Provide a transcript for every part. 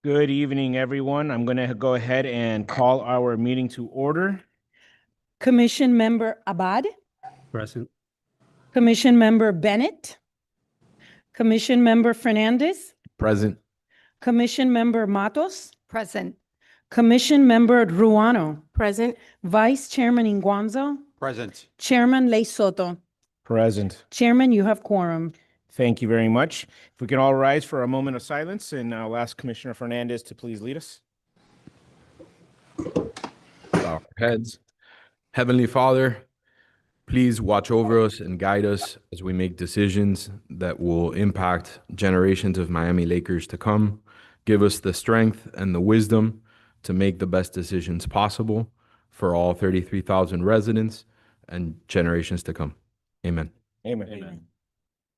Good evening, everyone. I'm going to go ahead and call our meeting to order. Commission Member Abad, Present. Commission Member Bennett, Commission Member Fernandez, Present. Commission Member Matos, Present. Commission Member Ruano, Present. Vice Chairman Inguanzo, Present. Chairman Ley Soto. Present. Chairman, you have quorum. Thank you very much. If we can all rise for a moment of silence, and I'll ask Commissioner Fernandez to please lead us. Bow our heads. Heavenly Father, please watch over us and guide us as we make decisions that will impact generations of Miami Lakers to come. Give us the strength and the wisdom to make the best decisions possible for all 33,000 residents and generations to come. Amen. Amen. Amen.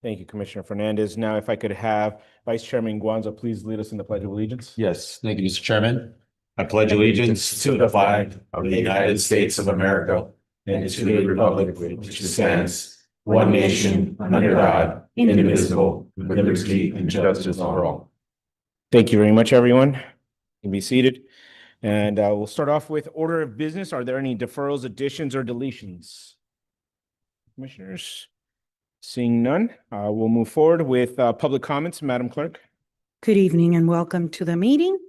Thank you, Commissioner Fernandez. Now, if I could have Vice Chairman Guanzo please lead us in the Pledge of Allegiance. Yes, thank you, Mr. Chairman. I pledge allegiance to the flag of the United States of America and to the republic which stands one nation under God, indivisible, with liberty and justice for all. Thank you very much, everyone. You can be seated. And we'll start off with order of business. Are there any deferrals, additions, or deletions? Commissioners? Seeing none, we'll move forward with public comments. Madam Clerk. Good evening and welcome to the meeting.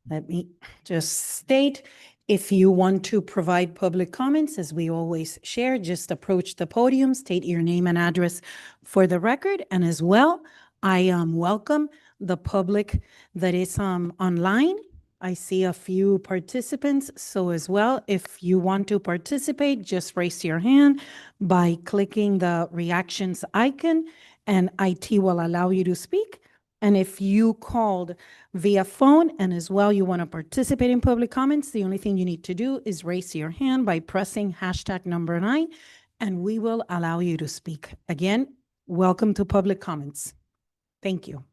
Let me just state, if you want to provide public comments, as we always share, just approach the podium, state your name and address for the record. And as well, I welcome the public that is online. I see a few participants, so as well, if you want to participate, just raise your hand by clicking the reactions icon, and IT will allow you to speak. And if you called via phone and as well you want to participate in public comments, the only thing you need to do is raise your hand by pressing #9, and we will allow you to speak. Again, welcome to public comments. Thank you.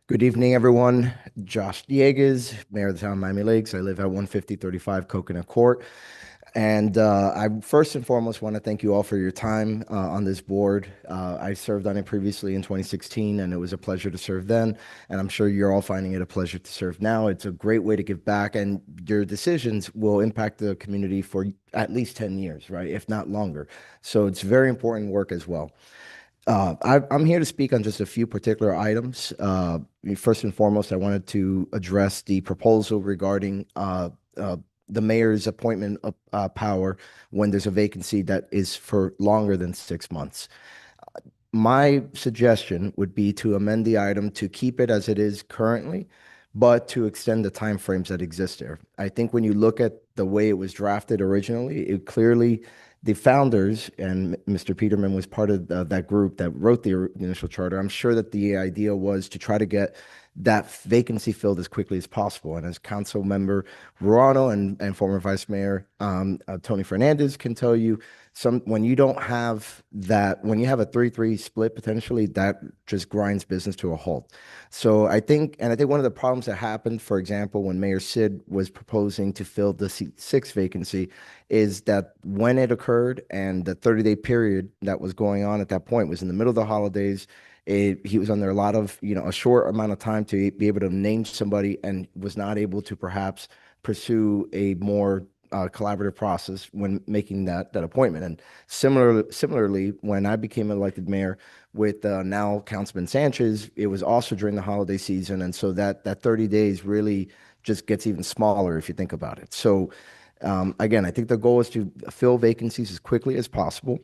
Good evening, everyone. Josh Dieguez, Mayor of the Town of Miami Lakes. I live at 15035 Coconut Court. And I first and foremost want to thank you all for your time on this board. I served on it previously in 2016, and it was a pleasure to serve then. And I'm sure you're all finding it a pleasure to serve now. It's a great way to give back, and your decisions will impact the community for at least 10 years, right? If not longer. So it's very important work as well. I'm here to speak on just a few particular items. First and foremost, I wanted to address the proposal regarding the mayor's appointment power when there's a vacancy that is for longer than 6 months. My suggestion would be to amend the item to keep it as it is currently, but to extend the timeframes that exist there. I think when you look at the way it was drafted originally, it clearly, the founders, and Mr. Peterman was part of that group that wrote the initial charter. I'm sure that the idea was to try to get that vacancy filled as quickly as possible. And as Council Member Ruano and former Vice Mayor Tony Fernandez can tell you, when you don't have that, when you have a 3-3 split, potentially that just grinds business to a halt. So I think one of the problems that happened, for example, when Mayor Sid was proposing to fill the C6 vacancy, is that when it occurred and the 30-day period that was going on at that point was in the middle of the holidays. He was under a lot of, a short amount of time to be able to name somebody, and was not able to perhaps pursue a more collaborative process when making that appointment. And similarly, when I became elected mayor with now Councilman Sanchez, it was also during the holiday season. And so that 30 days really just gets even smaller if you think about it. So again, I think the goal is to fill vacancies as quickly as possible.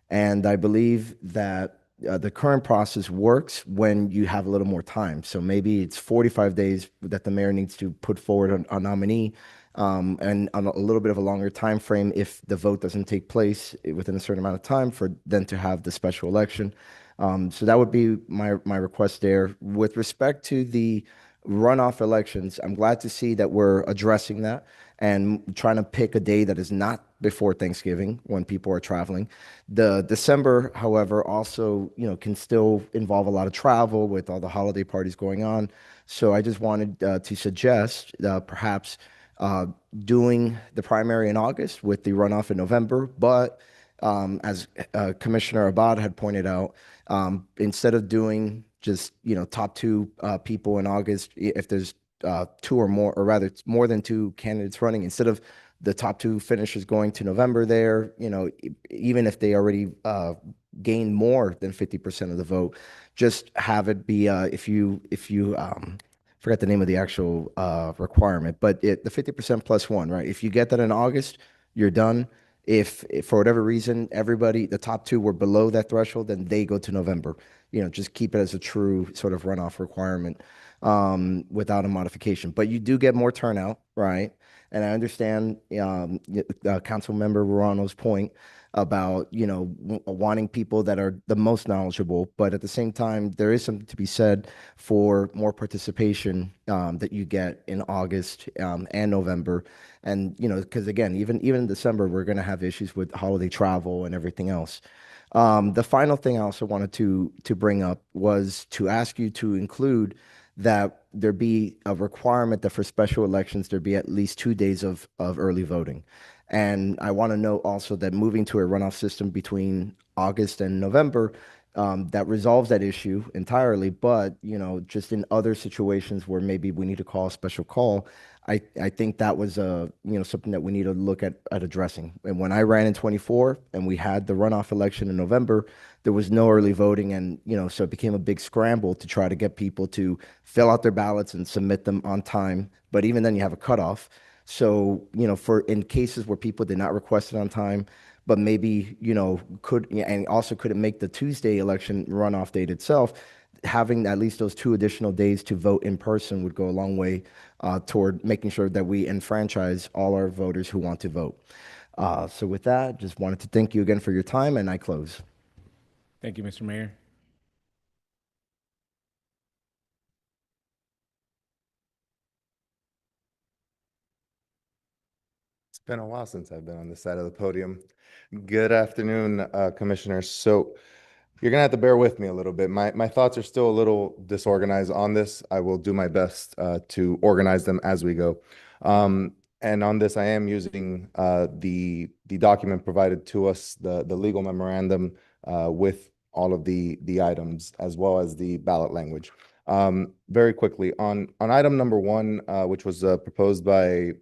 And I believe that the current process works when you have a little more time. So maybe it's 45 days that the mayor needs to put forward a nominee, and on a little bit of a longer time frame if the vote doesn't take place within a certain amount of time for then to have the special election. So that would be my request there. With respect to the runoff elections, I'm glad to see that we're addressing that and trying to pick a day that is not before Thanksgiving when people are traveling. The December, however, also, can still involve a lot of travel with all the holiday parties going on. So I just wanted to suggest perhaps doing the primary in August with the runoff in November, but As Commissioner Abad had pointed out, instead of doing just, top two people in August, if there's two or more, or rather it's more than two candidates running, instead of the top two finishers going to November there, even if they already gain more than 50% of the vote, just have it be, if you forget the name of the actual requirement, but the 50% plus one, right? If you get that in August, you're done. If for whatever reason, the top two were below that threshold, then they go to November. Just keep it as a true sort of runoff requirement without a modification. But you do get more turnout, right? And I understand Councilmember Verano's point about, wanting people that are the most knowledgeable. But at the same time, there is something to be said for more participation that you get in August and November. And, because again, even in December, we're going to have issues with holiday travel and everything else. The final thing I also wanted to bring up was to ask you to include that there be a requirement that for special elections, there be at least 2 days of early voting. And I want to note also that moving to a runoff system between August and November, that resolves that issue entirely. But, just in other situations where maybe we need to call a special call, I think that was something that we need to look at addressing. And when I ran in 24 and we had the runoff election in November, there was no early voting, and so it became a big scramble to try to get people to fill out their ballots and submit them on time. But even then, you have a cutoff. So for in cases where people did not request it on time, but maybe could, and also couldn't make the Tuesday election runoff date itself, having at least those 2 additional days to vote in person would go a long way toward making sure that we enfranchise all our voters who want to vote. So with that, just wanted to thank you again for your time, and I close. Thank you, Mr. Mayor. It's been a while since I've been on this side of the podium. Good afternoon, Commissioners. So you're gonna have to bear with me a little bit. My thoughts are still a little disorganized on this. I will do my best to organize them as we go. And on this, I am using the document provided to us, the legal memorandum with all of the items as well as the ballot language. Very quickly on item number 1, which was proposed by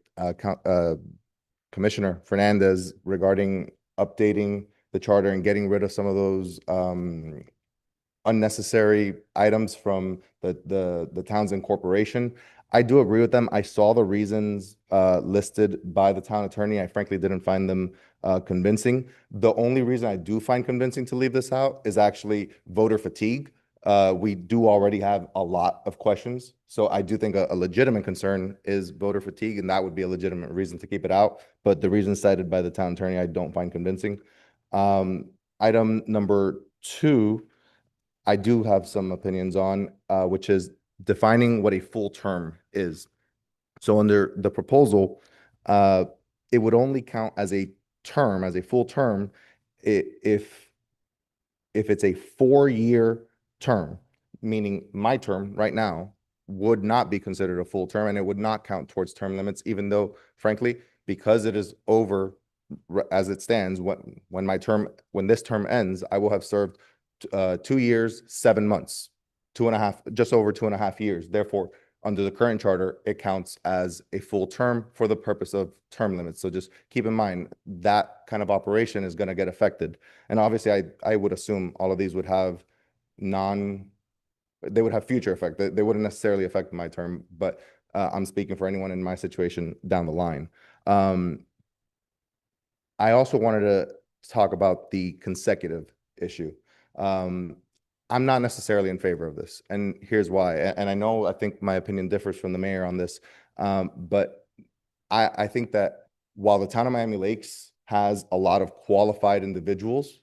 Commissioner Fernandez regarding updating the charter and getting rid of some of those unnecessary items from the Townsend Corporation. I do agree with them. I saw the reasons listed by the town attorney. I frankly didn't find them convincing. The only reason I do find convincing to leave this out is actually voter fatigue. We do already have a lot of questions. So I do think a legitimate concern is voter fatigue, and that would be a legitimate reason to keep it out. But the reasons cited by the town attorney, I don't find convincing. Item number 2, I do have some opinions on, which is defining what a full term is. So under the proposal, it would only count as a term, as a full term, if it's a 4-year term, meaning my term right now would not be considered a full term, and it would not count towards term limits, even though, frankly, because it is over as it stands, when this term ends, I will have served 2 years, 7 months, just over 2.5 years. Therefore, under the current charter, it counts as a full term for the purpose of term limits. So just keep in mind that kind of operation is going to get affected. And obviously, I would assume all of these would have they would have future effect. They wouldn't necessarily affect my term, but I'm speaking for anyone in my situation down the line. I also wanted to talk about the consecutive issue. I'm not necessarily in favor of this, and here's why. And I think my opinion differs from the mayor on this, but I think that while the town of Miami Lakes has a lot of qualified individuals,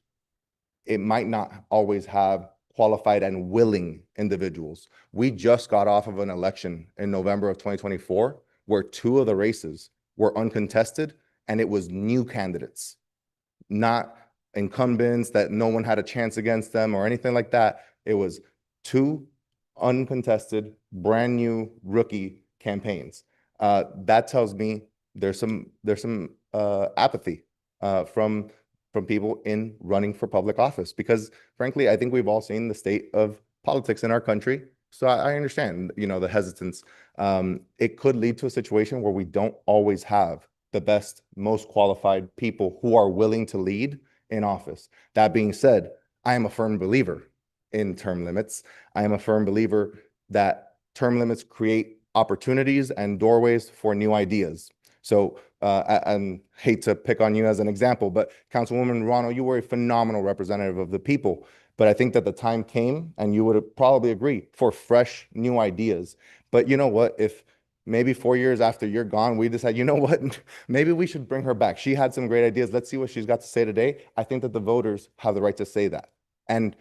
it might not always have qualified and willing individuals. We just got off of an election in November of 2024 where 2 of the races were uncontested, and it was new candidates, not incumbents that no one had a chance against them or anything like that. It was 2 uncontested, brand new rookie campaigns. That tells me there's some apathy from from people in running for public office, because frankly, I think we've all seen the state of politics in our country. So I understand, the hesitance. It could lead to a situation where we don't always have the best, most qualified people who are willing to lead in office. That being said, I am a firm believer in term limits. I am a firm believer that term limits create opportunities and doorways for new ideas. So I hate to pick on you as an example, but Councilwoman Ruano, you were a phenomenal representative of the people. But I think that the time came, and you would probably agree, for fresh new ideas. But you know what? If maybe 4 years after you're gone, we decide, you know what, maybe we should bring her back. She had some great ideas. Let's see what she's got to say today. I think that the voters have the right to say that. And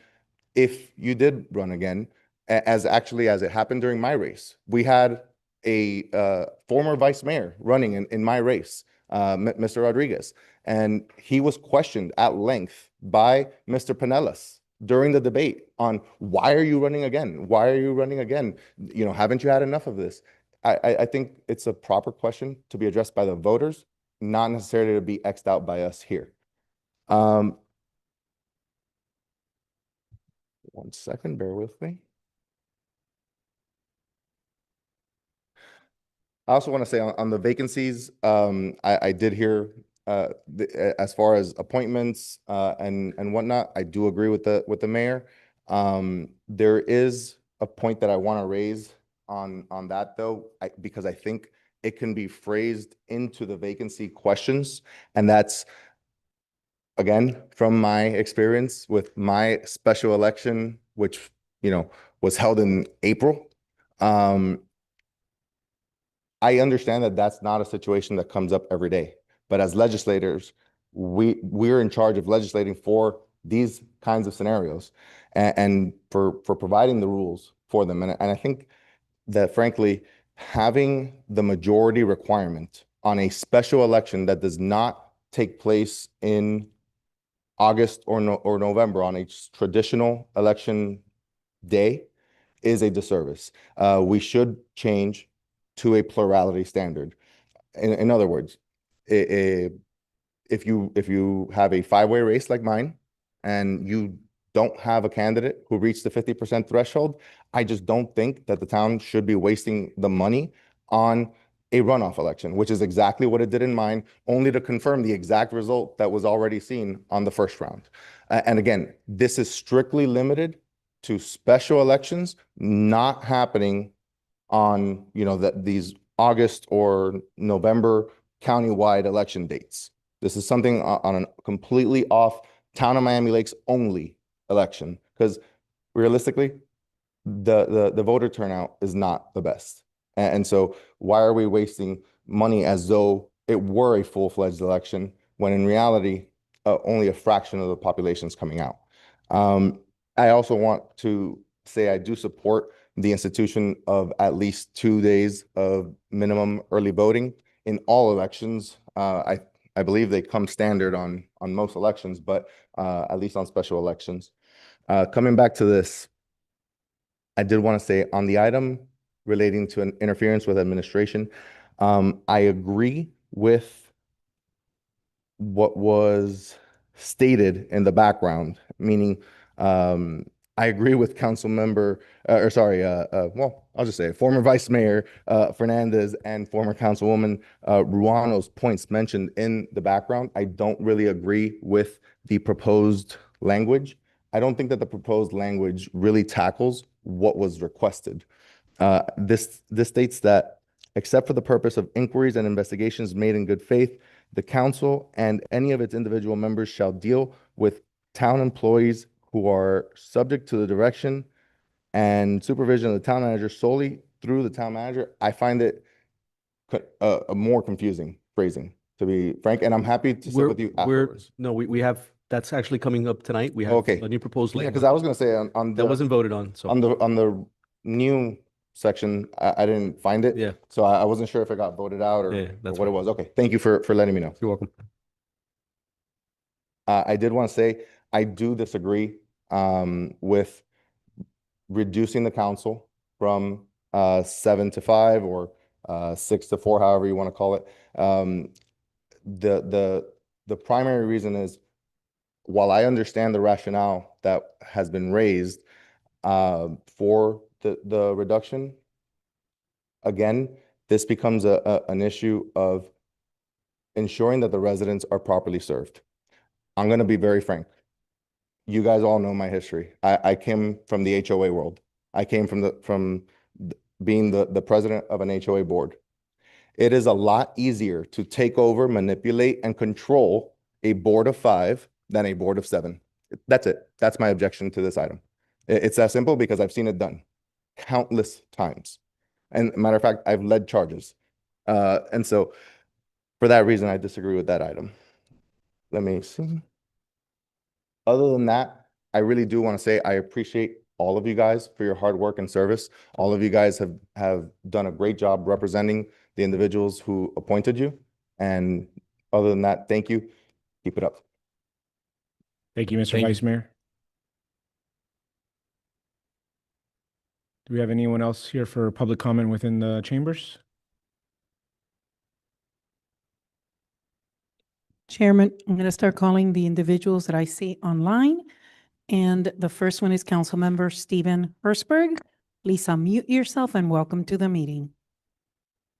if you did run again, as it happened during my race, we had a former vice mayor running in my race, Mr. Rodriguez, and he was questioned at length by Mr. Pinellas during the debate on, why are you running again? Why are you running again? Haven't you had enough of this? I think it's a proper question to be addressed by the voters, not necessarily to be X'd out by us here. 1 second, bear with me. I also want to say on the vacancies, I did hear as far as appointments and whatnot, I do agree with the mayor. There is a point that I want to raise on that though, because I think it can be phrased into the vacancy questions, and that's, again, from my experience with my special election, which was held in April. I understand that that's not a situation that comes up every day, but as legislators, we're in charge of legislating for these kinds of scenarios and for providing the rules for them. And I think that, frankly, having the majority requirement on a special election that does not take place in August or November on a traditional election day is a disservice. We should change to a plurality standard. In other words, if you have a 5-way race like mine and you don't have a candidate who reached the 50% threshold, I just don't think that the town should be wasting the money on a runoff election, which is exactly what it did in mine, only to confirm the exact result that was already seen on the first round. And again, this is strictly limited to special elections, not happening on these August or November countywide election dates. This is something on a completely off town of Miami Lakes only election, because realistically, the voter turnout is not the best. And so why are we wasting money as though it were a full-fledged election when in reality only a fraction of the population is coming out? I also want to say I do support the institution of at least 2 days of minimum early voting in all elections. I believe they come standard on most elections, but at least on special elections. Coming back to this, I did want to say on the item relating to an interference with administration, I agree with what was stated in the background, meaning I agree with Council Member, well, I'll just say it, former Vice Mayor Fernandez and former Councilwoman Ruano's points mentioned in the background. I don't really agree with the proposed language. I don't think that the proposed language really tackles what was requested. This states that, except for the purpose of inquiries and investigations made in good faith, the council and any of its individual members shall deal with town employees who are subject to the direction and supervision of the town manager solely through the town manager. I find it a more confusing phrasing, to be frank, and I'm happy to sit with you afterwards. No, we have, that's actually coming up tonight. We have Okay. a new proposal. Yeah, because I was going to say on That wasn't voted on, so. on the new section, I didn't find it. Yeah. So I wasn't sure if it got voted out or, Yeah, or that's what it fine. was. Okay, thank you for letting me know. You're welcome. I did want to say, I do disagree with reducing the council from 7 to 5 or 6 to 4, however you want to call it. The primary reason is while I understand the rationale that has been raised for the reduction, again, this becomes an issue of ensuring that the residents are properly served. I'm going to be very frank. You guys all know my history. I came from the HOA world. I came from being the president of an HOA board. It is a lot easier to take over, manipulate, and control a board of 5 than a board of 7. That's it. That's my objection to this item. It's that simple because I've seen it done countless times. And matter of fact, I've led charges. And so for that reason, I disagree with that item. Let me see. Other than that, I really do want to say I appreciate all of you guys for your hard work and service. All of you guys have done a great job representing the individuals who appointed you. And other than that, thank you. Keep it up. Thank you, Mr. Thank you. Vice Mayor. Do we have anyone else here for public comment within the chambers? Chairman, I'm going to start calling the individuals that I see online. And the first one is Councilmember Stephen Hertzberg. Please unmute yourself and welcome to the meeting.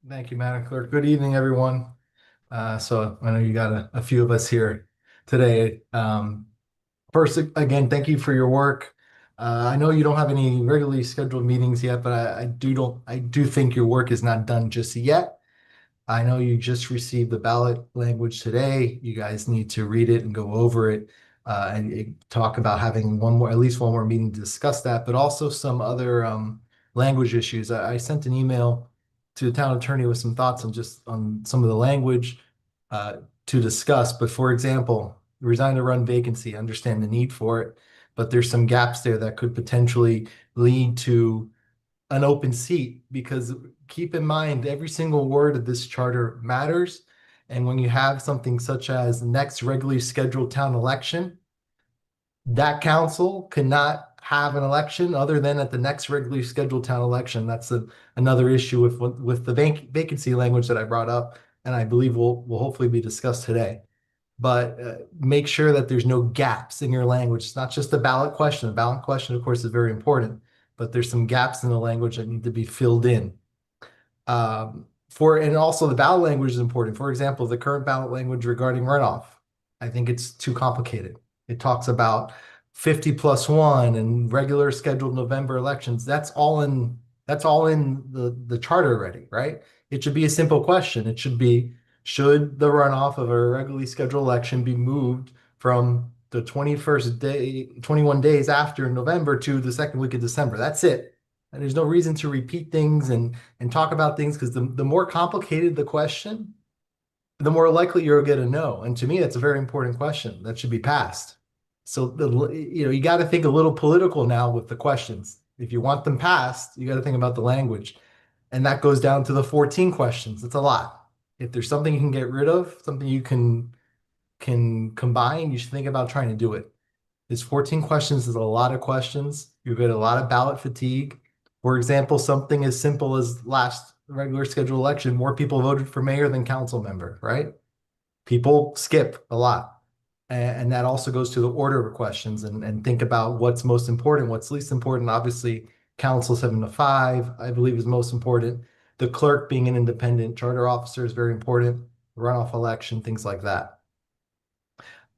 Thank you, Madam Clerk. Good evening, everyone. So I know you got a few of us here today. First, again, thank you for your work. I know you don't have any regularly scheduled meetings yet, but I do think your work is not done just yet. I know you just received the ballot language today. You guys need to read it and go over it and talk about having at least one more meeting to discuss that, but also some other language issues. I sent an email to the town attorney with some thoughts on some of the language to discuss. But for example, resign to run vacancy, understand the need for it, but there's some gaps there that could potentially lead to an open seat, because keep in mind, every single word of this charter matters. And when you have something such as the next regularly scheduled town election, that council cannot have an election other than at the next regularly scheduled town election. That's another issue with the vacancy language that I brought up, and I believe will hopefully be discussed today. But make sure that there's no gaps in your language. It's not just a ballot question. A ballot question, of course, is very important, but there's some gaps in the language that need to be filled in. And also the ballot language is important. For example, the current ballot language regarding runoff, I think it's too complicated. It talks about 50+1 and regular scheduled November elections. That's all in the charter already, right? It should be a simple question. It should be, should the runoff of a regularly scheduled election be moved from the 21st day, 21 days after November to the second week of December? That's it. And there's no reason to repeat things and talk about things, because the more complicated the question, the more likely you'll get a no. And to me, that's a very important question that should be passed. So, you got to think a little political now with the questions. If you want them passed, you got to think about the language. And that goes down to the 14 questions. It's a lot. If there's something you can get rid of, something you can combine, you should think about trying to do it. This 14 questions is a lot of questions. You get a lot of ballot fatigue. For example, something as simple as last regular scheduled election, more people voted for mayor than council member, right? People skip a lot. And that also goes to the order of questions, and think about what's most important, what's least important. Obviously, council 7 to 5, I believe, is most important. The clerk being an independent charter officer is very important. Runoff election, things like that.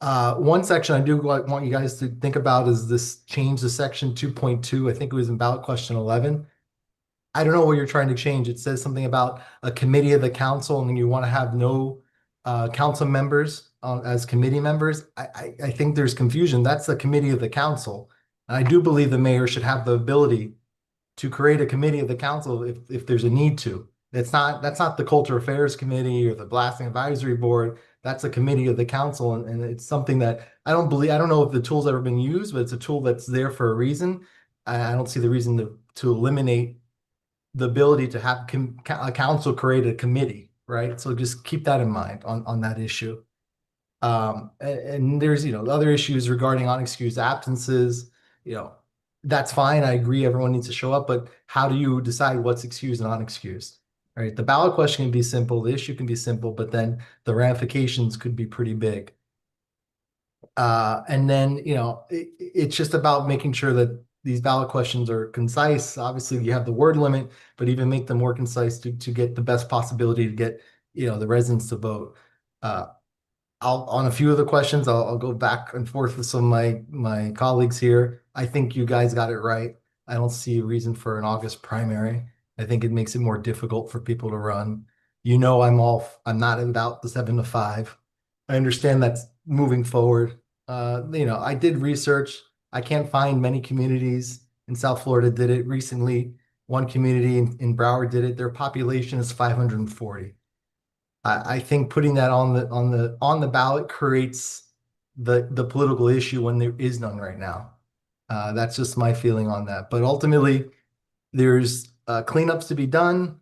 One section I do want you guys to think about is this change to section 2.2. I think it was in ballot question 11. I don't know what you're trying to change. It says something about a committee of the council, and then you want to have no council members as committee members. I think there's confusion. That's the committee of the council. And I do believe the mayor should have the ability to create a committee of the council if there's a need to. That's not the Culture Affairs Committee or the Blasting Advisory Board. That's a committee of the council, and it's something that I don't know if the tool's ever been used, but it's a tool that's there for a reason. I don't see the reason to eliminate the ability to have a council create a committee, right? So just keep that in mind on that issue. And there's, other issues regarding unexcused absences. That's fine. I agree. Everyone needs to show up, but how do you decide what's excused and unexcused? Right? The ballot question can be simple. The issue can be simple, but then the ramifications could be pretty big. And then, it's just about making sure that these ballot questions are concise. Obviously, you have the word limit, but even make them more concise to get the best possibility to get, the residents to vote. On a few of the questions, I'll go back and forth with some of my colleagues here. I think you guys got it right. I don't see a reason for an August primary. I think it makes it more difficult for people to run. I'm not about the 7 to 5. I understand that's moving forward. I did research. I can't find many communities in South Florida did it recently. One community in Broward did it. Their population is 540. I think putting that on the ballot creates the political issue when there is none right now. That's just my feeling on that. But ultimately, there's cleanups to be done.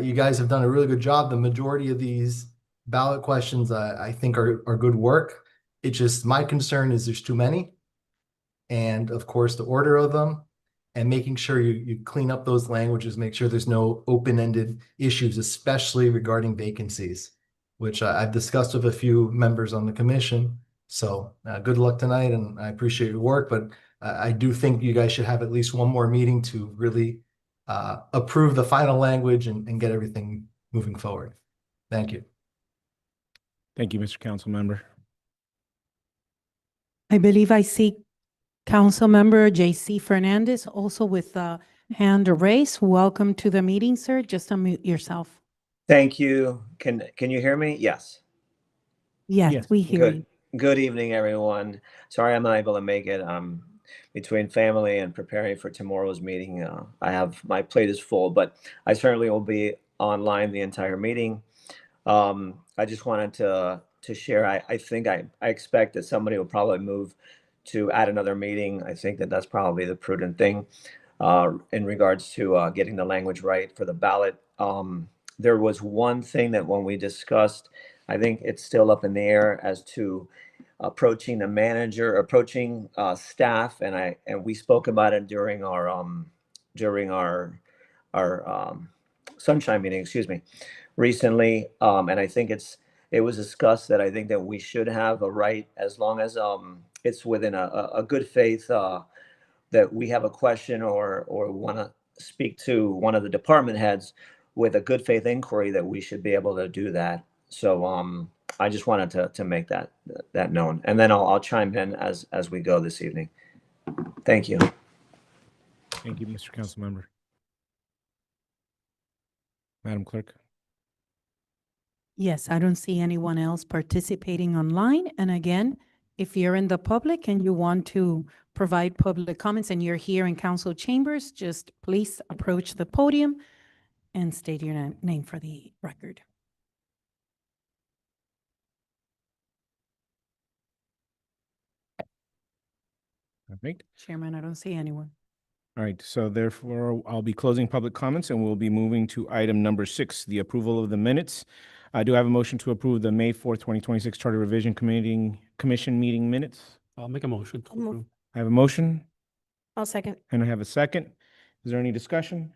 You guys have done a really good job. The majority of these ballot questions, I think, are good work. It's just my concern is there's too many, and of course, the order of them, and making sure you clean up those languages, make sure there's no open-ended issues, especially regarding vacancies, which I've discussed with a few members on the commission. So good luck tonight, and I appreciate your work, but I do think you guys should have at least one more meeting to really approve the final language and get everything moving forward. Thank you. Thank you, Mr. Councilmember. I believe I see Councilmember J.C. Fernandez also with a hand raised. Welcome to the meeting, sir. Just unmute yourself. Thank you. Can you hear me? Yes. Yes, Yes. we hear Good. you. Good evening, everyone. Sorry I'm not able to make it. Between family and preparing for tomorrow's meeting, my plate is full, but I certainly will be online the entire meeting. I just wanted to share. I think I expect that somebody will probably move to add another meeting. I think that that's probably the prudent thing in regards to getting the language right for the ballot. There was one thing that when we discussed, I think it's still up in the air as to approaching the manager, approaching staff, and we spoke about it during our sunshine meeting, excuse me, recently, and I think it was discussed that I think that we should have a right, as long as it's within a good faith that we have a question or want to speak to one of the department heads with a good faith inquiry, that we should be able to do that. So I just wanted to make that known, and then I'll chime in as we go this evening. Thank you. Thank you, Mr. Councilmember. Madam Clerk. Yes, I don't see anyone else participating online. And again, if you're in the public and you want to provide public comments and you're here in council chambers, just please approach the podium and state your name for the record. All right. Chairman, I don't see anyone. All right. So therefore, I'll be closing public comments and we'll be moving to item number 6, the approval of the minutes. I do have a motion to approve the May 4th, 2026 Charter Revision Commission meeting minutes. I'll make a motion to approve. I have a motion I'll second. and I have a second. Is there any discussion?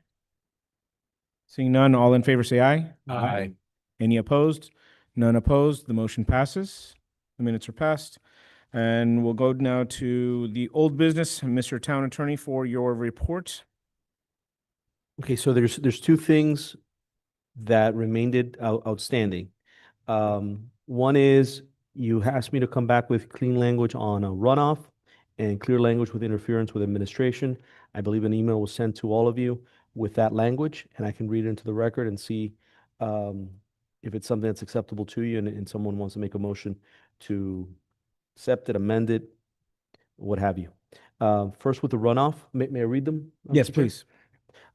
Seeing none, all in favor say aye. Aye. Any opposed? None opposed. The motion passes. The minutes are passed. And we'll go now to the old business. Mr. Town Attorney, for your report. Okay, so there's two things that remained outstanding. One is you asked me to come back with clean language on a runoff and clear language with interference with administration. I believe an email was sent to all of you with that language, and I can read it into the record and see if it's something that's acceptable to you and someone wants to make a motion to accept it, amend it, what have you. First with the runoff, may I read them? Yes, Mr. Chair? please.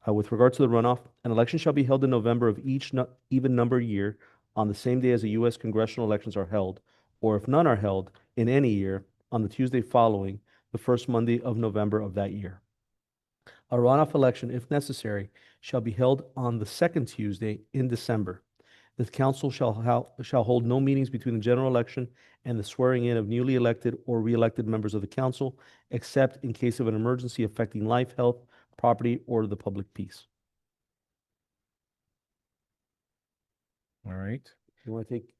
With regard to the runoff, an election shall be held in November of each even number year on the same day as the U.S. congressional elections are held, or if none are held in any year, on the Tuesday following the first Monday of November of that year. A runoff election, if necessary, shall be held on the second Tuesday in December. The council shall hold no meetings between the general election and the swearing in of newly elected or re-elected members of the council, except in case of an emergency affecting life, health, property, or the public peace. All right. You want to take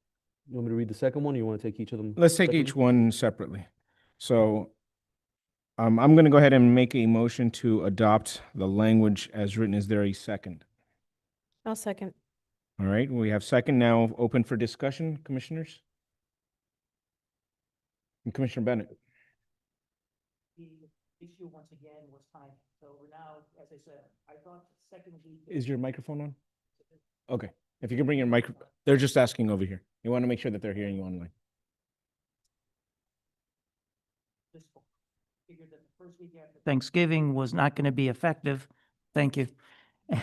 You want me to read the second one, or you want to take each of them? Let's take each separately? one separately. So I'm going to go ahead and make a motion to adopt the language as written. Is there a second? I'll second. All right, we have second now open for discussion, commissioners. And Commissioner Bennett. The issue once again was time. So we're now, as I said, I thought the second week. Is your microphone on? Okay, if you can bring your micro, they're just asking over here. You want to make sure that they're hearing you online. Figured that the first week after Thanksgiving was not going to be effective. Thank you.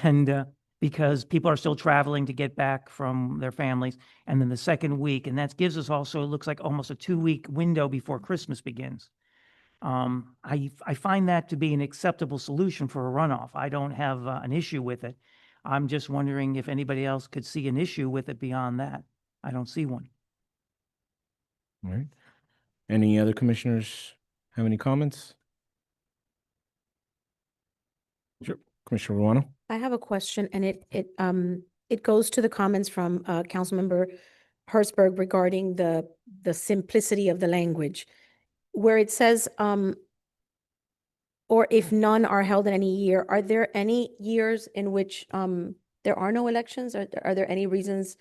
And because people are still traveling to get back from their families. And then the second week, and that gives us also, it looks like almost a 2-week window before Christmas begins. I find that to be an acceptable solution for a runoff. I don't have an issue with it. I'm just wondering if anybody else could see an issue with it beyond that. I don't see one. All right. Any other commissioners have any comments? Sure, Commissioner Ruano. I have a question, and it goes to the comments from Councilmember Hertzberg regarding the simplicity of the language, where it says, or if none are held in any year. Are there any years in which there are no elections? Are there any reasons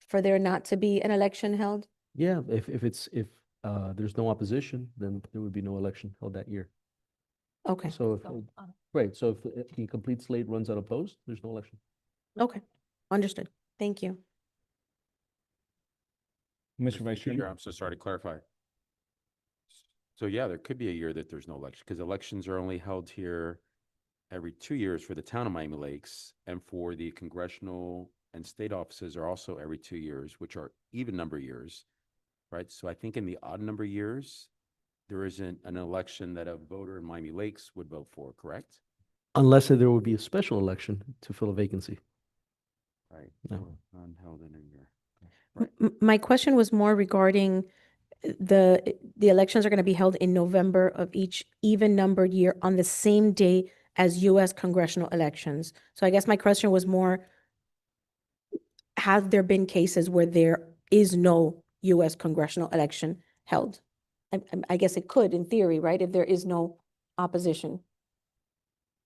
for there not to be an election held? Yeah, if there's no opposition, then there would be no election held that year. Okay, So if, right, so if the complete slate runs unopposed, there's no election. okay, understood. Thank you. Mr. Vice Chair, Chairman. I'm so sorry to clarify. So yeah, there could be a year that there's no election, because elections are only held here every 2 years for the town of Miami Lakes, and for the congressional and state offices are also every 2 years, which are even number years, right? So I think in the odd number years, there isn't an election that a voter in Miami Lakes would vote for, correct? Unless there would be a special election to fill a vacancy. Right. No. So unheld in a year. My question was more regarding the elections are going to be held in November of each even numbered year on the same day as U.S. congressional elections. So I guess my question was more, have there been cases where there is no U.S. congressional election held? I guess it could in theory, right? If there is no opposition.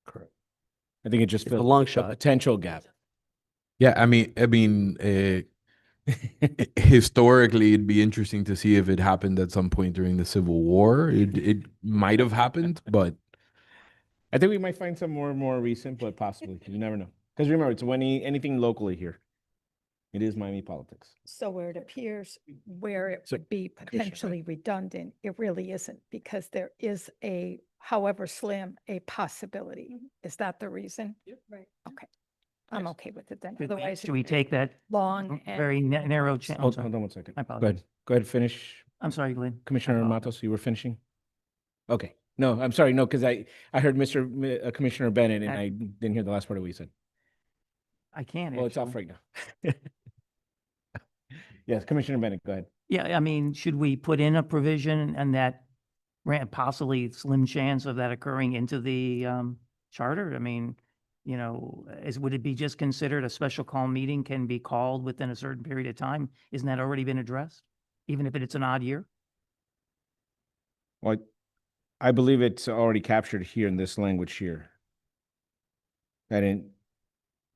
Correct. I think it just It's a fills long a shot. potential gap. Yeah, I mean, historically, it'd be interesting to see if it happened at some point during the Civil War. It might have happened, but I think we might find some more recent, but possibly, you never know. Because remember, it's when anything locally here. It is Miami politics. So where it appears where it So, would be potentially redundant, it really isn't, because there is a, however slim, a possibility. Is that the reason? Right. Okay. I'm okay with it then. Should we- Otherwise, should we take that long and very narrow channel? Hold on 1 second. I Go apologize. ahead. Go ahead, finish. I'm sorry, Glenn. Commissioner apologize. Matos, you were finishing? Okay. No, I'm sorry. No, because I heard Commissioner Bennett and I didn't hear the last part of what you said. I can't. Well, it's off actually. right now. Yes, Commissioner Bennett, go ahead. Yeah, I mean, should we put in a provision and that possibly slim chance of that occurring into the charter? I mean, you know, would it be just considered a special call meeting can be called within a certain period of time? Isn't that already been addressed? Even if it's an odd year? Well, I believe it's already captured here in this language here. I didn't,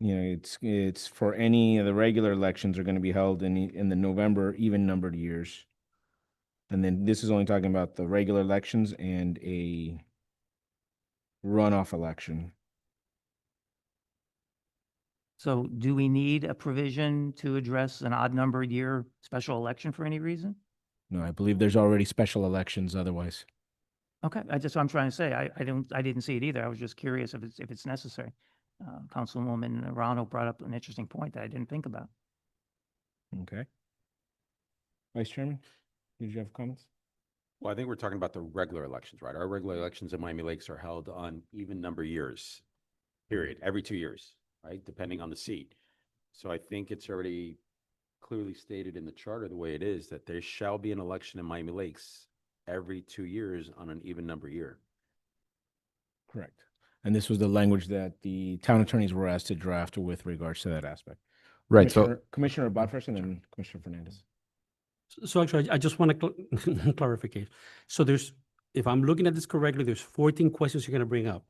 you know, it's for any of the regular elections are going to be held in the November even numbered years. And then this is only talking about the regular elections and a runoff election. So do we need a provision to address an odd number year special election for any reason? No, I believe there's already special elections otherwise. Okay, I'm trying to say, I didn't see it either. I was just curious if it's necessary. Councilwoman Rano brought up an interesting point that I didn't think about. Okay. Vice Chairman, did you have comments? Well, I think we're talking about the regular elections, right? Our regular elections in Miami Lakes are held on even number years, period, every 2 years, right? Depending on the seat. So I think it's already clearly stated in the charter the way it is, that there shall be an election in Miami Lakes every 2 years on an even number year. Correct. And this was the language that the town attorneys were asked to draft with regards to that aspect. right. So Commissioner Abad first and then Commissioner Fernandez. So actually, I just want to clarification. So there's, if I'm looking at this correctly, there's 14 questions you're going to bring up.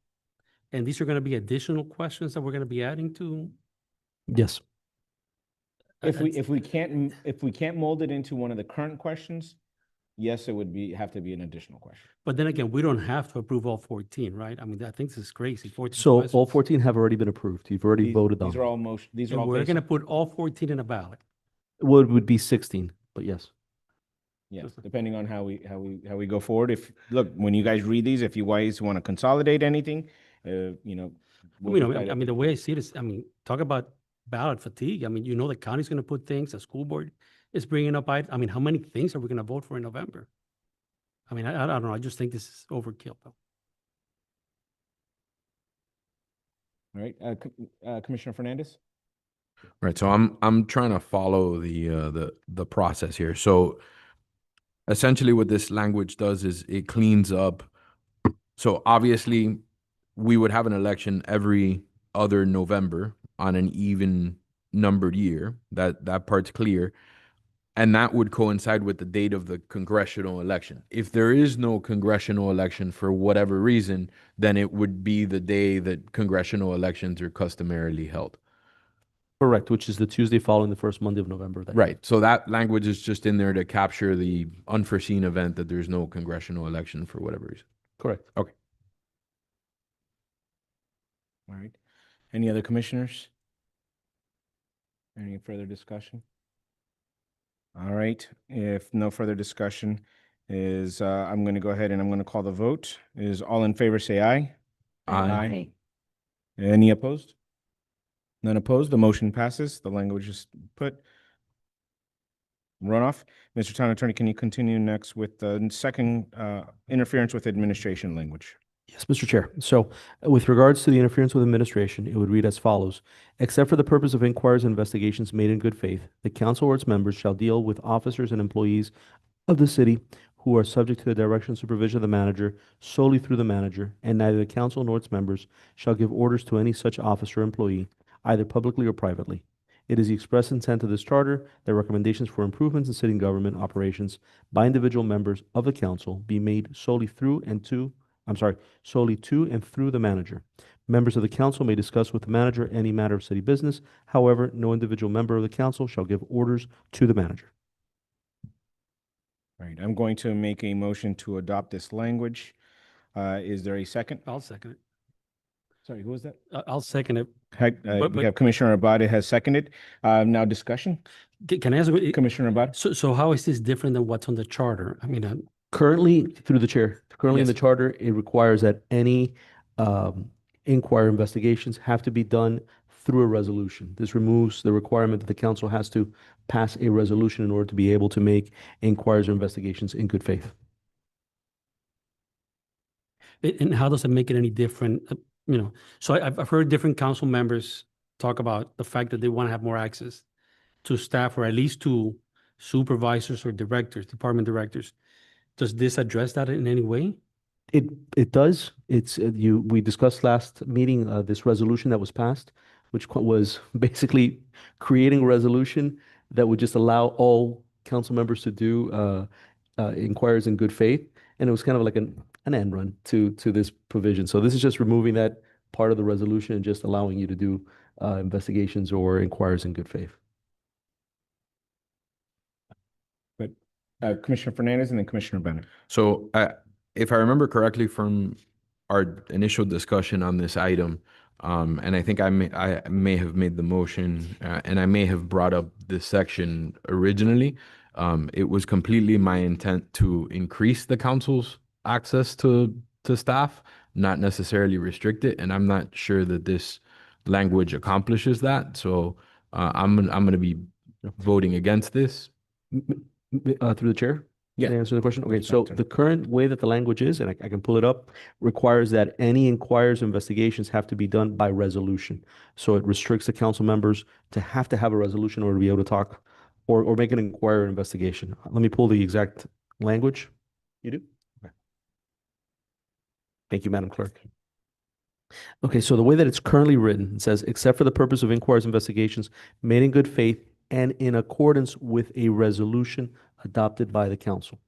And these are going to be additional questions that we're going to be adding to? Yes. If we, That's- if we can't mold it into one of the current questions, yes, it would have to be an additional question. But then again, we don't have to approve all 14, right? I mean, I think this is crazy, 14 So all questions. 14 have already been approved. You've already voted on These are them. all motion, these are And all we're based, going to put all 14 in a ballot. Well, it would be 16, but yes. yes, depending on how we go forward. If, look, when you guys read these, if you guys want to consolidate anything, you know. we'll decide I up mean, to the way I see it is, I mean, talk about ballot fatigue. I mean, you know, the county's going to put things, the school board is bringing up, I mean, how many things are we going to vote for in November? I mean, I don't know. I just think this is overkill. Though. All right, Commissioner Fernandez? Right. So I'm trying to follow the process here. So essentially what this language does is it cleans up. So obviously we would have an election every other November on an even numbered year. That part's clear. And that would coincide with the date of the congressional election. If there is no congressional election for whatever reason, then it would be the day that congressional elections are customarily held. Correct, which is the Tuesday following the first Monday of November. That year. Right. So that language is just in there to capture the unforeseen event that there's no congressional election for whatever reason. Correct. All right. Any other commissioners? Any further discussion? All right, if no further discussion is, I'm going to go ahead and I'm going to call the vote. Is all in favor, say aye. Aye. Any opposed? None opposed. The motion passes. The language is put. Runoff. Mr. Town Attorney, can you continue next with the second interference with administration language? Yes, Mr. Chair. So with regards to the interference with administration, it would read as follows. Except for the purpose of inquiries and investigations made in good faith, the council or its members shall deal with officers and employees of the city who are subject to the direction and supervision of the manager solely through the manager, and neither the council nor its members shall give orders to any such officer or employee, either publicly or privately. It is the express intent of this charter that recommendations for improvements in city government operations by individual members of the council be made solely to and through the manager. Members of the council may discuss with the manager any matter of city business. However, no individual member of the council shall give orders to the manager. All right, I'm going to make a motion to adopt this language. Is there a second? I'll second it. Sorry, who was that? I'll second it. We but- have Commissioner Abad has seconded. Now discussion. Can I ask, Commissioner Abad? so how is this different than what's on the charter? I mean, Currently, through the chair, currently in the Yes. charter, it requires that any inquiry investigations have to be done through a resolution. This removes the requirement that the council has to pass a resolution in order to be able to make inquiries or investigations in good faith. and how does it make it any different? So I've heard different council members talk about the fact that they want to have more access to staff or at least to supervisors or directors, department directors. Does this address that in any way? It does. It's we discussed last meeting this resolution that was passed, which was basically creating a resolution that would just allow all council members to do inquiries in good faith, and it was kind of like an end run to this provision. So this is just removing that part of the resolution and just allowing you to do investigations or inquiries in good faith. Commissioner Fernandez and then Commissioner Bennett. So if I remember correctly from our initial discussion on this item, and I think I may have made the motion and I may have brought up this section originally. It was completely my intent to increase the council's access to staff, not necessarily restrict it. And I'm not sure that this language accomplishes that. So I'm going to be voting against this. Through the chair? Yeah. Can I answer the question? Okay, It's so my turn. the current way that the language is, and I can pull it up, requires that any inquiries or investigations have to be done by resolution. So it restricts the council members to have a resolution in order to be able to talk or make an inquiry or investigation. Let me pull the exact language. You do? Okay. Thank you, Madam Clerk. Okay, so the way that it's currently written, it says, except for the purpose of inquiries, investigations made in good faith and in accordance with a resolution adopted by the council.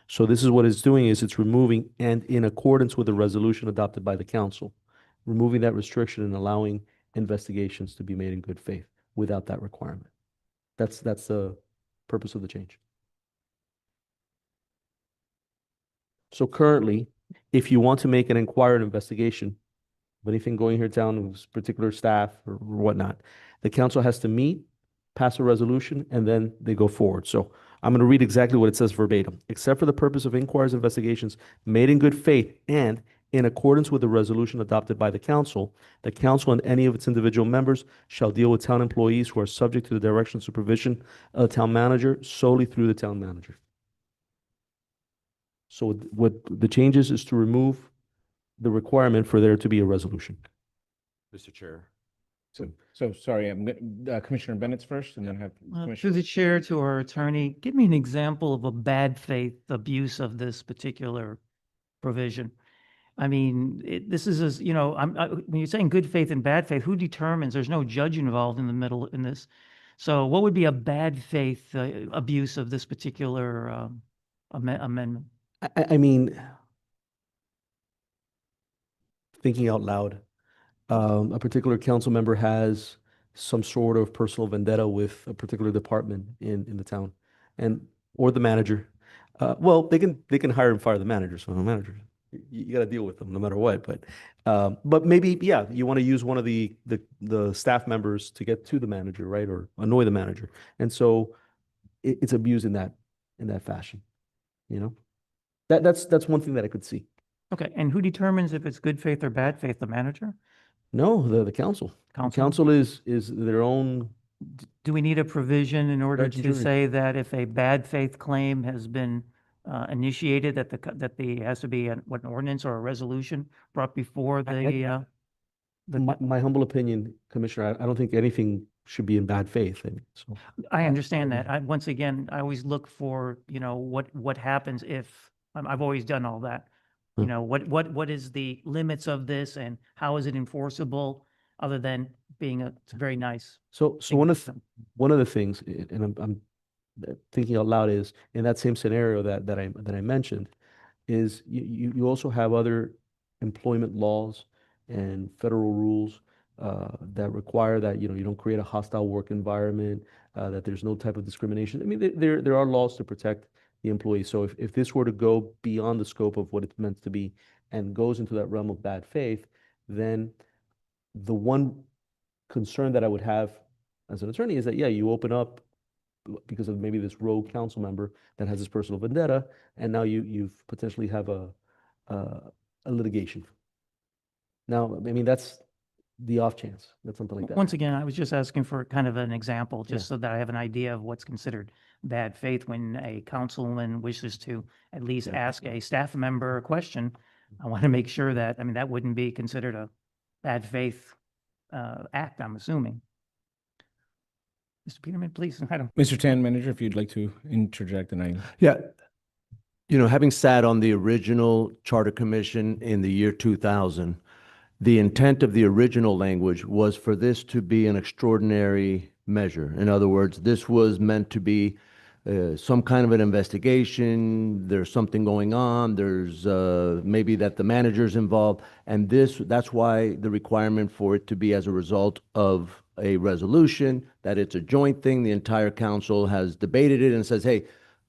So this is what it's doing, is it's removing "and in accordance with a resolution adopted by the council," removing that restriction and allowing investigations to be made in good faith without that requirement. That's the purpose of the change. So currently, if you want to make an inquired investigation of anything going here down with particular staff or whatnot, the council has to meet, pass a resolution, and then they go forward. So I'm going to read exactly what it says verbatim. "Except for the purpose of inquiries and investigations made in good faith and in accordance with the resolution adopted by the council and any of its individual members shall deal with town employees who are subject to the direction and supervision of the town manager solely through the town manager." So what the changes is to remove the requirement for there to be a resolution. Mr. Chair. So sorry, Commissioner Bennett's first and then have Through Commissioner. the chair to our attorney, give me an example of a bad faith abuse of this particular provision. I mean, this is, when you're saying good faith and bad faith, who determines? There's no judge involved in the middle in this. So what would be a bad faith abuse of this particular amendment? I mean, thinking out loud, a particular council member has some sort of personal vendetta with a particular department in the town, or the manager. Well, they can hire and fire the manager. So the manager, you got to deal with them no matter what. But maybe, yeah, you want to use one of the staff members to get to the manager, right, or annoy the manager, and so it's abused in that fashion. That's one thing that I could see. Okay, and who determines if it's good faith or bad faith? The manager? No, the council. Council is their own. Do we need a provision in order Judge and to jury. say that if a bad faith claim has been initiated, that there has to be an ordinance or a resolution brought before the My humble opinion, Commissioner, I don't think anything should be in bad faith. And so I understand that. Once again, I always look for, what happens if, I've always done all that. Hmm. What is the limits of this and how is it enforceable other than being it's very nice. So thing one to of do. one of the things, and I'm thinking out loud, is in that same scenario that I mentioned, is you also have other employment laws and federal rules that require that you don't create a hostile work environment, that there's no type of discrimination. I mean, there are laws to protect the employee. So if this were to go beyond the scope of what it's meant to be and goes into that realm of bad faith, then the one concern that I would have as an attorney is that, yeah, you open up because of maybe this rogue council member that has this personal vendetta, and now you've potentially have a litigation. Now, I mean, that's the off chance that something like that. Once again, I was just asking for kind of an example, just so that I have an idea of what's considered bad faith when a councilman wishes to at least ask a staff member a question. I want to make sure that, that wouldn't be considered a bad faith act, I'm assuming. Mr. Peterman, please. Mr. Town Manager, if you'd like to interject, and I. Yeah. Having sat on the original Charter Commission in the year 2000, the intent of the original language was for this to be an extraordinary measure. In other words, this was meant to be some kind of an investigation. There's something going on. There's maybe that the manager's involved. And that's why the requirement for it to be as a result of a resolution, that it's a joint thing. The entire council has debated it and says, hey,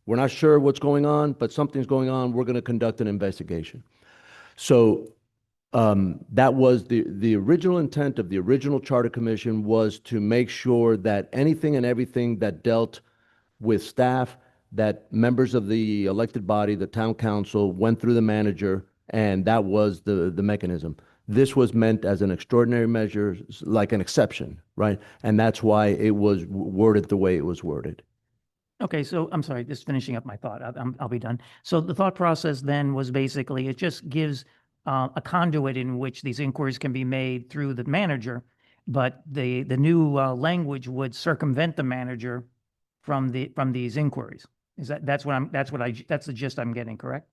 we're not sure what's going on, but something's going on. We're going to conduct an investigation. So that was the original intent of the original Charter Commission, was to make sure that anything and everything that dealt with staff, that members of the elected body, the town council, went through the manager, and that was the mechanism. This was meant as an extraordinary measure, like an exception, right? And that's why it was worded the way it was worded. Okay, so I'm sorry, just finishing up my thought. I'll be done. So the thought process then was basically, it just gives a conduit in which these inquiries can be made through the manager, but the new language would circumvent the manager from these inquiries. That's the gist I'm getting, correct?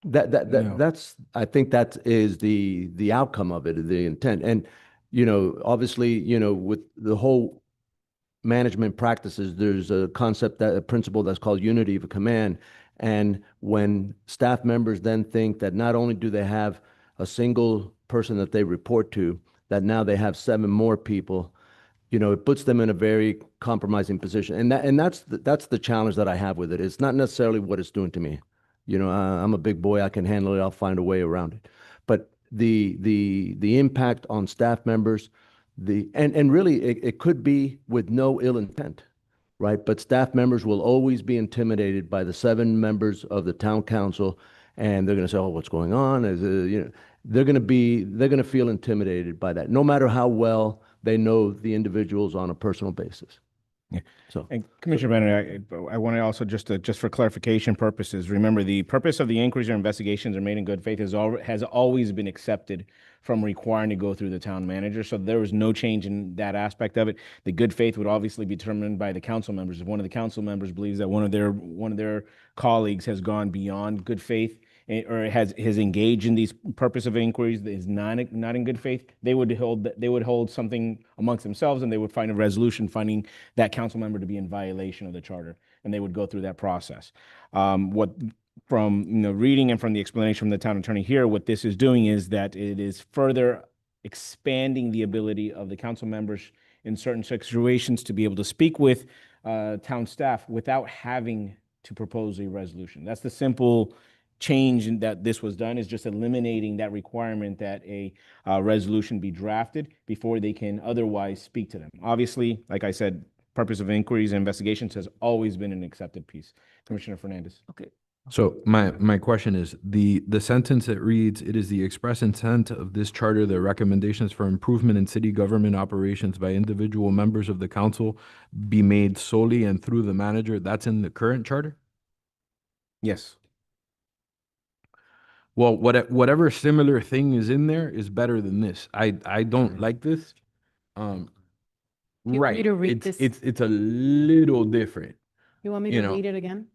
That's, I think that is the outcome of it, the intent. And, obviously, with the whole management practices, there's a concept, a principle that's called unity of command. And when staff members then think that not only do they have a single person that they report to, that now they have 7 more people, it puts them in a very compromising position. And that's the challenge that I have with it. It's not necessarily what it's doing to me. I'm a big boy. I can handle it. I'll find a way around it. But the impact on staff members, and really it could be with no ill intent, right? But staff members will always be intimidated by the 7 members of the town council, and they're going to say, "Oh, what's going on?" They're going to feel intimidated by that, no matter how well they know the individuals on a personal basis. Yeah. So, And Commissioner Bennett, I want to also just for clarification purposes, remember the purpose of the inquiries or investigations are made in good faith has always been accepted from requiring to go through the town manager. So there was no change in that aspect of it. The good faith would obviously be determined by the council members. If one of the council members believes that one of their colleagues has gone beyond good faith or has engaged in these purpose of inquiries that is not in good faith, they would hold something amongst themselves, and they would find a resolution finding that council member to be in violation of the charter, and they would go through that process. From reading and from the explanation from the town attorney here, what this is doing is that it is further expanding the ability of the council members in certain situations to be able to speak with town staff without having to propose a resolution. That's the simple change in that this was done, is just eliminating that requirement that a resolution be drafted before they can otherwise speak to them. Obviously, like I said, purpose of inquiries and investigations has always been an accepted piece. Commissioner Fernandez. Okay. So my question is, the sentence that reads, "It is the express intent of this charter that recommendations for improvement in city government operations by individual members of the council be made solely and through the manager," that's in the current charter? Yes. Well, whatever similar thing is in there is better than this. I don't like this. want me Right. to read It's a little different. You want me You to know. read it again?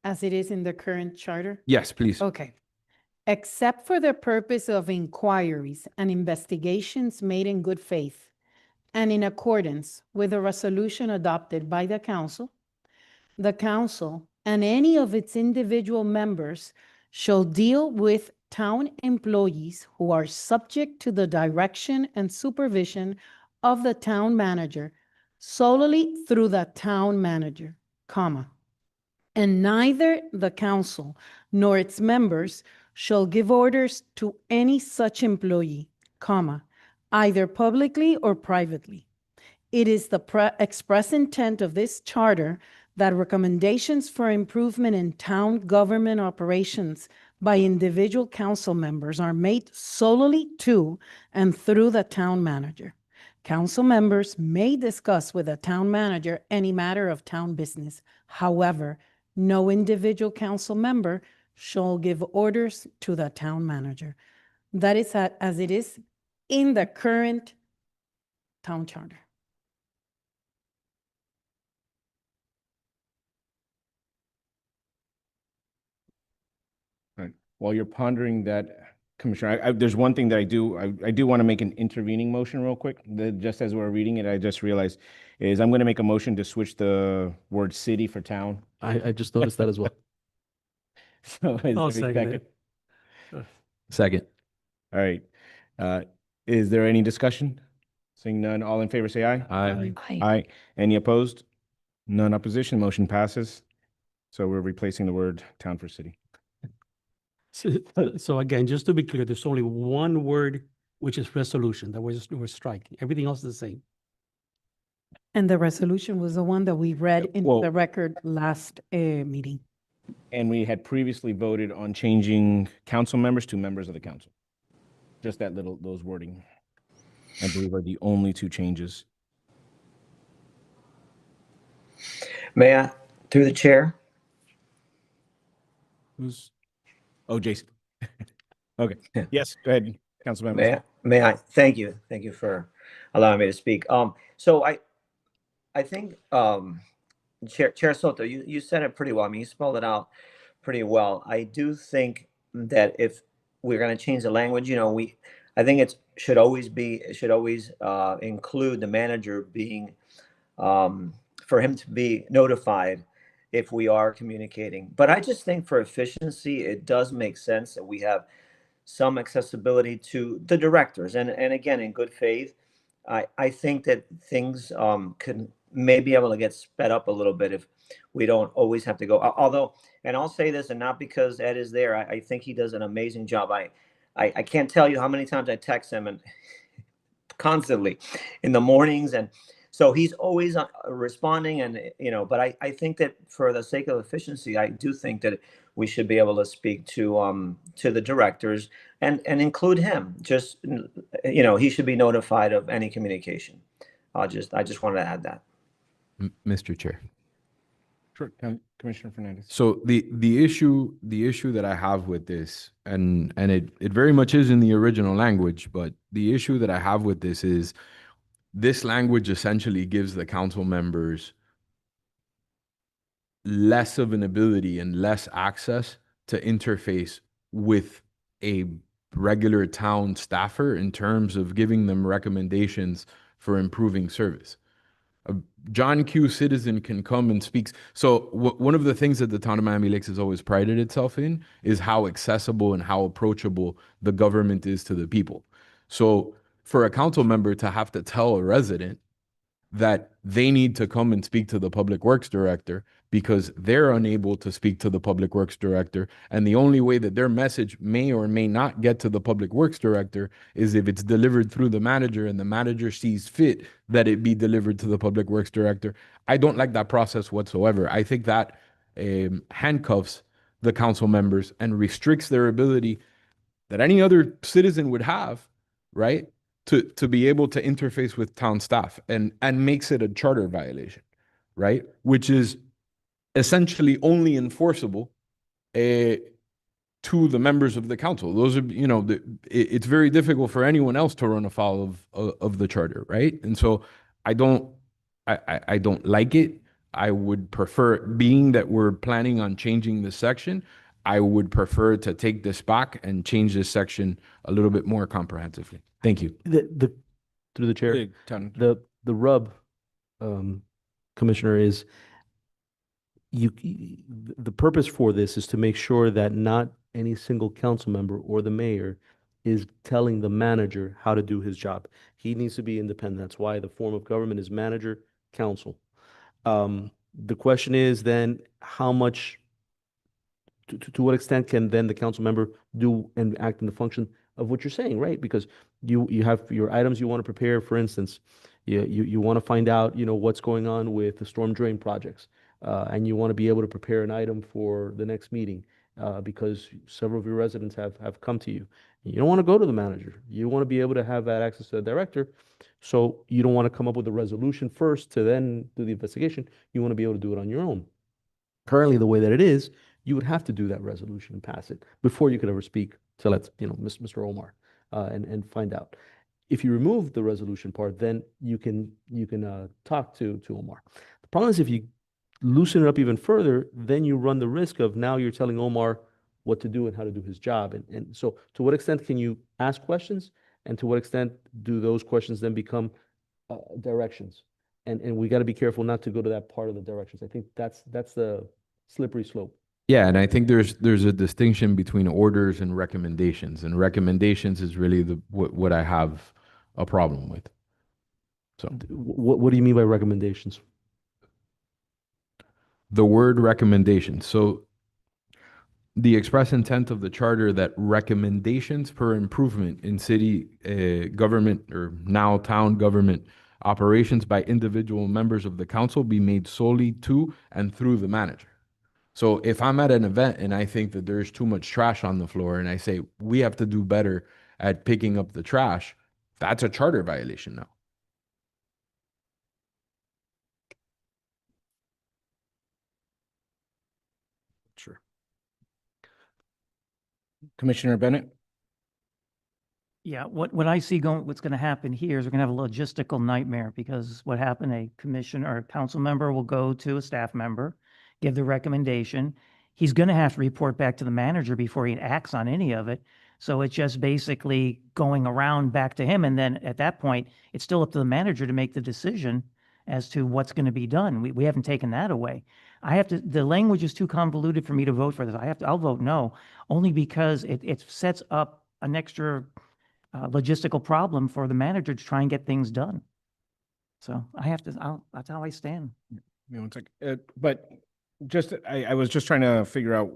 As it is in the current charter? Yes, please. Okay. Except for the purpose of inquiries and investigations made in good faith and in accordance with a resolution adopted by the council and any of its individual members shall deal with town employees who are subject to the direction and supervision of the town manager solely through the town manager, comma. And neither the council nor its members shall give orders to any such employee, comma, either publicly or privately. It is the express intent of this charter that recommendations for improvement in town government operations by individual council members are made solely to and through the town manager. Council members may discuss with the town manager any matter of town business. However, no individual council member shall give orders to the town manager. That is as it is in the current town charter. Right. While you're pondering that, Commissioner, there's one thing that I do want to make an intervening motion real quick. Just as we're reading it, I just realized is I'm going to make a motion to switch the word city for town. I just noticed that as well. So is I'll there a second it. Second. All right. Is there any discussion? Seeing none, all in favor say aye. Aye. Aye. Any opposed? None opposition, motion passes. So we're replacing the word town for city. So again, just to be clear, there's only one word, which is resolution, that we're striking. Everything else is the same. And the resolution was the one that we read into Well- the record last meeting. And we had previously voted on changing council members to members of the council. Just those wording, I believe, are the only two changes. May I, through the chair? Oh, Jason. Okay. Yes, go ahead, council member. May I? Thank you. Thank you for allowing me to speak. So I think, Chair Soto, you said it pretty well. I mean, you spelled it out pretty well. I do think that if we're going to change the language, I think it should always include the manager being for him to be notified if we are communicating. But I just think for efficiency, it does make sense that we have some accessibility to the directors. And again, in good faith, I think that things could maybe able to get sped up a little bit if we don't always have to go. Although, and I'll say this, and not because Ed is there, I think he does an amazing job. I can't tell you how many times I text him and constantly in the mornings, and so he's always responding. And but I think that for the sake of efficiency, I do think that we should be able to speak to the directors and include him. Just he should be notified of any communication. I just wanted to add that. Mr. Chair. Sure, Commissioner Fernandez. So the issue that I have with this, and it very much is in the original language, but the issue that I have with this is this language essentially gives the council members less of an ability and less access to interface with a regular town staffer in terms of giving them recommendations for improving service. A John Q. citizen can come and speak. So one of the things that the town of Miami Lakes has always prided itself in is how accessible and how approachable the government is to the people. So for a council member to have to tell a resident that they need to come and speak to the public works director because they're unable to speak to the public works director, and the only way that their message may or may not get to the public works director is if it's delivered through the manager and the manager sees fit that it be delivered to the public works director. I don't like that process whatsoever. I think that handcuffs the council members and restricts their ability that any other citizen would have, right, to be able to interface with town staff, and makes it a charter violation, right, which is essentially only enforceable to the members of the council. Those are, it's very difficult for anyone else to run afoul of the charter, right? And so I don't like it. I would prefer, being that we're planning on changing the section, I would prefer to take this back and change this section a little bit more comprehensively. Thank you. Through the chair, Big ton. the rub, Commissioner, is the purpose for this is to make sure that not any single council member or the mayor is telling the manager how to do his job. He needs to be independent. That's why the form of government is manager, council. The question is then how much, to what extent can then the council member do and act in the function of what you're saying, right? Because you have your items you want to prepare. For instance, you want to find out, what's going on with the storm drain projects. And you want to be able to prepare an item for the next meeting because several of your residents have come to you. You don't want to go to the manager. You want to be able to have that access to the director. So you don't want to come up with a resolution first to then do the investigation. You want to be able to do it on your own. Currently, the way that it is, you would have to do that resolution and pass it before you could ever speak to Mr. Omar and find out. If you remove the resolution part, then you can talk to Omar. The problem is if you loosen it up even further, then you run the risk of now you're telling Omar what to do and how to do his job. And so to what extent can you ask questions, and to what extent do those questions then become directions? And we got to be careful not to go to that part of the directions. I think that's the slippery slope. Yeah, and I think there's a distinction between orders and recommendations, and recommendations is really what I have a problem with. So what do you mean by recommendations? The word recommendation. So the express intent of the charter that recommendations for improvement in city government, or now town government operations by individual members of the council, be made solely to and through the manager. So if I'm at an event and I think that there's too much trash on the floor and I say, we have to do better at picking up the trash, that's a charter violation now. Sure. Commissioner Bennett? Yeah, what I see what's going to happen here is we're going to have a logistical nightmare, because what happened, a commissioner or a council member will go to a staff member, give the recommendation. He's going to have to report back to the manager before he acts on any of it. So it's just basically going around back to him. And then at that point, it's still up to the manager to make the decision as to what's going to be done. We haven't taken that away. The language is too convoluted for me to vote for this. I'll vote no, only because it sets up an extra logistical problem for the manager to try and get things done. So that's how I stand. One sec. But just, I was just trying to figure out,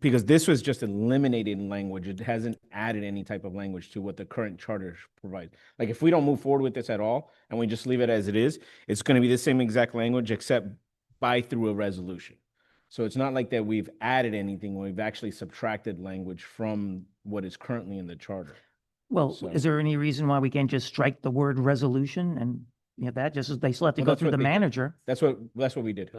because this was just eliminating language. It hasn't added any type of language to what the current charter provides. Like if we don't move forward with this at all and we just leave it as it is, it's going to be the same exact language except by through a resolution. So it's not like that we've added anything. We've actually subtracted language from what is currently in the charter. Well, So- is there any reason why we can't just strike the word resolution and, that just, they still have to Well, go that's through what the they did. manager? That's what we did.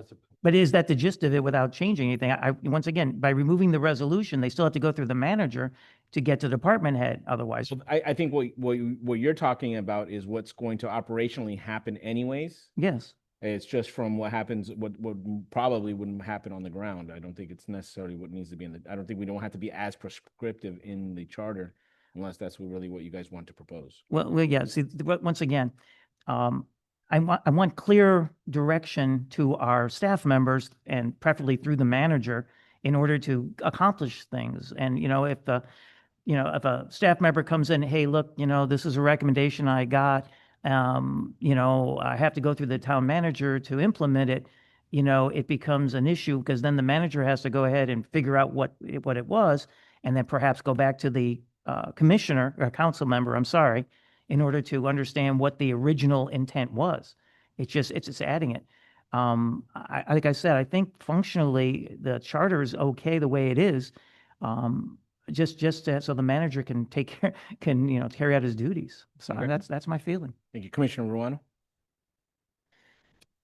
But is that the gist of it without changing anything? Once again, by removing the resolution, they still have to go through the manager to get to department head otherwise. I think what you're talking about is what's going to operationally happen anyways. Yes. It's just from what happens, what probably wouldn't happen on the ground. I don't think it's necessarily what needs to be I don't think we don't have to be as prescriptive in the charter unless that's really what you guys want to propose. Well, yeah, see, once again, I want clear direction to our staff members and preferably through the manager in order to accomplish things. And, if a staff member comes in, hey, look, this is a recommendation I got, I have to go through the town manager to implement it, it becomes an issue because then the manager has to go ahead and figure out what it was, and then perhaps go back to the commissioner or council member, I'm sorry, in order to understand what the original intent was. It's just adding it. Like I said, I think functionally the charter is okay the way it is. So the manager can carry out his duties. So Okay. that's my feeling. Thank you, Commissioner Ruano.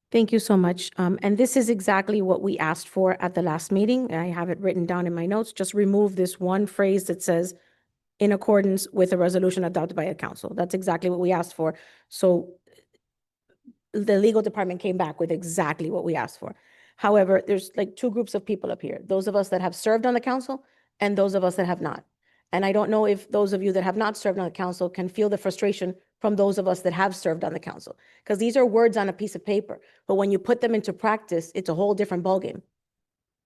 Thank you so much. And this is exactly what we asked for at the last meeting. I have it written down in my notes. Just remove this one phrase that says, in accordance with a resolution adopted by a council. That's exactly what we asked for. So the legal department came back with exactly what we asked for. However, there's like two groups of people up here, those of us that have served on the council and those of us that have not. And I don't know if those of you that have not served on the council can feel the frustration from those of us that have served on the council, because these are words on a piece of paper, but when you put them into practice, it's a whole different ballgame.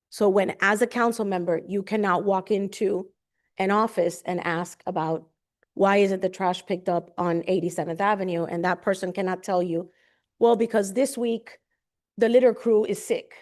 So when, as a council member, you cannot walk into an office and ask about why isn't the trash picked up on 87th Avenue, and that person cannot tell you, well, because this week the litter crew is sick.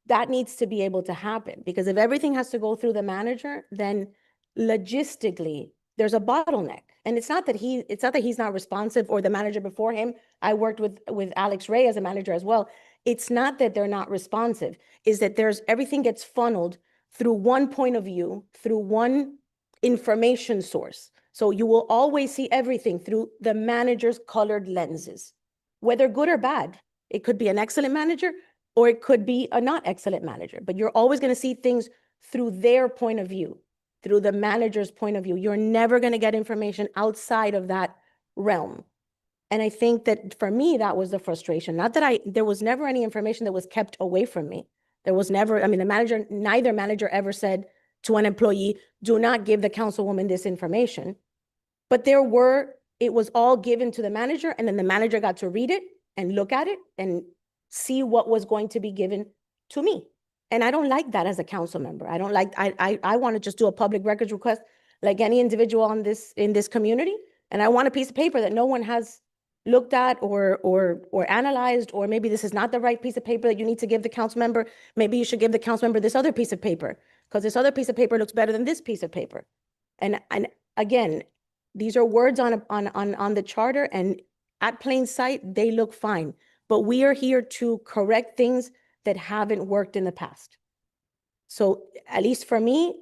That needs to be able to happen, because if everything has to go through the manager, then logistically there's a bottleneck. And it's not that he's not responsive or the manager before him. I worked with Alex Ray as a manager as well. It's not that they're not responsive, is that everything gets funneled through one point of view, through one information source. So you will always see everything through the manager's colored lenses, whether good or bad. It could be an excellent manager or it could be a not excellent manager, but you're always going to see things through their point of view, through the manager's point of view. You're never going to get information outside of that realm. And I think that for me, that was the frustration. Not that there was never any information that was kept away from me. There was never, neither manager ever said to an employee, do not give the councilwoman this information. But it was all given to the manager, and then the manager got to read it and look at it and see what was going to be given to me. And I don't like that as a council member. I don't like, I want to just do a public records request like any individual in this community. And I want a piece of paper that no one has looked at or analyzed, or maybe this is not the right piece of paper that you need to give the council member. Maybe you should give the council member this other piece of paper, because this other piece of paper looks better than this piece of paper. And again, these are words on the charter, and at plain sight, they look fine. But we are here to correct things that haven't worked in the past. So at least for me,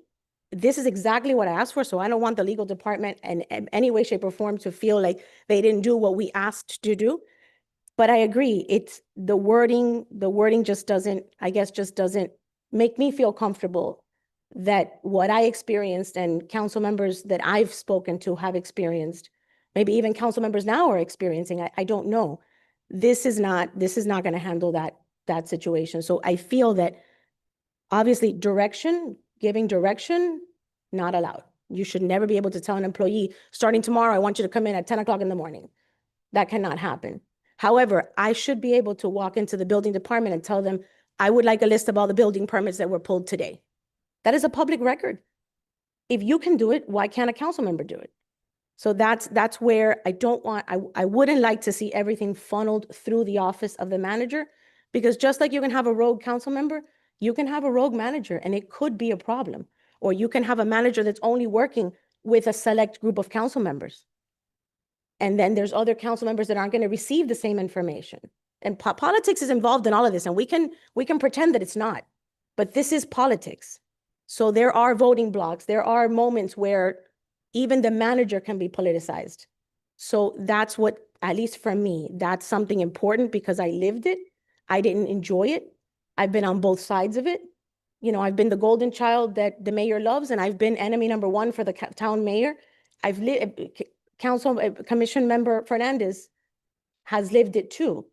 this is exactly what I asked for. So I don't want the legal department in any way, shape, or form to feel like they didn't do what we asked to do. But I agree, it's the wording just doesn't make me feel comfortable that what I experienced and council members that I've spoken to have experienced, maybe even council members now are experiencing, I don't know. This is not going to handle that situation. So I feel that obviously giving direction, not allowed. You should never be able to tell an employee, starting tomorrow, I want you to come in at 10 o'clock in the morning. That cannot happen. However, I should be able to walk into the building department and tell them, I would like a list of all the building permits that were pulled today. That is a public record. If you can do it, why can't a council member do it? So that's where I wouldn't like to see everything funneled through the office of the manager, because just like you can have a rogue council member, you can have a rogue manager and it could be a problem. Or you can have a manager that's only working with a select group of council members. And then there's other council members that aren't going to receive the same information. And politics is involved in all of this, and we can pretend that it's not, but this is politics. So there are voting blocks. There are moments where even the manager can be politicized. So that's what, at least for me, that's something important because I lived it. I didn't enjoy it. I've been on both sides of it. You know, I've been the golden child that the mayor loves, and I've been enemy number one for the town mayor. I've lived, Commission Member Fernandez has lived it too.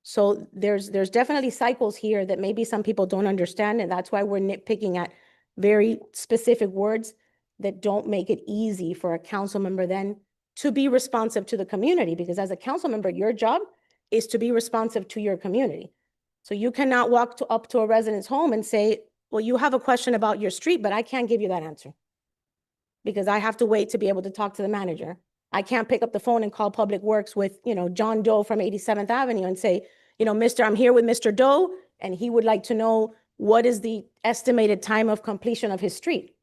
So there's definitely cycles here that maybe some people don't understand, and that's why we're nitpicking at very specific words that don't make it easy for a council member then to be responsive to the community, because as a council member, your job is to be responsive to your community. So you cannot walk up to a resident's home and say, well, you have a question about your street, but I can't give you that answer because I have to wait to be able to talk to the manager. I can't pick up the phone and call Public Works with, you know, John Doe from 87th Avenue and say, you know, Mr., I'm here with Mr. Doe, and he would like to know what is the estimated time of completion of his street.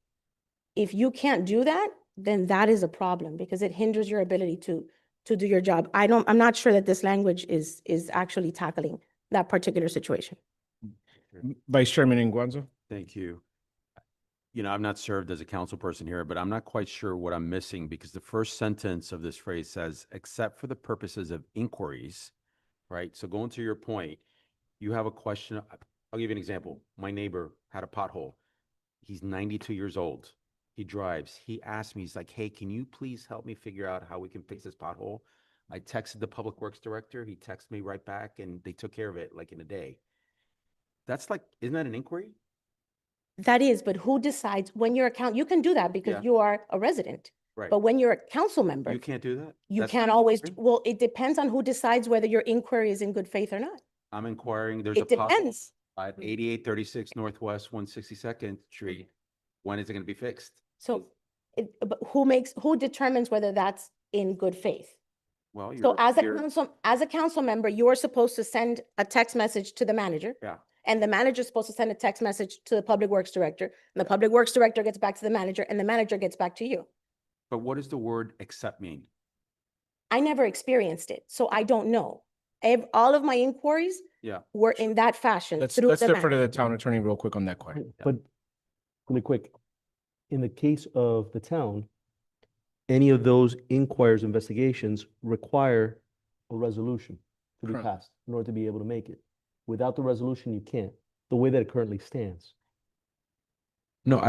If you can't do that, then that is a problem because it hinders your ability to do your job. I'm not sure that this language is actually tackling that particular situation. Vice Chairman Nguanzo. Thank you. You know, I've not served as a council person here, but I'm not quite sure what I'm missing because the first sentence of this phrase says, except for the purposes of inquiries, right? So going to your point, you have a question. I'll give you an example. My neighbor had a pothole. He's 92 years old. He drives. He asked me, he's like, hey, can you please help me figure out how we can fix this pothole? I texted the Public Works Director. He texted me right back and they took care of it like in a day. That's like, isn't that an inquiry? That is, but who decides when you're you can do that because Yeah. you are a resident. Right. But when you're a council member, You can't do that? you That's can't not always, inquiry? well, it depends on who decides whether your inquiry is in good faith or not. I'm inquiring, there's a It pothole depends. at 8836 Northwest 162nd Street. When is it going to be fixed? So, but who determines whether that's in good faith? Well, So you're as a council member, you are supposed to send a text message to the manager. Yeah. And the manager is supposed to send a text message to the Public Works Director. And the Public Works Director gets back to the manager and the manager gets back to you. But what does the word accept mean? I never experienced it, so I don't know. All of my inquiries Yeah. were in that fashion. Let's through the defer to manager. the town attorney real quick on that question. But really quick, in the case of the town, any of those inquiries, investigations require a resolution to be Correct. passed in order to be able to make it. Without the resolution, you can't, the way that it currently stands. No,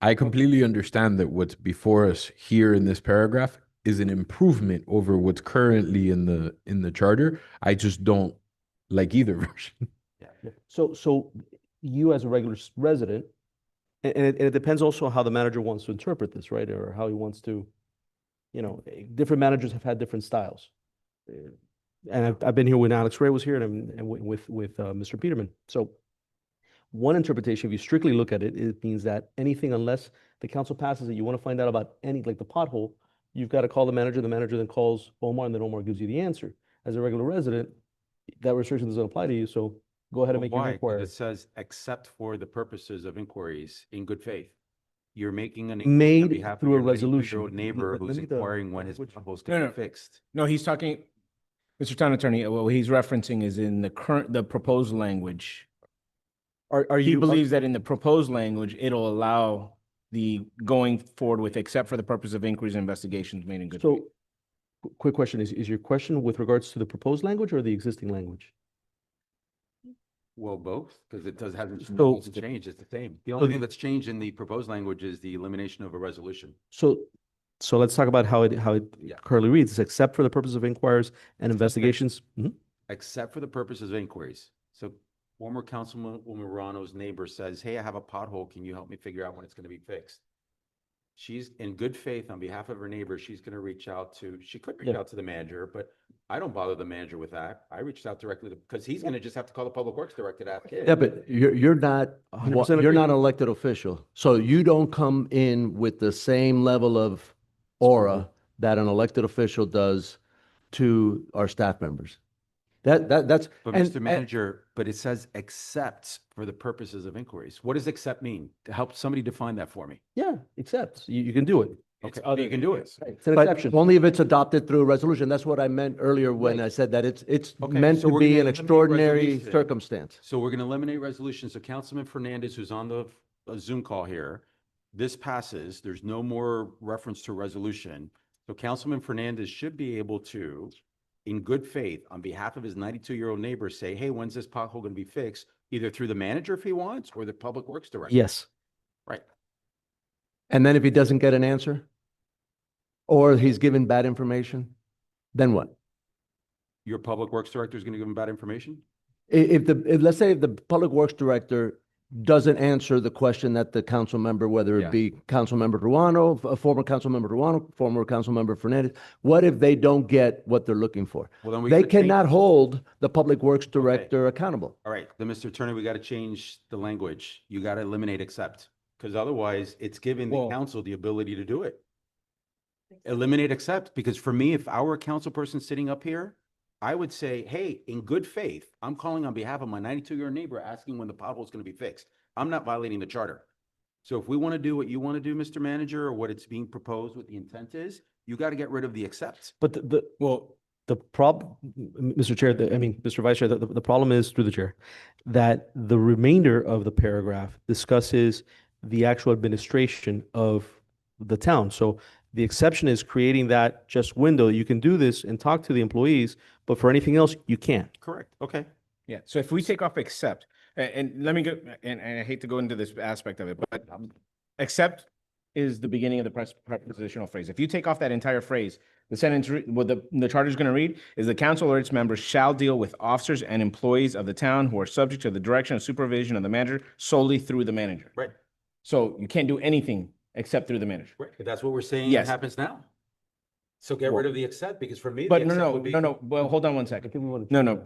I completely understand that what's before us here in this paragraph is an improvement over what's currently in the charter. I just don't like either version. Yeah. So you as a regular resident, and it depends also how the manager wants to interpret this, right? Or how he wants to, you know, different managers have had different styles. And I've been here when Alex Ray was here and with Mr. Peterman. So one interpretation, if you strictly look at it, it means that anything unless the council passes it, you want to find out about any, like the pothole, you've got to call the manager then calls Omar, and then Omar gives you the answer. As a regular resident, that restriction doesn't apply to you, so go ahead and make your Why? 'Cause inquiry. it says, except for the purposes of inquiries in good faith. You're making an Made on behalf of through a your 92-year-old resolution. neighbor Let who's me the inquiring when his language. pothole's No, going to no. be fixed. No, he's talking, Mr. Town Attorney, what he's referencing is in the proposed language. Are He you? believes that in the proposed language, it'll allow the going forward with, except for the purpose of inquiries and investigations made in good faith. So, quick question, is your question with regards to the proposed language or the existing language? Well, both, because it hasn't So- changed, it's the same. The only thing that's changed in the proposed language is the elimination of a resolution. So let's talk about how it Yeah. currently reads, except for the purpose of inquiries and investigations. Mhm. Except for the purposes of inquiries. So former Councilwoman Morano's neighbor says, hey, I have a pothole. Can you help me figure out when it's going to be fixed? She's in good faith on behalf of her neighbor. She's going to reach out to, she could reach Yeah. out to the manager, but I don't bother the manager with that. I reached out directly to, because he's gonna just have to call the public works director to ask him. Yeah, but you're not, 100% you're not agree. an elected official. So you don't come in with the same level of aura that an elected official does to our staff members. That's, But and- Mr. Manager, but it says except for the purposes of inquiries. What does accept mean? To help somebody define that for me. Yeah, except you can do it. Okay, you can do it. It's an But exception. only if it's adopted through a resolution. That's what I meant earlier when I said that it's Okay, meant so to we're be gonna an eliminate extraordinary resolution. circumstance. So we're gonna eliminate resolutions. So Councilman Fernandez, who's on the Zoom call here, this passes. There's no more reference to resolution. So Councilman Fernandez should be able to, in good faith, on behalf of his 92-year-old neighbor, say, hey, when's this pothole gonna be fixed? Either through the manager if he wants, or the public works director. Yes. Right. And then if he doesn't get an answer, or he's given bad information, then what? Your public works director is gonna give him bad information? Let's say if the public works director doesn't answer the question that the council member, whether Yeah. it be council member Ruano, a former council member Ruano, former council member Fernandez, what if they don't get what they're looking for? Well, then we They gotta change- cannot hold the public works director accountable. All right, then, Mr. Attorney, we got to change the language. You got to eliminate accept, because otherwise it's giving the Well- council the ability to do it. Eliminate accept, because for me, if I were a council person sitting up here, I would say, hey, in good faith, I'm calling on behalf of my 92-year-old neighbor asking when the pothole is going to be fixed. I'm not violating the charter. So if we want to do what you want to do, Mr. Manager, or what it's being proposed, what the intent is, you got to get rid of the accept. But Well, the problem, Mr. Chair, Mr. Vice Chair, the problem is, through the chair, that the remainder of the paragraph discusses the actual administration of the town. So the exception is creating that just window. You can do this and talk to the employees, but for anything else, you can't. Correct, okay. yeah, so if we take off accept, and let me go, and I hate to go into this aspect of it, but accept is the beginning of the prepositional phrase. If you take off that entire phrase, the sentence, what the charter is going to read is the council or its members shall deal with officers and employees of the town who are subject to the direction and supervision of the manager solely through the manager. Right, So you can't do anything except through the manager. right. But that's what we're saying Yes. happens now. So get rid of the accept, because for me, the But accept no, would be. well, hold on one second. think we want to No, change no, that.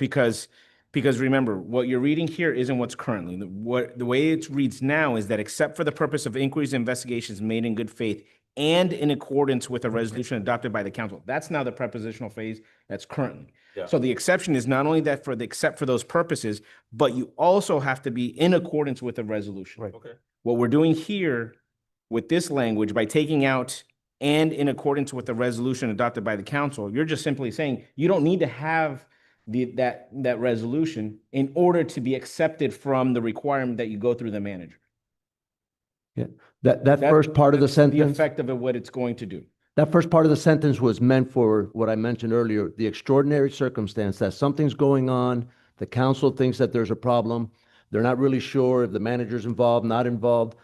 because remember, what you're reading here isn't what's currently. The way it reads now is that except for the purpose of inquiries and investigations made in good faith and in accordance with a resolution adopted by the council. That's now the prepositional phrase that's currently. Yeah. So the exception is not only that except for those purposes, but you also have to be in accordance with a resolution. Right. Okay. What we're doing here with this language, by taking out and in accordance with the resolution adopted by the council, you're just simply saying you don't need to have that resolution in order to be accepted from the requirement that you go through the manager. That first part of the The sentence, effect of it, what it's going to do. that first part of the sentence was meant for what I mentioned earlier, the extraordinary circumstance that something's going on, the council thinks that there's a problem, they're not really sure if the manager's involved, not involved.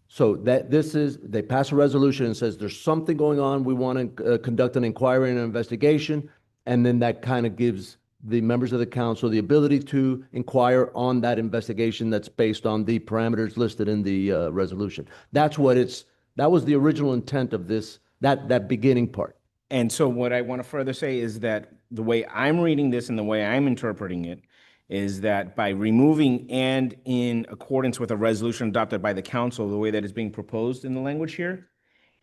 So that they pass a resolution and says there's something going on, we want to conduct an inquiry and an investigation, and then that kind of gives the members of the council the ability to inquire on that investigation that's based on the parameters listed in the resolution. That was the original intent of this, that beginning part. And so what I want to further say is that the way I'm reading this and the way I'm interpreting it is that by removing and in accordance with a resolution adopted by the council, the way that is being proposed in the language here,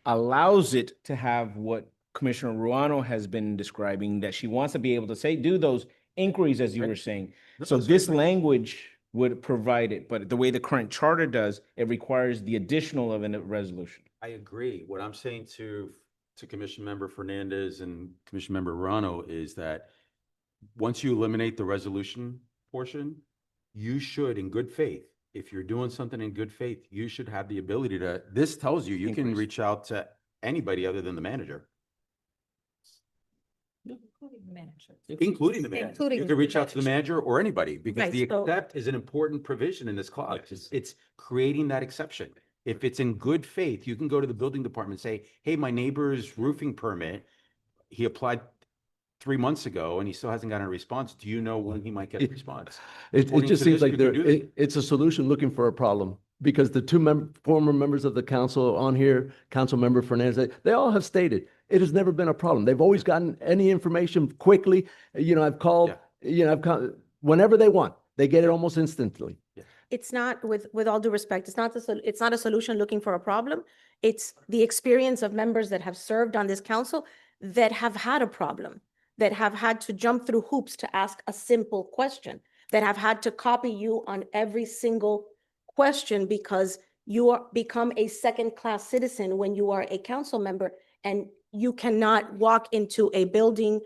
allows it to have what Commissioner Ruano has been describing, that she wants to be able to say, do those inquiries, as you were saying. So this language would provide it, but the way the current charter does, it requires the additional of a resolution. I agree. What I'm saying to Commission Member Fernandez and Commission Member Rano is that once you eliminate the resolution portion, you should, in good faith, if you're doing something in good faith, you should have the ability to, this tells you, you can Increase. reach out to anybody other than the manager. Including the manager. Including You the can reach out to the manager. manager or anybody, because Right, the so- accept is an important provision in this clause. It's creating that exception. If it's in good faith, you can go to the building department and say, hey, my neighbor's roofing permit, he applied 3 months ago and he still hasn't gotten a response. Do you know when he might get a response? It According just to seems this, like you can do that. it's a solution looking for a problem, because the former members of the council on here, Councilmember Fernandez, they all have stated it has never been a problem. They've always gotten any information quickly. You know, I've called, whenever they want, they get it almost instantly. It's not, with all due respect, it's not a solution looking for a problem. It's the experience of members that have served on this council that have had a problem, that have had to jump through hoops to ask a simple question, that have had to copy you on every single question because you are become a second-class citizen when you are a council member and you cannot walk into a building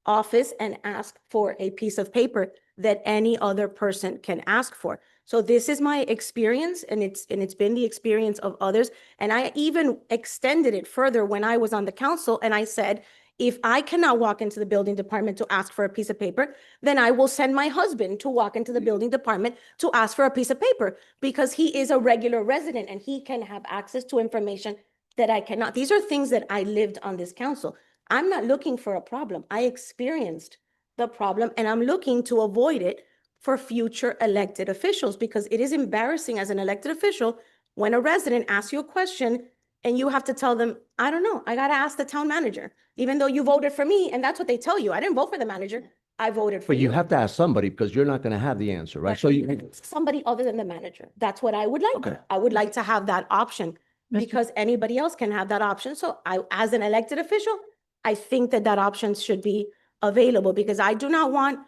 office and ask for a piece of paper that any other person can ask for. So this is my experience, and it's been the experience of others. And I even extended it further when I was on the council, and I said, if I cannot walk into the building department to ask for a piece of paper, then I will send my husband to walk into the building department to ask for a piece of paper, because he is a regular resident and he can have access to information that I cannot. These are things that I lived on this council. I'm not looking for a problem. I experienced the problem, and I'm looking to avoid it for future elected officials, because it is embarrassing as an elected official when a resident asks you a question and you have to tell them, I don't know, I got to ask the town manager, even though you voted for me. And that's what they tell you. I didn't vote for the manager. I voted for But you. you have to ask somebody because you're not going to have the answer, right? So you, Somebody other than the manager. That's what I would like. Okay. I would like to have that option, Mr. because anybody else can have that option. So I, as an elected official, I think that that option should be available, because I do not want,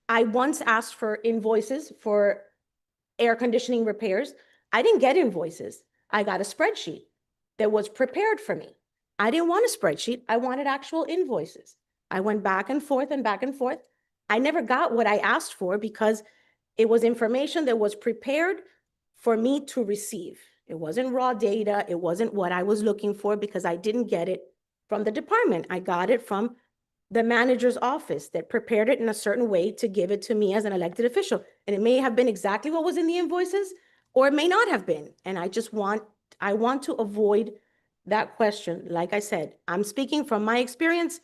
I once asked for invoices for air conditioning repairs. I didn't get invoices. I got a spreadsheet that was prepared for me. I didn't want a spreadsheet. I wanted actual invoices. I went back and forth and back and forth. I never got what I asked for because it was information that was prepared for me to receive. It wasn't raw data. It wasn't what I was looking for, because I didn't get it from the department. I got it from the manager's office that prepared it in a certain way to give it to me as an elected official. And it may have been exactly what was in the invoices, or it may not have been. And I want to avoid that question. Like I said, I'm speaking from my experience.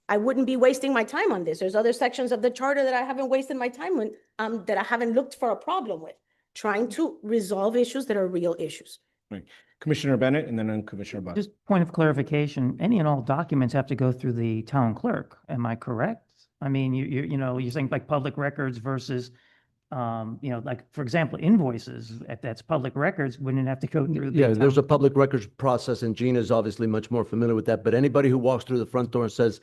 I wouldn't be wasting my time on this. There's other sections of the charter that I haven't wasted my time with, that I haven't looked for a problem with, trying to resolve issues that are real issues. Right. Commissioner Bennett, and then Commissioner Buck. Just point of clarification, any and all documents have to go through the town clerk. Am I correct? I mean, you're saying like public records versus, like, for example, invoices, if that's public records, wouldn't it have to go through? the yeah, there's a town- public records process, and Gina's obviously much more familiar with that. But anybody who walks through the front door and says,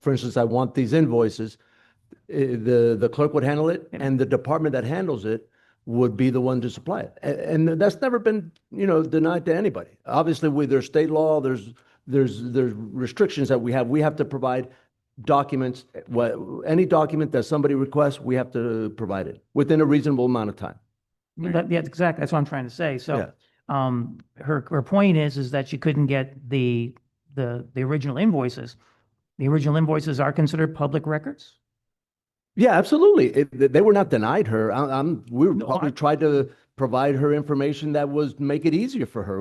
for instance, I want these invoices, the clerk would handle it, and the department that handles it would be the one to supply it. And that's never been, denied to anybody. Obviously, there's state law, there's restrictions that we have. We have to provide documents, any document that somebody requests, we have to provide it within a reasonable amount of time. Yeah, exactly. That's what I'm trying to say. Yeah. So, her point is that she couldn't get the original invoices. The original invoices are considered public records? Yeah, absolutely. They were not denied her. We No, probably tried to provide her information that was make it easier for her.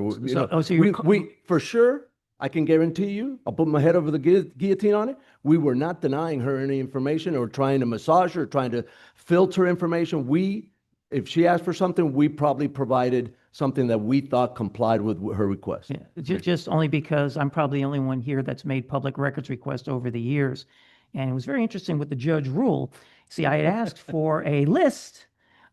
So you're We for sure, I can guarantee you, I'll put my head over the guillotine on it. We were not denying her any information or trying to massage her, trying to filter information. If she asked for something, we probably provided something that we thought complied with her request. Yeah, just only because I'm probably the only one here that's made public records requests over the years. And it was very interesting with the judge rule. See, I had asked for a list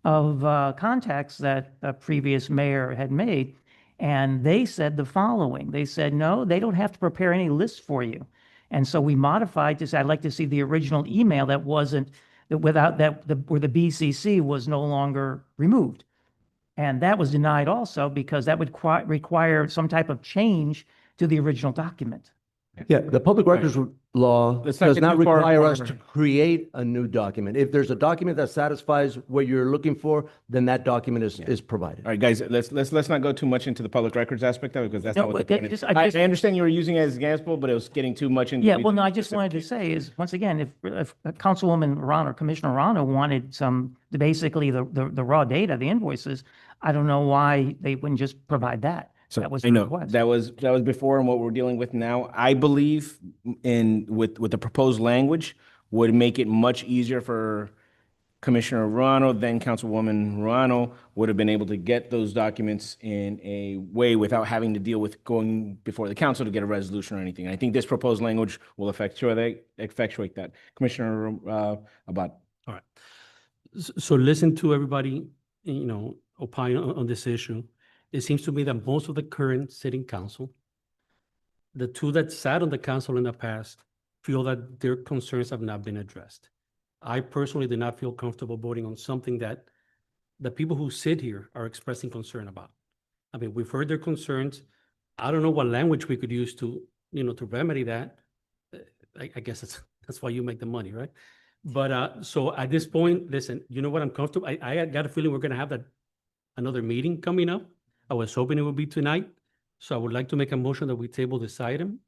of contacts that a previous mayor had made, and they said the following. They said, no, they don't have to prepare any lists for you. And so we modified to say, I'd like to see the original email that wasn't, where the BCC was no longer removed. And that was denied also because that would require some type of change to the original document. Yeah, the public records law Let's not does get not too far require us over. to create a new document. If there's a document that satisfies what you're looking for, then that document is provided. All right, guys, let's not go too much into the public records aspect of it, because that's No, not what but the point is. I I understand you were using it as an example, but it was getting too much into. Yeah, well, no, I just wanted to say is, once again, if Councilwoman Rana or Commissioner Rana wanted basically the raw data, the invoices, I don't know why they wouldn't just provide that. So That was I the know request. that was before, and what we're dealing with now, I believe with the proposed language would make it much easier for Commissioner Ruano, then Councilwoman Ruano would have been able to get those documents in a way without having to deal with going before the council to get a resolution or anything. I think this proposed language will effectuate that. Commissioner Abad. All right. So listen to everybody, opine on this issue. It seems to me that most of the current sitting council, the two that sat on the council in the past, feel that their concerns have not been addressed. I personally did not feel comfortable voting on something that the people who sit here are expressing concern about. I mean, we've heard their concerns. I don't know what language we could use to remedy that. I guess that's why you make the money, right? But so at this point, listen, you know what, I'm comfortable. I got a feeling we're gonna have another meeting coming up. I was hoping it would be tonight. So I would like to make a motion that we table this item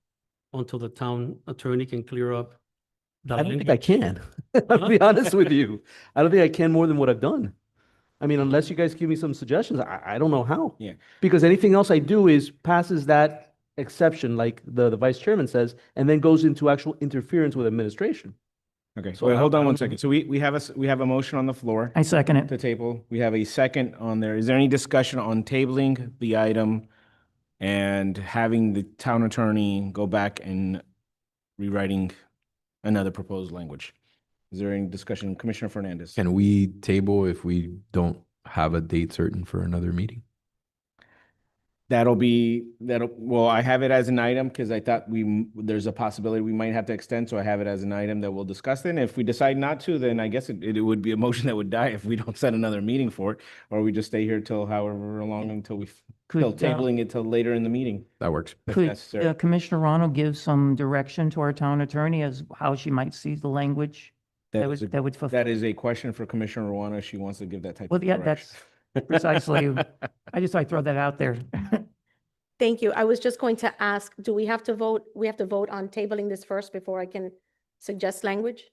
until the town attorney can clear up. I don't think I can. I'll be honest with you. I don't think I can more than what I've done. I mean, unless you guys give me some suggestions, I don't know how. Yeah. Because anything else I do is passes that exception, like the vice chairman says, and then goes into actual interference with administration. Okay, So so hold I on one don't know. second. So we have a motion on the floor I second it. to table. We have a second on there. Is there any discussion on tabling the item and having the town attorney go back and rewriting another proposed language? Is there any discussion? Commissioner Fernandez? Can we table if we don't have a date certain for another meeting? Well, I have it as an item because I thought there's a possibility we might have to extend, so I have it as an item that we'll discuss then. If we decide not to, then I guess it would be a motion that would die if we don't set another meeting for it, or we just stay here till however long until we, till tabling it till later in the meeting. That works. if Could necessary. Commissioner Ronald give some direction to our town attorney as how she might see the language that is a- would fulfill? That is a question for Commissioner Ruano. She wants to give that type Well, of yeah, direction. that's precisely, I just thought I'd throw that out there. Thank you. I was just going to ask, do we have to vote? We have to vote on tabling this first before I can suggest language?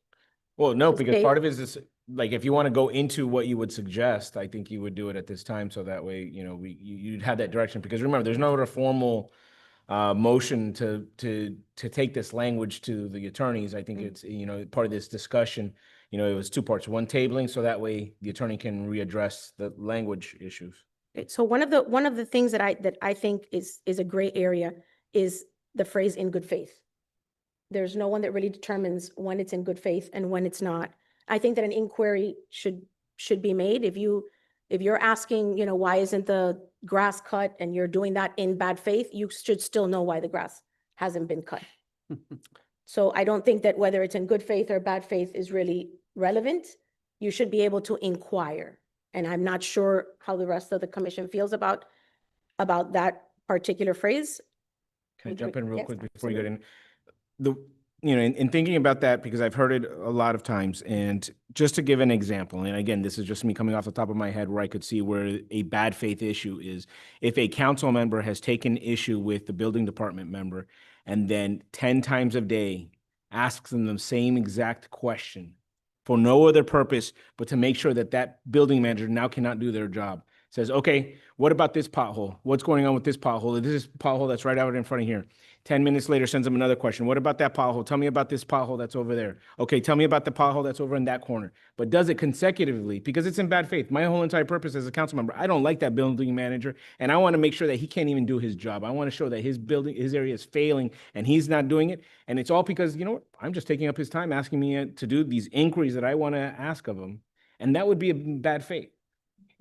Well, no, Just because state- part of it is this, like, if you want to go into what you would suggest, I think you would do it at this time, so that way, you'd have that direction, because remember, there's no other formal motion to take this language to the attorneys. I think it's, part of this discussion, it was two parts, one tabling, so that way the attorney can readdress the language issues. Okay, so one of the things that I think is a gray area is the phrase "in good faith." There's no one that really determines when it's in good faith and when it's not. I think that an inquiry should be made. If you're asking, why isn't the grass cut, and you're doing that in bad faith, you should still know why the grass hasn't been cut. So I don't think that whether it's in good faith or bad faith is really relevant. You should be able to inquire. And I'm not sure how the rest of the commission feels about that particular phrase. Can I Would you- jump in real yes, quick before you get in? In thinking about that, because I've heard it a lot of times, and just to give an example, and again, this is just me coming off the top of my head where I could see where a bad faith issue is. If a council member has taken issue with the building department member and then 10 times a day asks them the same exact question for no other purpose but to make sure that that building manager now cannot do their job. Says, okay, what about this pothole? What's going on with this pothole? This is pothole that's right out in front of here. 10 minutes later, sends them another question. What about that pothole? Tell me about this pothole that's over there. Okay, tell me about the pothole that's over in that corner. But does it consecutively because it's in bad faith. My whole entire purpose as a council member, I don't like that building manager, and I want to make sure that he can't even do his job. I want to show that his area is failing and he's not doing it. And it's all because, I'm just taking up his time asking me to do these inquiries that I want to ask of him. And that would be a bad faith.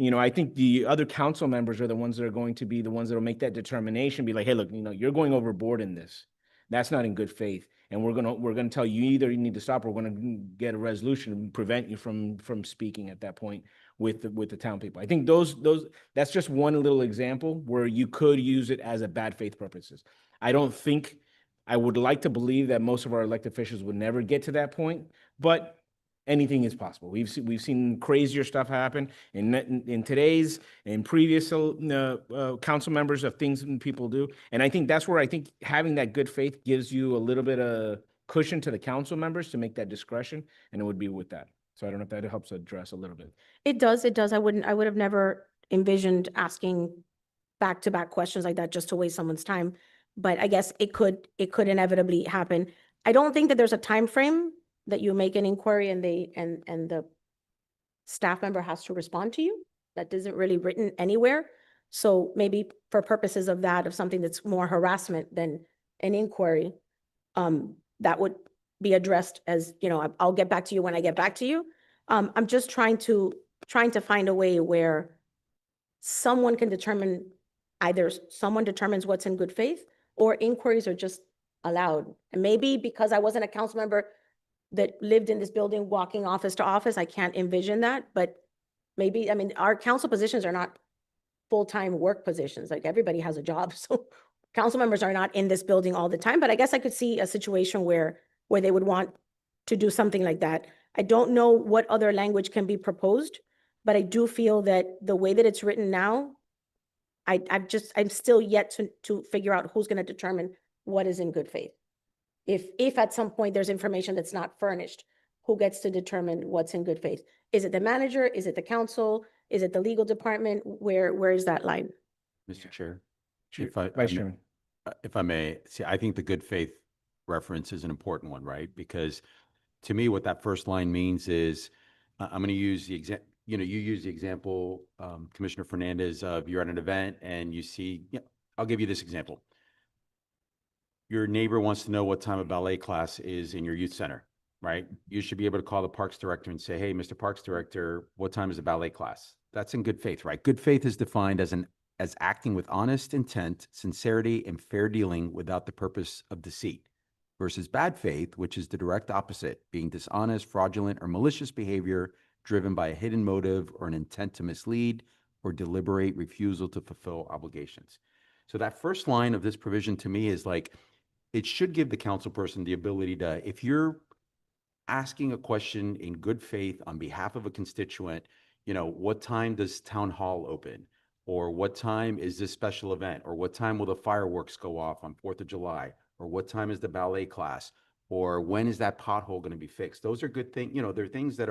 I think the other council members are the ones that are going to be the ones that will make that determination, be like, hey, look, you're going overboard in this. That's not in good faith. And we're gonna tell you either you need to stop or we're gonna get a resolution and prevent you from speaking at that point with the town people. I think that's just one little example where you could use it as a bad faith purposes. I would like to believe that most of our elected officials would never get to that point, but anything is possible. We've seen crazier stuff happen in today's and previous council members of things that people do. And I think that's where I think having that good faith gives you a little bit of cushion to the council members to make that discretion, and it would be with that. So I don't know if that helps address a little bit. It does. I would have never envisioned asking back-to-back questions like that just to waste someone's time. But I guess it could inevitably happen. I don't think that there's a time frame that you make an inquiry and the staff member has to respond to you. That isn't really written anywhere. So maybe for purposes of that, of something that's more harassment than an inquiry, that would be addressed as, you know, I'll get back to you when I get back to you. I'm just trying to find a way where someone can determine, either someone determines what's in good faith, or inquiries are just allowed. And maybe because I wasn't a council member that lived in this building walking office to office, I can't envision that, but maybe, I mean, our council positions are not full-time work positions. Like, everybody has a job, so council members are not in this building all the time, but I guess I could see a situation where they would want to do something like that. I don't know what other language can be proposed, but I do feel that the way that it's written now, I'm still yet to figure out who's going to determine what is in good faith. If at some point there's information that's not furnished, who gets to determine what's in good faith? Is it the manager? Is it the council? Is it the legal department? Where is that line? Mr. Chair. Chair- If I Vice may- Chairman. If I may, see, I think the good faith reference is an important one, right? Because to me, what that first line means is, I'm going to use the you use the example, Commissioner Fernandez, of you're at an event and you see, I'll give you this example. Your neighbor wants to know what time a ballet class is in your youth center, right? You should be able to call the Parks Director and say, hey, Mr. Parks Director, what time is the ballet class? That's in good faith, right? Good faith is defined as acting with honest intent, sincerity, and fair dealing without the purpose of deceit, versus bad faith, which is the direct opposite, being dishonest, fraudulent, or malicious behavior driven by a hidden motive or an intent to mislead or deliberate refusal to fulfill obligations. So that first line of this provision to me is like, it should give the council person the ability to, if you're asking a question in good faith on behalf of a constituent, what time does town hall open? Or what time is this special event? Or what time will the fireworks go off on 4th of July? Or what time is the ballet class? Or when is that pothole going to be fixed? Those are good things. They're things that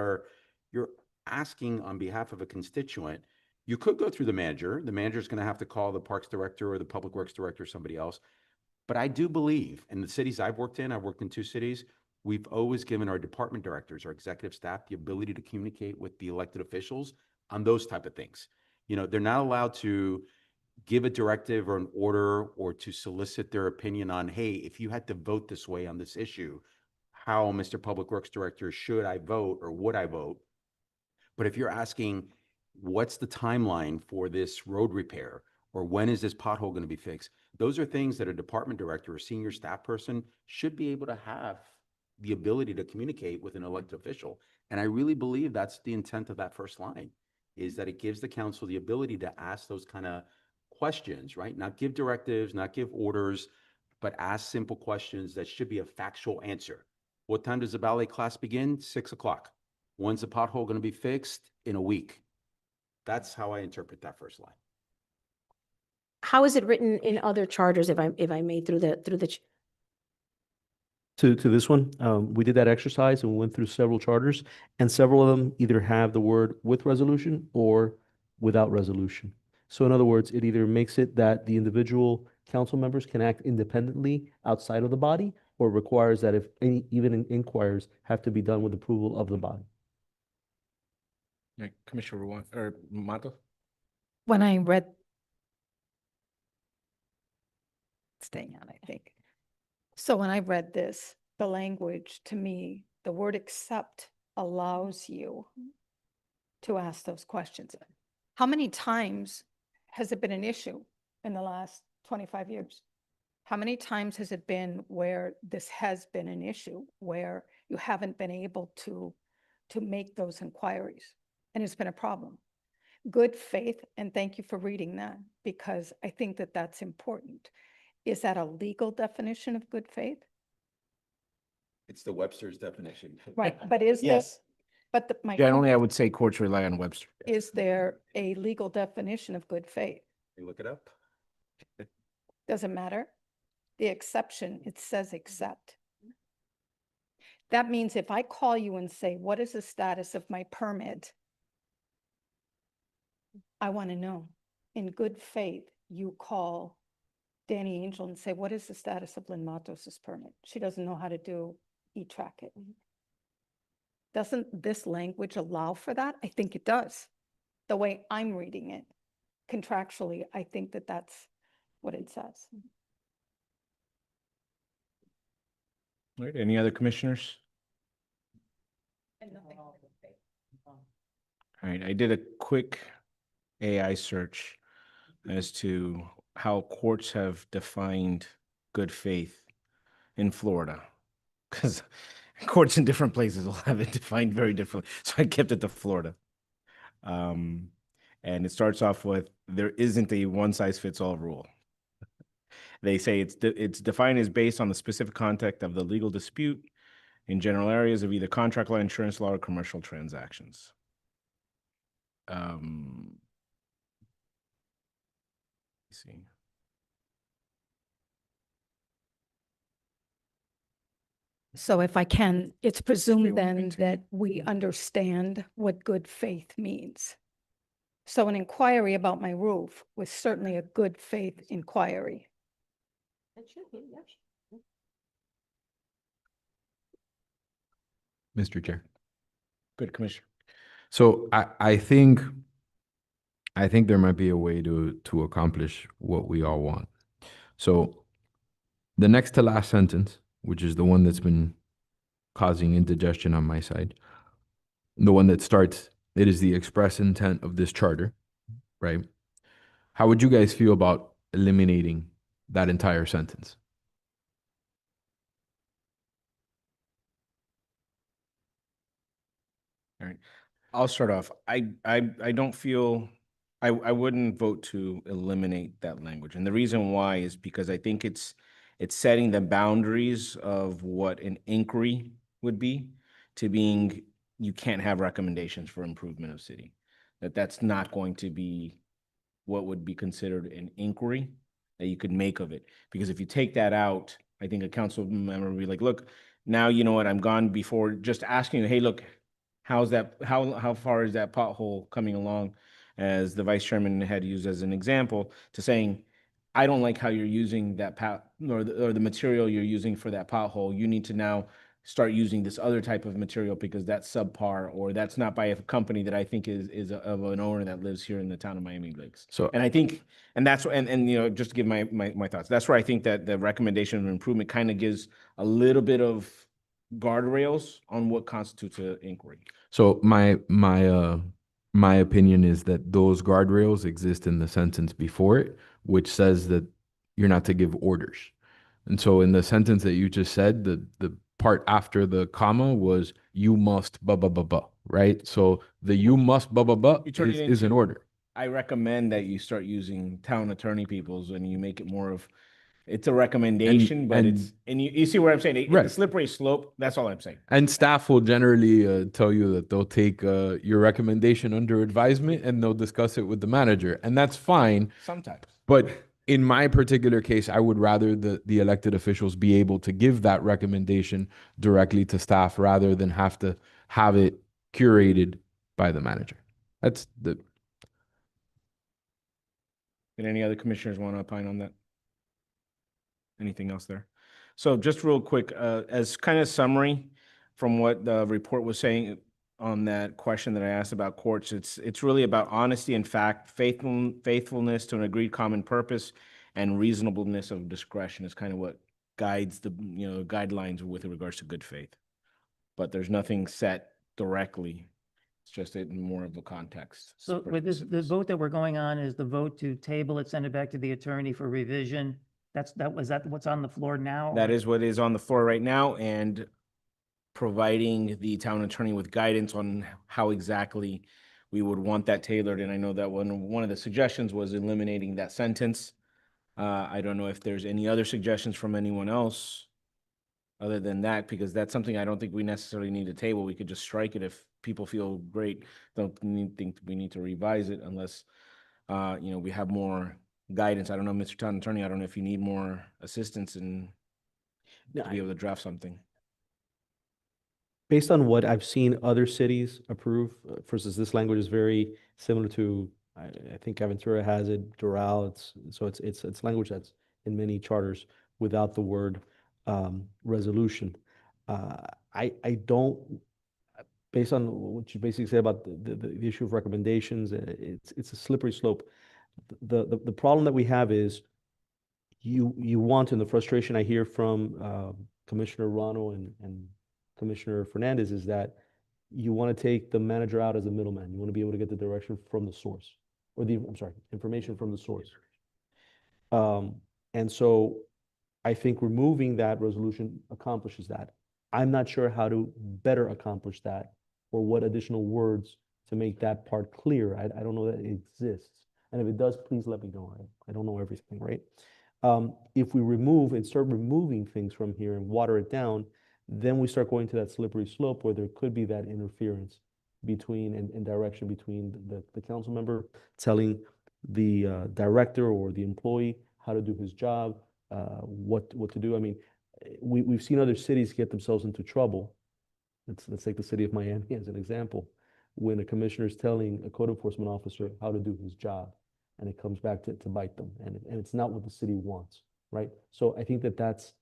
you're asking on behalf of a constituent. You could go through the manager. The manager is going to have to call the Parks Director or the Public Works Director or somebody else. But I do believe in the cities I've worked in 2 cities, we've always given our department directors, our executive staff, the ability to communicate with the elected officials on those type of things. They're not allowed to give a directive or an order or to solicit their opinion on, hey, if you had to vote this way on this issue, how, Mr. Public Works Director, should I vote or would I vote? But if you're asking, what's the timeline for this road repair, or when is this pothole going to be fixed? Those are things that a department director or senior staff person should be able to have the ability to communicate with an elected official. And I really believe that's the intent of that first line, is that it gives the council the ability to ask those kind of questions, right? Not give directives, not give orders, but ask simple questions that should be a factual answer. What time does the ballet class begin? 6 o'clock. When's the pothole going to be fixed? In a week. That's how I interpret that first line. How is it written in other charters, if I may, through the To this one, we did that exercise and we went through several charters, and several of them either have the word with resolution or without resolution. So in other words, it either makes it that the individual council members can act independently outside of the body, or requires that if even inquiries have to be done with approval of the body. Commissioner Mato? When I read, staying on, I think. So when I read this, the language, to me, the word accept allows you to ask those questions. How many times has it been an issue in the last 25 years? How many times has it been where this has been an issue, where you haven't been able to make those inquiries? And it's been a problem. Good faith, and thank you for reading that, because I think that that's important. Is that a legal definition of good faith? It's the Webster's definition. Right, but is there, Yes. but my Generally, I question, would say courts rely on Webster. is there a legal definition of good faith? You look it up. Doesn't matter. The exception, it says accept. That means if I call you and say, what is the status of my permit? I want to know. In good faith, you call Danny Angel and say, what is the status of Lynn Matos's permit? She doesn't know how to do e-track it. Doesn't this language allow for that? I think it does. The way I'm reading it contractually, I think that that's what it says. All right, any other commissioners? All right, I did a quick AI search as to how courts have defined good faith in Florida. Because courts in different places will have it defined very differently. So I kept it to Florida. And it starts off with, there isn't a one-size-fits-all rule. They say it's defined as based on the specific context of the legal dispute in general areas of either contract law, insurance law, or commercial transactions. Let's see. So if I can, it's presumed then that we understand what good faith means. So an inquiry about my roof was certainly a good faith inquiry. It should be, yes. Mr. Chair. Good, Commissioner. So I think there might be a way to accomplish what we all want. So the next to last sentence, which is the one that's been causing indigestion on my side, the one that starts, it is the express intent of this charter, right? How would you guys feel about eliminating that entire sentence? All right, I'll start off. I don't feel, I wouldn't vote to eliminate that language. And the reason why is because I think it's setting the boundaries of what an inquiry would be to being, you can't have recommendations for improvement of city. That's not going to be what would be considered an inquiry that you could make of it. Because if you take that out, I think a council member would be like, look, now you know what, I'm gone before just asking you, hey, look, how's that, how far is that pothole coming along? As the vice chairman had used as an example, to saying, I don't like how you're using that or the material you're using for that pothole. You need to now start using this other type of material because that's subpar, or that's not by a company that I think is of an owner that lives here in the town of Miami Lakes. So And I think, and that's, and you know, just to give my thoughts, that's where I think that the recommendation of improvement kind of gives a little bit of guardrails on what constitutes an inquiry. So my opinion is that those guardrails exist in the sentence before it, which says that you're not to give orders. And so in the sentence that you just said, the part after the comma was you must blah blah blah blah, right? So the you must blah blah blah is an order. I recommend that you start using town attorney peoples and you make it more of, it's a recommendation, but it's, and you see where I'm saying, it's a Right. slippery slope. That's all I'm saying. And staff will generally tell you that they'll take your recommendation under advisement and they'll discuss it with the manager, and that's fine. Sometimes. But in my particular case, I would rather the elected officials be able to give that recommendation directly to staff rather than have to have it curated by the manager. That's the. Did any other commissioners want to opine on that? Anything else there? So just real quick, as kind of summary from what the report was saying on that question that I asked about courts, it's really about honesty and fact, faithfulness to an agreed common purpose, and reasonableness of discretion is kind of what guides the, you know, guidelines with regards to good faith. But there's nothing set directly. It's just in more of a context. So with this, the vote that we're going on is the vote to table it, send it back to the attorney for revision. Was that what's on the floor now? That is what is on the floor right now, and providing the town attorney with guidance on how exactly we would want that tailored. And I know that one of the suggestions was eliminating that sentence. I don't know if there's any other suggestions from anyone else other than that, because that's something I don't think we necessarily need to table. We could just strike it if people feel great. Don't think we need to revise it unless, you know, we have more guidance. I don't know, Mr. Town Attorney, I don't know if you need more assistance in to be able to draft something. Based on what I've seen other cities approve, for instance, this language is very similar to, I think Aventura has it, Doral. It's language that's in many charters without the word resolution. I don't, based on what you basically said about the issue of recommendations, it's a slippery slope. The problem that we have is you want, and the frustration I hear from Commissioner Rano and Commissioner Fernandez is that you want to take the manager out as a middleman. You want to be able to get the direction from the source, or I'm sorry, information from the source. And so I think removing that resolution accomplishes that. I'm not sure how to better accomplish that, or what additional words to make that part clear. I don't know that it exists. And if it does, please let me know. I don't know everything, right? If we remove and start removing things from here and water it down, then we start going to that slippery slope where there could be that interference between and direction between the council member telling the director or the employee how to do his job, what to do. I mean, we've seen other cities get themselves into trouble. Let's take the city of Miami as an example, when a commissioner is telling a code enforcement officer how to do his job, and it comes back to bite them, and it's not what the city wants, right? So I think that's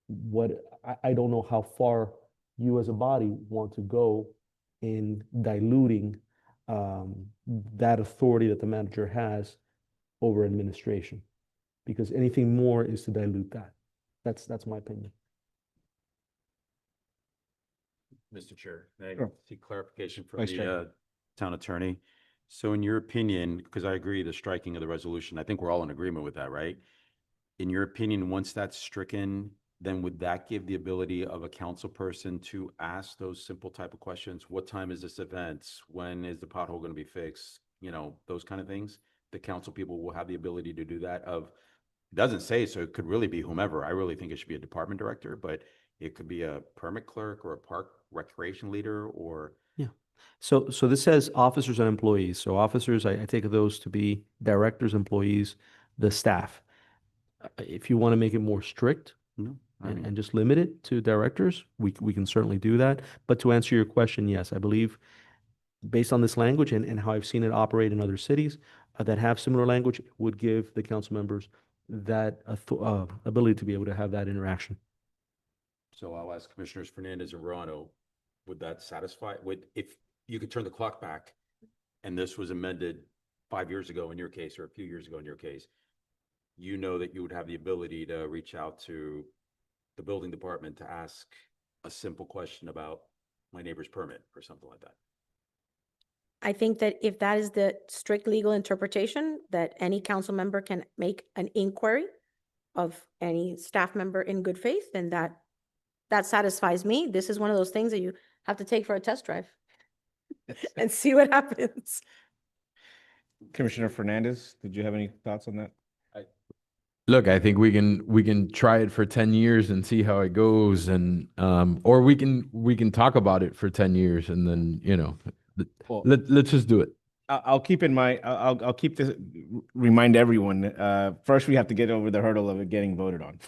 what I don't know how far you as a body want to go in diluting that authority that the manager has over administration, because anything more is to dilute that. That's my opinion. Mr. Chair, may I Sure. seek clarification from Vice Chair. the town attorney? So in your opinion, because I agree the striking of the resolution, I think we're all in agreement with that, right? In your opinion, once that's stricken, then would that give the ability of a council person to ask those simple type of questions? What time is this event? When is the pothole going to be fixed? You know, those kind of things. The council people will have the ability to do that. It doesn't say, so it could really be whomever. I really think it should be a department director, but it could be a permit clerk or a park recreation leader or. So this says officers and employees. So officers, I take those to be directors, employees, the staff. If you want to make it more strict No, I mean, and just limit it to directors, we can certainly do that. But to answer your question, yes, I believe based on this language and how I've seen it operate in other cities that have similar language, would give the council members that ability to be able to have that interaction. So I'll ask Commissioners Fernandez and Rano, would that satisfy, if you could turn the clock back and this was amended 5 years ago in your case, or a few years ago in your case, you know that you would have the ability to reach out to the building department to ask a simple question about my neighbor's permit or something like that. I think that if that is the strict legal interpretation, that any council member can make an inquiry of any staff member in good faith, then that satisfies me. This is one of those things that you have to take for a test drive and see what happens. Commissioner Fernandez, did you have any thoughts on that? Look, I think we can try it for 10 years and see how it goes, and or we can talk about it for 10 years and then, you know, Well, let's just do it. I'll keep in mind, I'll keep this, remind everyone, first we have to get over the hurdle of it getting voted on.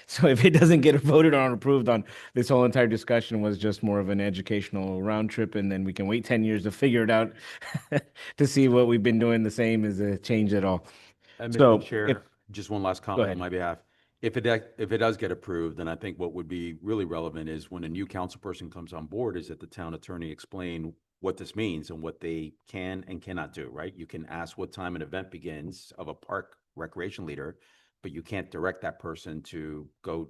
So if it doesn't get voted on or approved on, this whole entire discussion was just more of an educational round trip, and then we can wait 10 years to figure it out to see what we've been doing the same as a change at all. And So, Mr. Chair, if- just one last comment ahead. on my behalf. If it does get approved, then I think what would be really relevant is when a new council person comes on board, is that the town attorney explain what this means and what they can and cannot do, right? You can ask what time an event begins of a park recreation leader, but you can't direct that person to go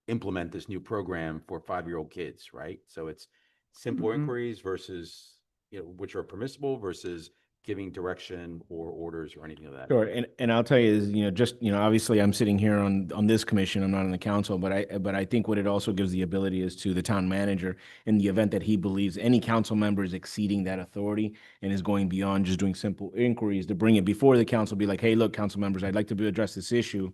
implement this new program for 5-year-old kids, right? So it's simple inquiries versus, you know, which are permissible versus giving direction or orders or anything of that. Sure, and I'll tell you is, obviously I'm sitting here on this commission, I'm not on the council, but I think what it also gives the ability is to the town manager, in the event that he believes any council member is exceeding that authority and is going beyond just doing simple inquiries, to bring it before the council, be like, hey, look, council members, I'd like to address this issue.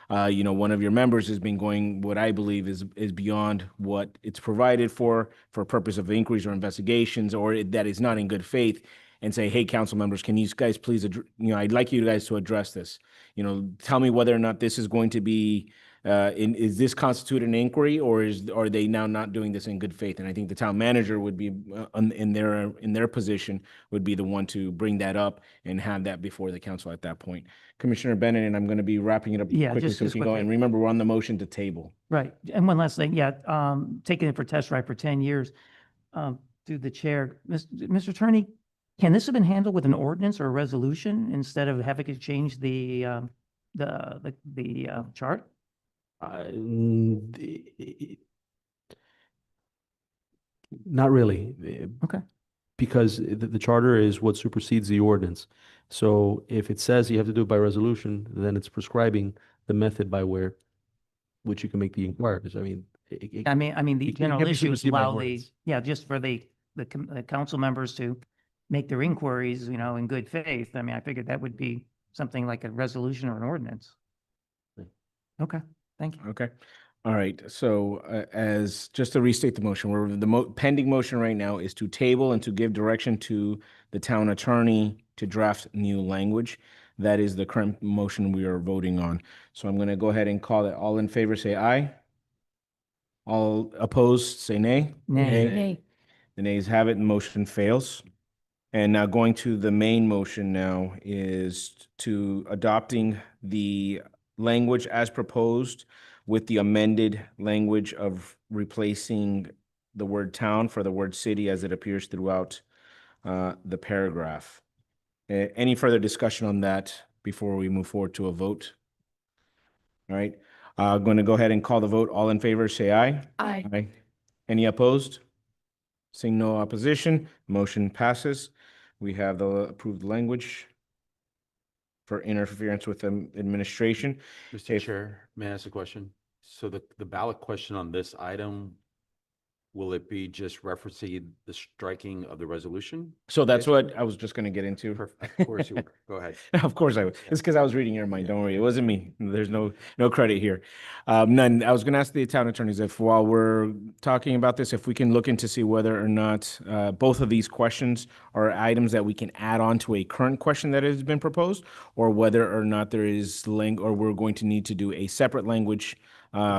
One of your members has been going what I believe is beyond what it's provided for purpose of inquiries or investigations, or that is not in good faith. And say, hey, council members, can you guys please, I'd like you guys to address this. Tell me whether or not this is going to be, is this constitute an inquiry, or are they now not doing this in good faith? And I think the town manager would be in their position, would be the one to bring that up and have that before the council at that point. Commissioner Bennett, and I'm going to be wrapping it up Yeah, quickly just- so we just can go. quickly. And remember, we're on the motion to table. Right. And one last thing, taking it for test drive for 10 years. to the chair. Mr. Attorney, can this have been handled with an ordinance or a resolution instead of having to change the chart? Not really. Okay. Because the charter is what supersedes the ordinance. So if it says you have to do it by resolution, then it's prescribing the method by which you can make the inquiries. I mean, I mean, the it can't general be issues superseded by allow the, ordinance. yeah, just for the council members to make their inquiries, you know, in good faith. I mean, I figured that would be something like a resolution or an ordinance. Okay, thank you. Okay. All right. So as just to restate the motion, pending motion right now is to table and to give direction to the town attorney to draft new language. That is the current motion we are voting on. So I'm going to go ahead and call it. All in favor, say aye. All opposed, say nay. Nay. The nays have it and motion fails. And now going to the main motion now is to adopting the language as proposed with the amended language of replacing the word town for the word city as it appears throughout the paragraph. Any further discussion on that before we move forward to a vote? All right, I'm going to go ahead and call the vote. All in favor, say aye. Aye. Aye. Any opposed? Seeing no opposition, motion passes. We have the approved language for interference with administration. Mr. Chair, may I ask a question? So the ballot question on this item, will it be just referencing the striking of the resolution? So that's what I was just going to get into. Perfect. Of course you were. Go ahead. Of course I would. It's because I was reading your mind. Don't worry. It wasn't me. There's no credit here. None. I was going to ask the town attorneys if while we're talking about this, if we can look into see whether or not both of these questions are items that we can add on to a current question that has been proposed, or whether or not there is or we're going to need to do a separate language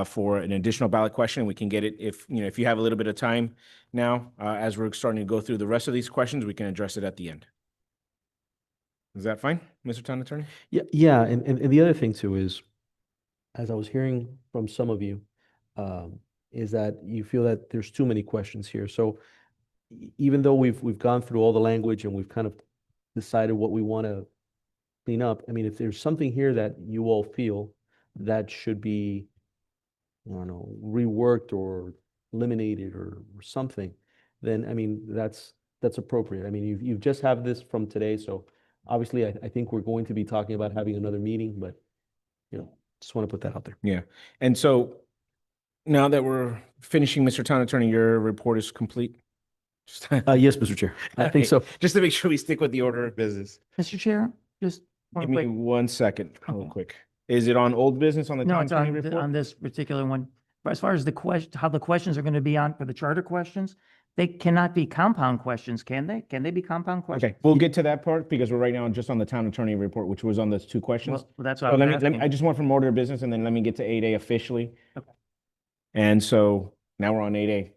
for an additional ballot question. We can get it if you have a little bit of time now, as we're starting to go through the rest of these questions, we can address it at the end. Is that fine, Mr. Town Attorney? Yeah, and the other thing too is, as I was hearing from some of you, is that you feel that there's too many questions here. So even though we've gone through all the language and we've kind of decided what we want to clean up, I mean, if there's something here that you all feel that should be, I don't know, reworked or eliminated or something, then I mean, that's appropriate. I mean, you've just have this from today, so obviously I think we're going to be talking about having another meeting, but just want to put that out there. Yeah. And so now that we're finishing, Mr. Town Attorney, your report is complete? Yes, Mr. Chair, I think so. Just to make sure we stick with the order of business. Mr. Chair, just Give one me quick. 1 second, real Okay. quick. Is it on old business on the No, town it's attorney on, report? on this particular one. But as far as the question, how the questions are going to be on for the charter questions, they cannot be compound questions, can they? Can they be compound questions? Okay, we'll get to that part because we're right now just on the town attorney report, which was on those two questions. Well, that's what I So was let me, I asking. just want from order of business and then let me get to 8A officially. Okay. And so now we're on 8A.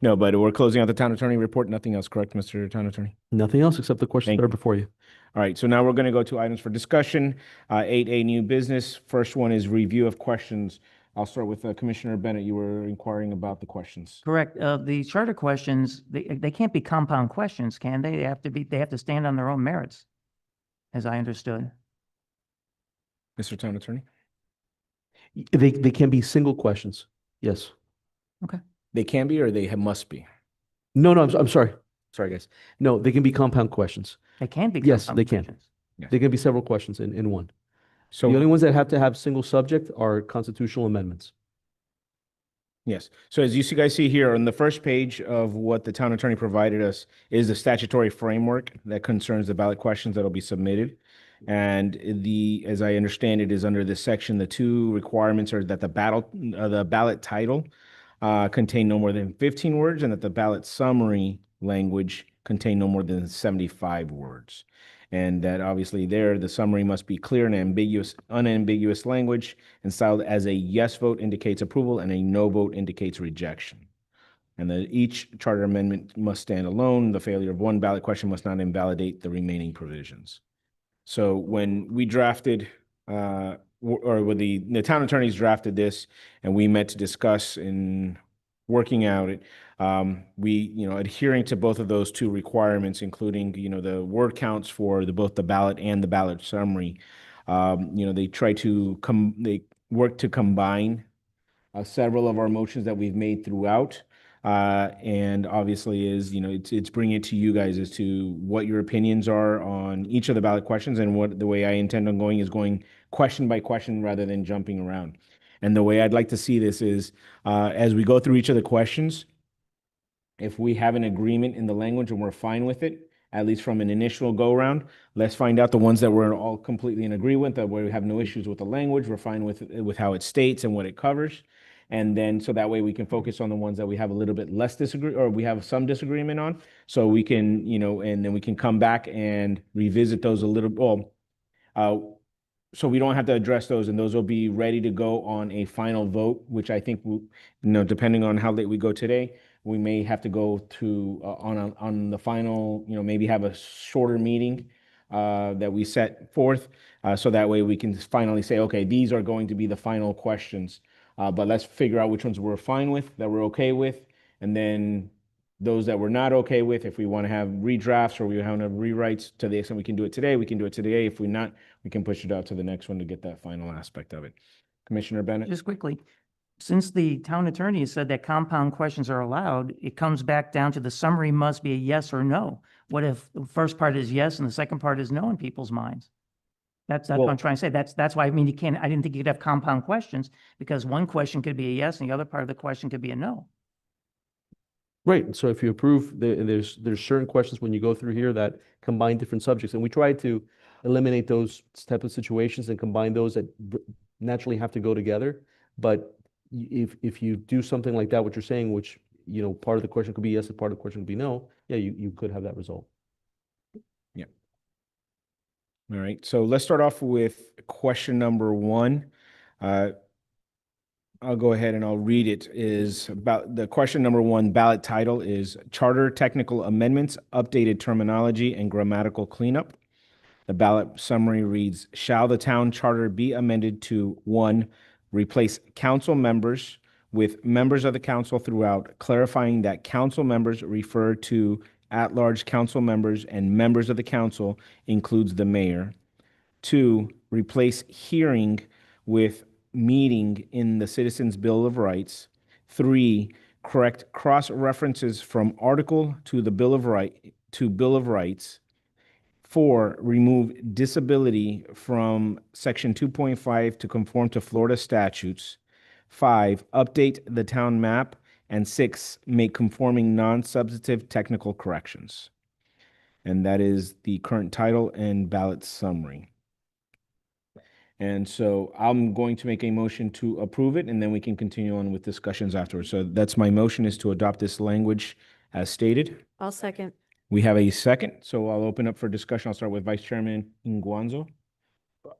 No, but we're closing out the town attorney report. Nothing else, correct, Mr. Town Attorney? Nothing else except the questions Thank that are you. before you. All right, so now we're going to go to items for discussion. 8A, new business. First one is review of questions. I'll start with Commissioner Bennett. You were inquiring about the questions. Correct. The charter questions, they can't be compound questions, can they? They have to stand on their own merits, as I understood. Mr. Town Attorney? They can be single questions. Yes. They can be or they must be? No, I'm sorry. Sorry, guys. No, they can be compound questions. They can be Yes, compound they can. questions. Yes. They can be several questions in one. So The only ones that have to have single subject are constitutional amendments. yes. So as you guys see here on the first page of what the town attorney provided us is the statutory framework that concerns the ballot questions that'll be submitted. And as I understand it, is under this section, the two requirements are that the ballot title contain no more than 15 words and that the ballot summary language contain no more than 75 words. And that obviously the summary must be clear and unambiguous language and styled as a yes vote indicates approval and a no vote indicates rejection. And that each charter amendment must stand alone. The failure of one ballot question must not invalidate the remaining provisions. So when we drafted, or when the town attorneys drafted this and we met to discuss in working out it. We, adhering to both of those two requirements, including, the word counts for both the ballot and the ballot summary. They try to they work to combine several of our motions that we've made throughout. And obviously it's bringing it to you guys as to what your opinions are on each of the ballot questions, and what the way I intend on going is going question by question rather than jumping around. And the way I'd like to see this is, as we go through each of the questions, if we have an agreement in the language and we're fine with it, at least from an initial go around, let's find out the ones that we're all completely in agreement, that we have no issues with the language, we're fine with how it states and what it covers. And then, so that way we can focus on the ones that we have a little bit less or we have some disagreement on. So we can, and then we can come back and revisit those a little, so we don't have to address those, and those will be ready to go on a final vote, which I think, depending on how late we go today, we may have to go to, on the final, maybe have a shorter meeting that we set forth. So that way we can finally say, okay, these are going to be the final questions. But let's figure out which ones we're fine with, that we're okay with, and then those that we're not okay with, if we want to have redrafts or we want to have rewrites, to the extent we can do it today, we can do it today. If we're not, we can push it out to the next one to get that final aspect of it. Commissioner Bennett? Just quickly, since the town attorney has said that compound questions are allowed, it comes back down to the summary must be a yes or no. What if the first part is yes and the second part is no in people's minds? That's what I'm trying to say. That's why, I mean, I didn't think you could have compound questions, because one question could be a yes and the other part of the question could be a no. Right. So if you approve, there's certain questions when you go through here that combine different subjects, and we try to eliminate those type of situations and combine those that naturally have to go together. But if you do something like that, what you're saying, which, part of the question could be yes and part of the question could be no, yeah, you could have that result. Yeah. All right. So let's start off with question number 1. I'll go ahead and I'll read it. Is about the question number 1 ballot title is Charter Technical Amendments, Updated Terminology and Grammatical Cleanup. The ballot summary reads, shall the town charter be amended to 1, replace council members with members of the council throughout, clarifying that council members refer to at-large council members and members of the council includes the mayor. 2, replace hearing with meeting in the Citizens Bill of Rights. 3, correct cross references from article to the Bill of Rights. 4, remove disability from section 2.5 to conform to Florida statutes. 5, update the town map. And 6, make conforming non-substantive technical corrections. And that is the current title and ballot summary. And so I'm going to make a motion to approve it, and then we can continue on with discussions afterwards. So that's my motion, is to adopt this language as stated. I'll second. We have a second, so I'll open up for discussion. I'll start with Vice Chairman Nguanzo.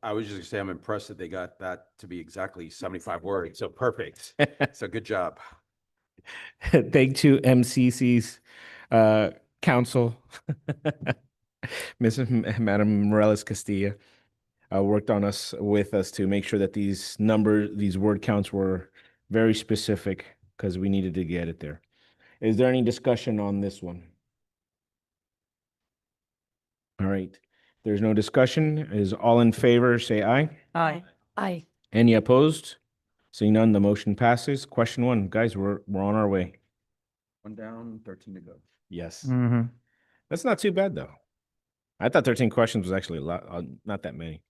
I was just gonna say, I'm impressed that they got that to be exactly 75 words. So perfect. So good job. Thank to MCC's counsel, Madam Morales Castilla, worked on with us to make sure that these word counts were very specific, because we needed to get it there. Is there any discussion on this one? All right. There's no discussion. Is all in favor, say aye. Aye. Aye. Any opposed? Seeing none, the motion passes. Question 1, guys, we're on our way. 1 down, 13 to go. Yes. Mm-hmm. That's not too bad, though. I thought 13 questions was actually a lot, not that many.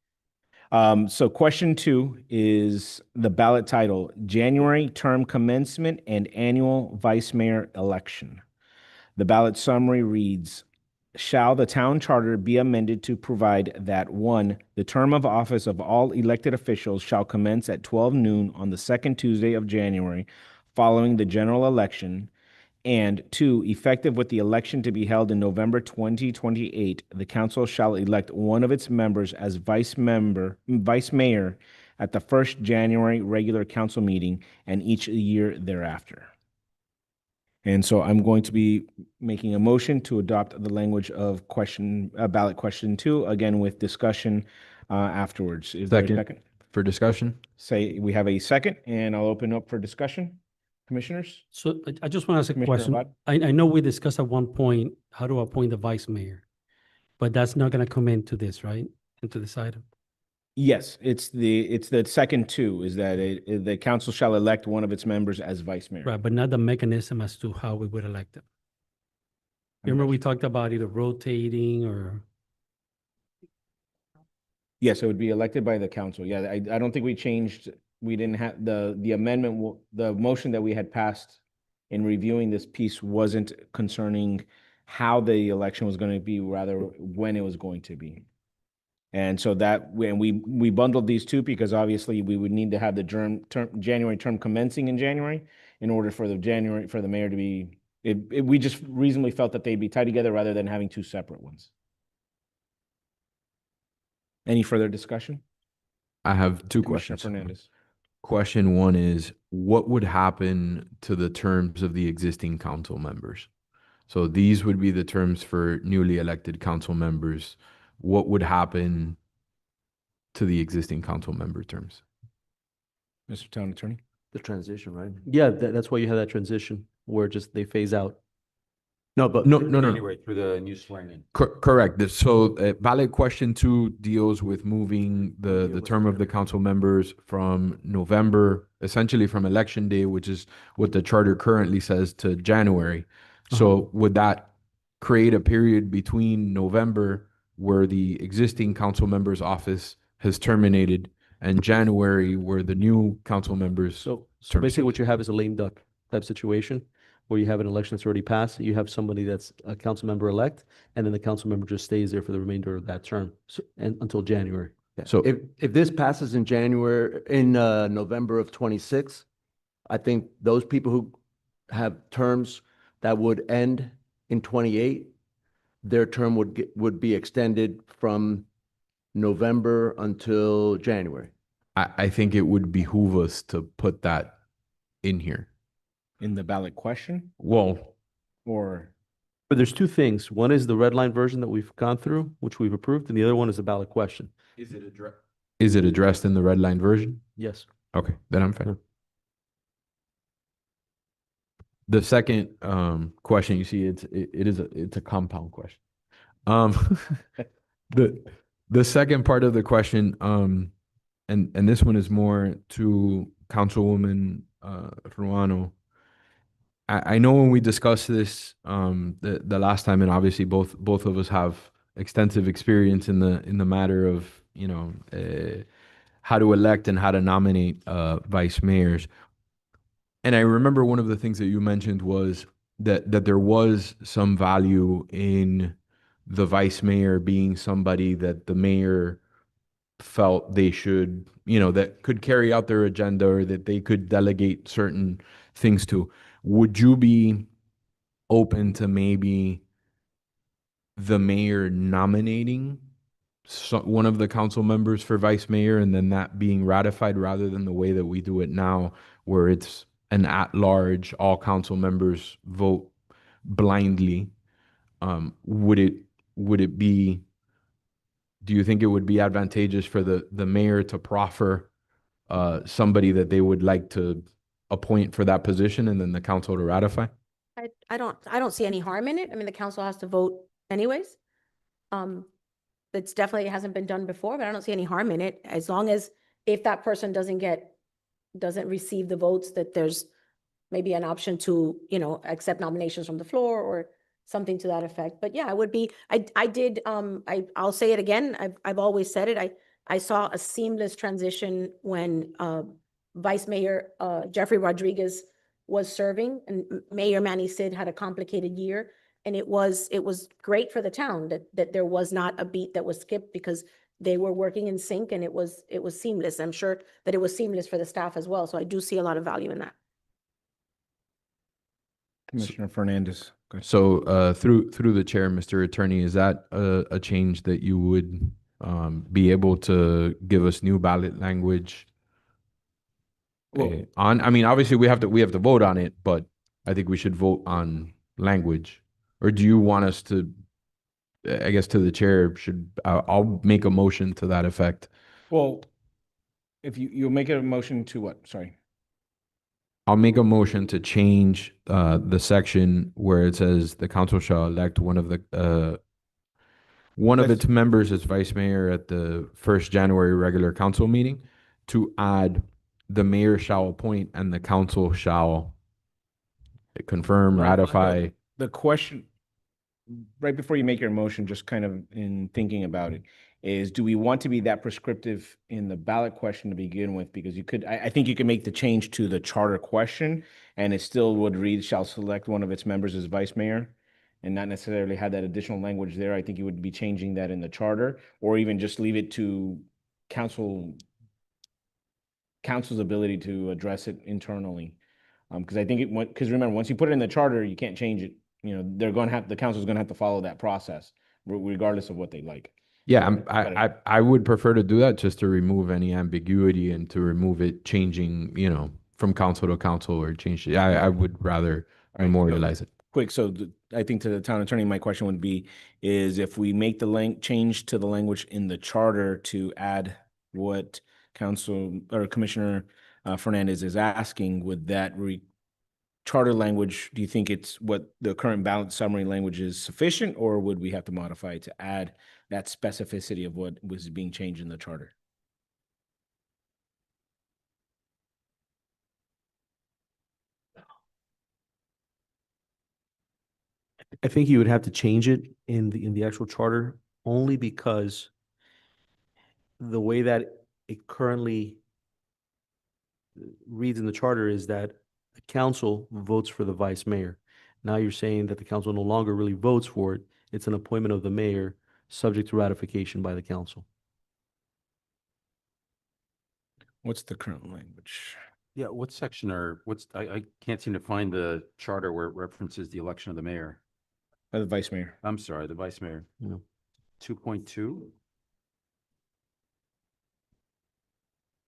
So question 2 is the ballot title, January term commencement and annual vice mayor election. The ballot summary reads, shall the town charter be amended to provide that 1, the term of office of all elected officials shall commence at 12 noon on the second Tuesday of January following the general election, and 2, effective with the election to be held in November 2028, the council shall elect one of its members as vice mayor at the first January regular council meeting and each year thereafter. And so I'm going to be making a motion to adopt the language of ballot question 2, again with discussion afterwards. Is there a second? For discussion? Say we have a second, and I'll open up for discussion. Commissioners? So I just want to ask a Commissioner question. Abad? I know we discussed at one point how to appoint the vice mayor, but that's not going to come into this, right? Into this item? Yes, it's the second two is that the council shall elect one of its members as vice mayor. Right, but not the mechanism as to how we would elect them. Remember we talked about either rotating or, Yes, it would be elected by the council. Yeah, I don't think we changed, we didn't have, the amendment, the motion that we had passed in reviewing this piece wasn't concerning how the election was going to be, rather when it was going to be. And so that, when we bundled these two, because obviously we would need to have the January term commencing in January in order for the mayor to be, we just reasonably felt that they'd be tied together rather than having two separate ones. Any further discussion? I have two Commissioner questions. Fernandez. Question one is, what would happen to the terms of the existing council members? So these would be the terms for newly elected council members. What would happen to the existing council member terms? Mr. Town Attorney? The transition, right? Yeah, that's why you have that transition where just they phase out. No, but No. Through the new swearing in. Correct. So ballot question 2 deals with moving the term of the council members from November, essentially from election day, which is what the charter currently says, to January. So would that create a period between November where the existing council member's office has terminated and January where the new council members? So term basically what starts? you have is a lame duck type situation where you have an election that's already passed, you have somebody that's a council member elect, and then the council member just stays there for the remainder of that term, and until January. So if this passes in November of 26, I think those people who have terms that would end in 28, their term would be extended from November until January. I think it would behoove us to put that in here. In the ballot question Well, or? But there's two things. One is the red line version that we've gone through, which we've approved, and the other one is a ballot question. is it addressed in the red line version? Yes. Okay, then I'm fine. The second question, you see, it's a compound question. The second part of the question, and this one is more to Councilwoman Ruano. I know when we discussed this the last time, and obviously both of us have extensive experience in the matter of how to elect and how to nominate vice mayors. And I remember one of the things that you mentioned was that there was some value in the vice mayor being somebody that the mayor felt they should, that could carry out their agenda or that they could delegate certain things to. Would you be open to maybe the mayor nominating one of the council members for vice mayor and then that being ratified rather than the way that we do it now, where it's an at-large, all council members vote blindly? Would it be, do you think it would be advantageous for the mayor to proffer somebody that they would like to appoint for that position and then the council to ratify? I don't see any harm in it. I mean, the council has to vote anyways. It's definitely, it hasn't been done before, but I don't see any harm in it, as long as if that person doesn't receive the votes, that there's maybe an option to, accept nominations from the floor or something to that effect. But yeah, I'll say it again. I've always said it. I saw a seamless transition when Vice Mayor Jeffrey Rodriguez was serving, and Mayor Manny Sid had a complicated year. And it was great for the town that there was not a beat that was skipped, because they were working in sync, and it was seamless. I'm sure that it was seamless for the staff as well. So I do see a lot of value in that. Commissioner Fernandez. Go ahead. So through the chair, Mr. Attorney, is that a change that you would be able to give us new ballot language on? I mean, obviously we have to vote on it, but I think we should vote on language. Or do you want us to, I guess to the chair, I'll make a motion to that effect. Well, if you'll make a motion to what? Sorry. I'll make a motion to change the section where it says the council shall elect one of its members as vice mayor at the first January regular council meeting, to add the mayor shall appoint and the council shall confirm, Right. ratify. The question, right before you make your motion, just kind of in thinking about it, is do we want to be that prescriptive in the ballot question to begin with? Because you could, I think you could make the change to the charter question and it still would read, shall select one of its members as vice mayor, and not necessarily have that additional language there. I think you would be changing that in the charter, or even just leave it to council's ability to address it internally. Because I think it went, because remember, once you put it in the charter, you can't change it. You know, the council's gonna have to follow that process regardless of what they like. Yeah, So, I would prefer to do that just to remove any ambiguity and to remove it changing, from council to council or change it. I would rather memorialize it. Quick, so I think to the town attorney, my question would be, is if we make the change to the language in the charter to add what Council or Commissioner Fernandez is asking, would that charter language, do you think it's what the current ballot summary language is sufficient, or would we have to modify it to add that specificity of what was being changed in the charter? I think you would have to change it in the actual charter only because the way that it currently reads in the charter is that the council votes for the vice mayor. Now you're saying that the council no longer really votes for it. It's an appointment of the mayor subject to ratification by the council. What's the current language? Yeah, what section I can't seem to find the charter where it references the election of the mayor. The vice mayor. I'm sorry, the vice mayor. 2.2.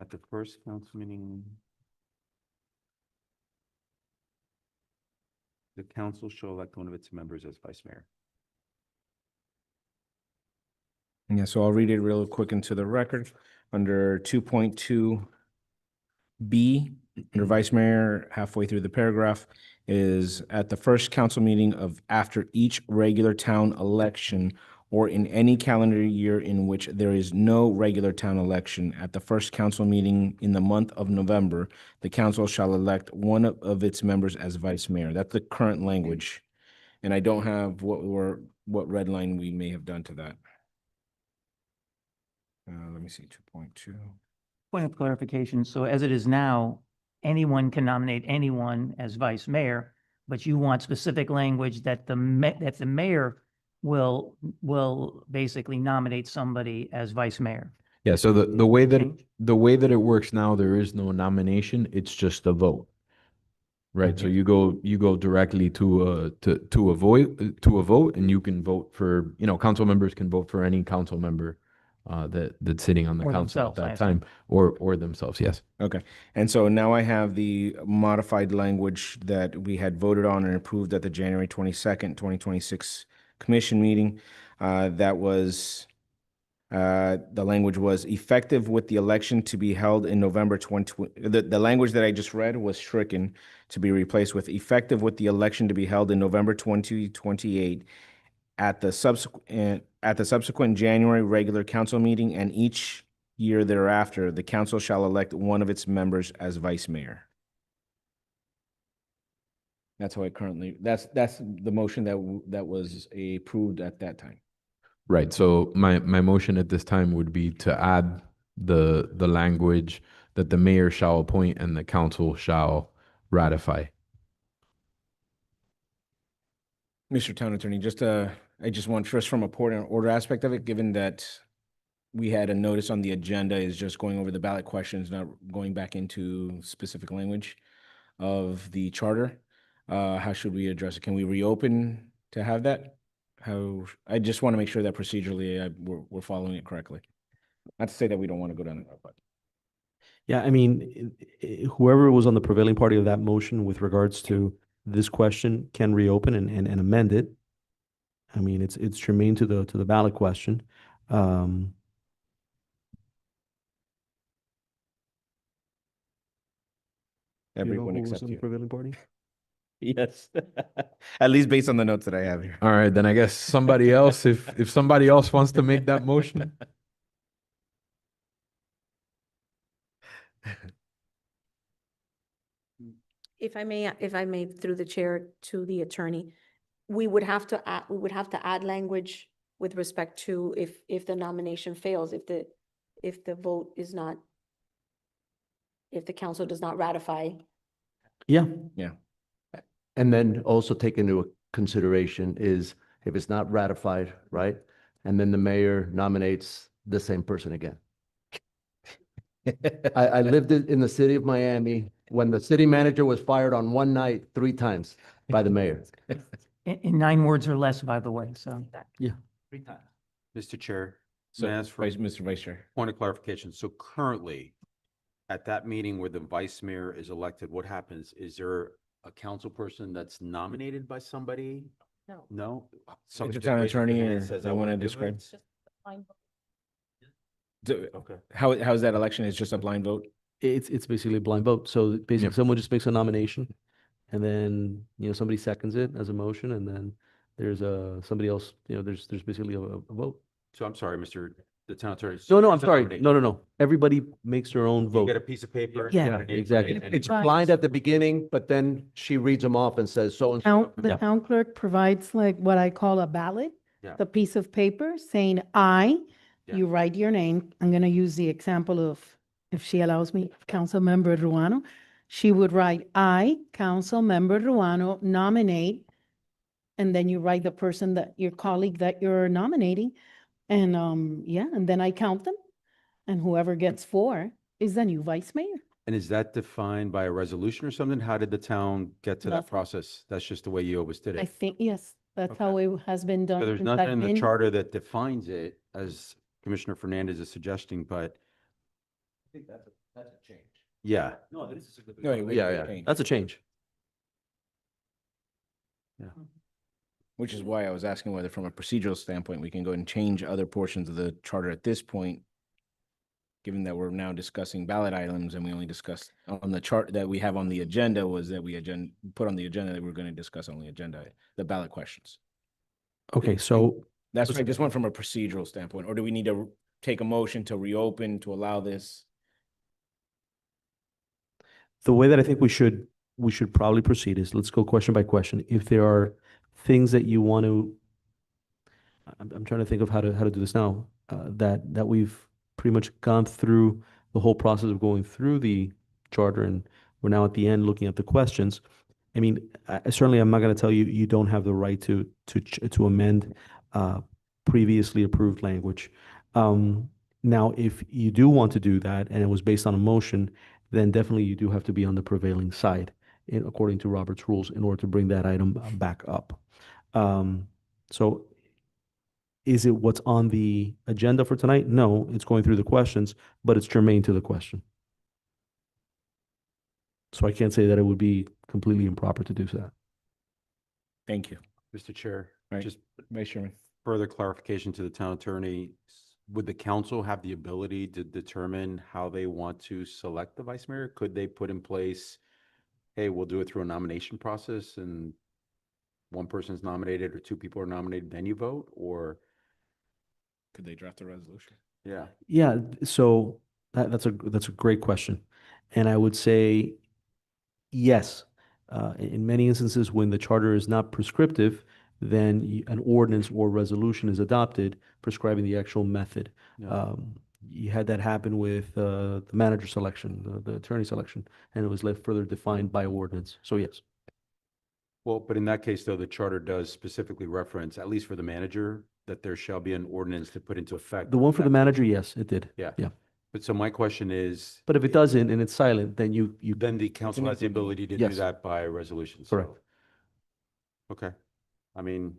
At the first council meeting, the council shall elect one of its members as vice mayor. Yeah, so I'll read it real quick into the record. Under 2.2B, under vice mayor, halfway through the paragraph, is at the first council meeting of after each regular town election or in any calendar year in which there is no regular town election, at the first council meeting in the month of November, the council shall elect one of its members as vice mayor. That's the current language. And I don't have what red line we may have done to that. Let me see, 2.2. Point of clarification, so as it is now, anyone can nominate anyone as vice mayor, but you want specific language that the mayor will basically nominate somebody as vice mayor. Yeah, so the way that it works now, there is no nomination, it's just a vote. Right, so you go directly to a vote, and you can vote for, council members can vote for any council member that's sitting on the Or council at themselves, I that assume. time, or themselves, yes. Okay, and so now I have the modified language that we had voted on and approved at the January 22nd, 2026 commission meeting. That was, the language was effective with the election to be held in November 20, the language that I just read was stricken to be replaced with effective with the election to be held in November 2028 at the subsequent January regular council meeting, and each year thereafter, the council shall elect one of its members as vice mayor. That's how it currently, that's the motion that was approved at that time. Right, so my motion at this time would be to add the language that the mayor shall appoint and the council shall ratify. Mr. Town Attorney, I just want, just from a point and order aspect of it, given that we had a notice on the agenda is just going over the ballot questions, not going back into specific language of the charter. How should we address it? Can we reopen to have that? I just want to make sure that procedurally we're following it correctly. Not to say that we don't want to go down that, but. Yeah, I mean, whoever was on the prevailing party of that motion with regards to this question can reopen and amend it. I mean, it's germane to the ballot question. Do you know Everyone who was except on the you. prevailing party? Yes. At least based on the notes that I have here. All right, then I guess somebody else, if somebody else wants to make that motion. If I may, through the chair to the attorney, we would have to add language with respect to if the nomination fails, if the vote is not, if the council does not ratify. Yeah, And then also take into consideration is if it's not ratified, right? And then the mayor nominates the same person again. I lived in the city of Miami when the city manager was fired on one night 3 times by the mayor. In 9 words or less, by the way, so. Mr. Chair, So, may I ask for Mr. Vice Chair. point of clarification? So currently, at that meeting where the vice mayor is elected, what happens? Is there a council person that's nominated by somebody? No. No? Mr. Somebody just Town raises their Attorney, hand or and says, they "I want to wanna do it"? describe? Okay. How's that election? It's just a blind vote? it's basically a blind vote. So basically, someone just makes a nomination, and then, somebody seconds it as a motion, and then there's somebody else, there's basically a vote. So I'm sorry, the town attorney. No, I'm sorry. Nominate. No. Everybody makes their own You vote. get a piece of paper. Yeah. nominate exactly. somebody, and It's Right. blind at the beginning, but then she reads them off and says, so and so. The town clerk provides like what I call a ballot. Yeah. The piece of paper saying I, Yeah. you write your name. I'm gonna use the example of, if she allows me, Councilmember Ruano. She would write, I, Councilmember Ruano, nominate, and then you write the person that, your colleague that you're nominating. And, and then I count them, and whoever gets 4 is the new vice mayor. And is that defined by a resolution or something? How did the town get to that Nothing. process? That's just the way you always did I it? think, yes, that's Okay. how it has been done. So there's since nothing I've in the been- charter that defines it, as Commissioner Fernandez is suggesting, but I think that's a change. yeah. No, wait, Yeah. wait. That's a change. Which is why I was asking whether from a procedural standpoint, we can go and change other portions of the charter at this point, given that we're now discussing ballot items and we only discussed on the chart that we have on the agenda was that we put on the agenda that we're going to discuss on the agenda, the ballot questions. Okay, so That's why I just went from a procedural standpoint, or do we need to take a motion to reopen to allow this? the way that I think we should probably proceed is, let's go question by question. If there are things that you want to, I'm trying to think of how to do this now, that we've pretty much gone through the whole process of going through the charter, and we're now at the end looking at the questions. I mean, certainly I'm not going to tell you, you don't have the right to amend previously approved language. Now, if you do want to do that, and it was based on a motion, then definitely you do have to be on the prevailing side, according to Robert's rules, in order to bring that item back up. So is it what's on the agenda for tonight? No, it's going through the questions, but it's germane to the question. So I can't say that it would be completely improper to do that. Thank you. Mr. Chair, Right. just Vice Chairman. further clarification to the town attorney. Would the council have the ability to determine how they want to select the vice mayor? Could they put in place, hey, we'll do it through a nomination process and one person's nominated or 2 people are nominated, then you vote, or? Could they draft a resolution? Yeah. Yeah, so that's a great question. And I would say yes. In many instances, when the charter is not prescriptive, then an ordinance or resolution is adopted prescribing the actual method. Yeah. You had that happen with the manager selection, the attorney selection, and it was left further defined by ordinance. So yes. Well, but in that case, though, the charter does specifically reference, at least for the manager, that there shall be an ordinance to put into effect. The one for the manager, yes, it did. Yeah. Yeah. But so my question is, But if it doesn't and it's silent, then you then the council has the ability to do Yes. that by resolution. so- Correct. Okay. I mean,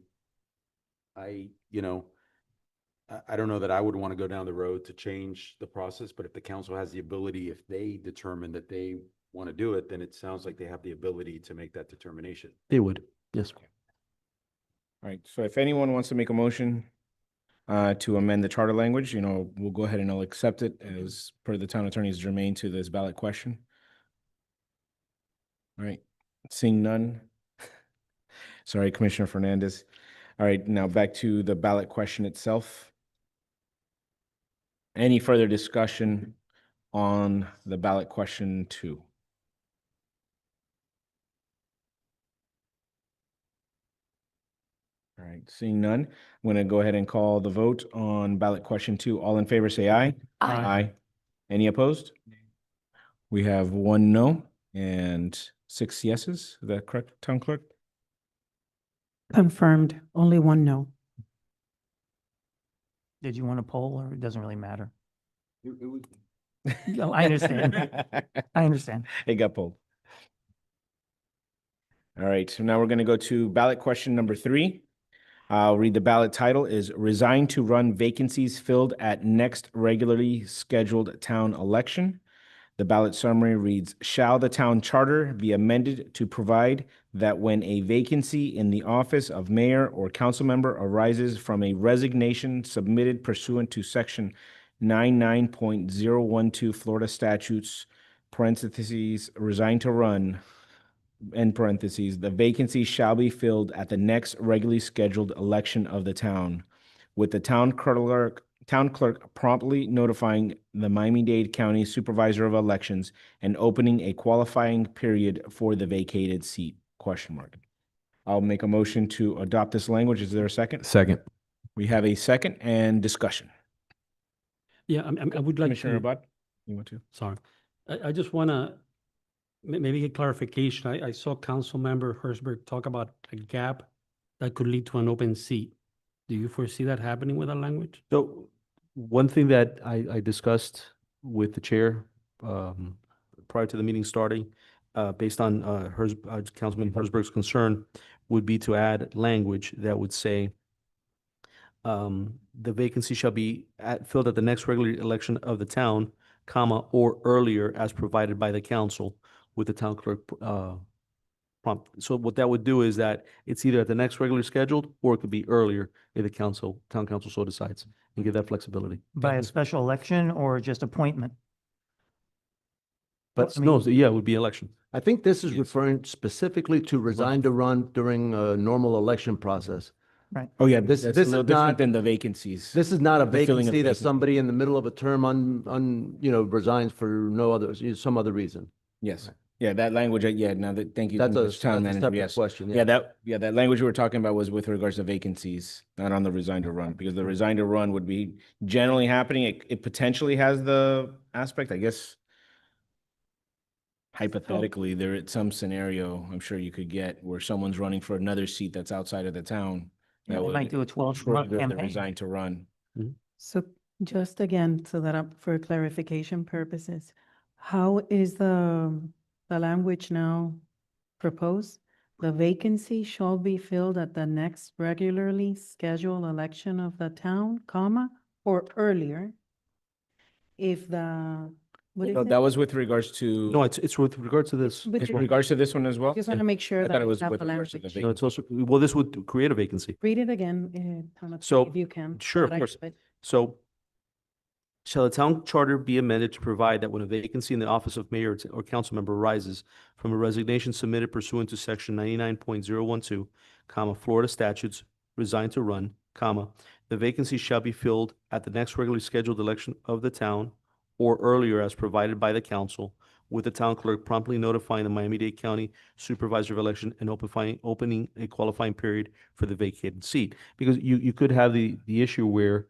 I don't know that I would want to go down the road to change the process, but if the council has the ability, if they determine that they want to do it, then it sounds like they have the ability to make that determination. they would. Yes. All right, so if anyone wants to make a motion to amend the charter language, we'll go ahead and I'll accept it as per the town attorney's germane to this ballot question. All right, seeing none. Sorry, Commissioner Fernandez. All right, now back to the ballot question itself. Any further discussion on the ballot question 2? All right, seeing none, I'm going to go ahead and call the vote on ballot question 2. All in favor, say aye. Aye. Any opposed? We have 1 no and 6 yeses. Is that correct, Town Clerk? Confirmed, only 1 no. Did you want a poll or it doesn't really matter? No, I understand. I understand. It got pulled. All right, so now we're going to go to ballot question number 3. I'll read the ballot title is Resign to Run Vacancies Filled at Next Regularly Scheduled Town Election. The ballot summary reads, shall the town charter be amended to provide that when a vacancy in the office of mayor or council member arises from a resignation submitted pursuant to section 99.012 Florida statutes, parentheses, resign to run, end parentheses, the vacancy shall be filled at the next regularly scheduled election of the town, with the town clerk promptly notifying the Miami-Dade County Supervisor of Elections and opening a qualifying period for the vacated seat, question mark. I'll make a motion to adopt this language. Is there a second? Second. We have a second and discussion. Yeah, I would like Commissioner to, Abad, you want to? sorry. I just want to maybe get clarification. I saw Councilmember Hertzberg talk about a gap that could lead to an open seat. Do you foresee that happening with that language? So one thing that I discussed with the chair prior to the meeting starting, based on Councilman Hertzberg's concern, would be to add language that would say the vacancy shall be filled at the next regular election of the town, comma, or earlier as provided by the council with the town clerk prompt. So what that would do is that it's either at the next regularly scheduled or it could be earlier if the town council so decides, and give that flexibility. By a special election or just appointment? But I no, mean- so yeah, it would be election. I think this is referring specifically to resign to run during a normal election process. Oh, yeah, This- that's this a little is different not- than the vacancies. This is not a The filling of vacancy that vacancies. somebody in the middle of a term resigns for no other, some other reason. Yes. Yeah, that language, yeah, now that, thank you. That's a Mr. Town Manager, separate yes. question. Yeah, that language we were talking about was with regards to vacancies, not on the resign to run, because the resign to run would be generally happening. It potentially has the aspect, I guess. Hypothetically, there at some scenario, I'm sure you could get where someone's running for another seat that's outside of the town. Yeah, That they would might do a 12-month trigger the campaign. resign to run. So just again, so that up for clarification purposes, how is the language now proposed? The vacancy shall be filled at the next regularly scheduled election of the town, comma, or earlier. If the, what is No, it? that was with regards to. No, it's with regard to this. With With your- regards to this one as well? Just want to make sure I that thought it we was have with the regards to the language. No, it's also, well, this would create a vacancy. Read it again, Town So, Attorney, if you can. sure, of that I course. have it. So shall the town charter be amended to provide that when a vacancy in the office of mayor or council member arises from a resignation submitted pursuant to section 99.012, comma, Florida statutes, resign to run, comma, the vacancy shall be filled at the next regularly scheduled election of the town or earlier as provided by the council, with the town clerk promptly notifying the Miami-Dade County Supervisor of Election and opening a qualifying period for the vacated seat. Because you could have the issue where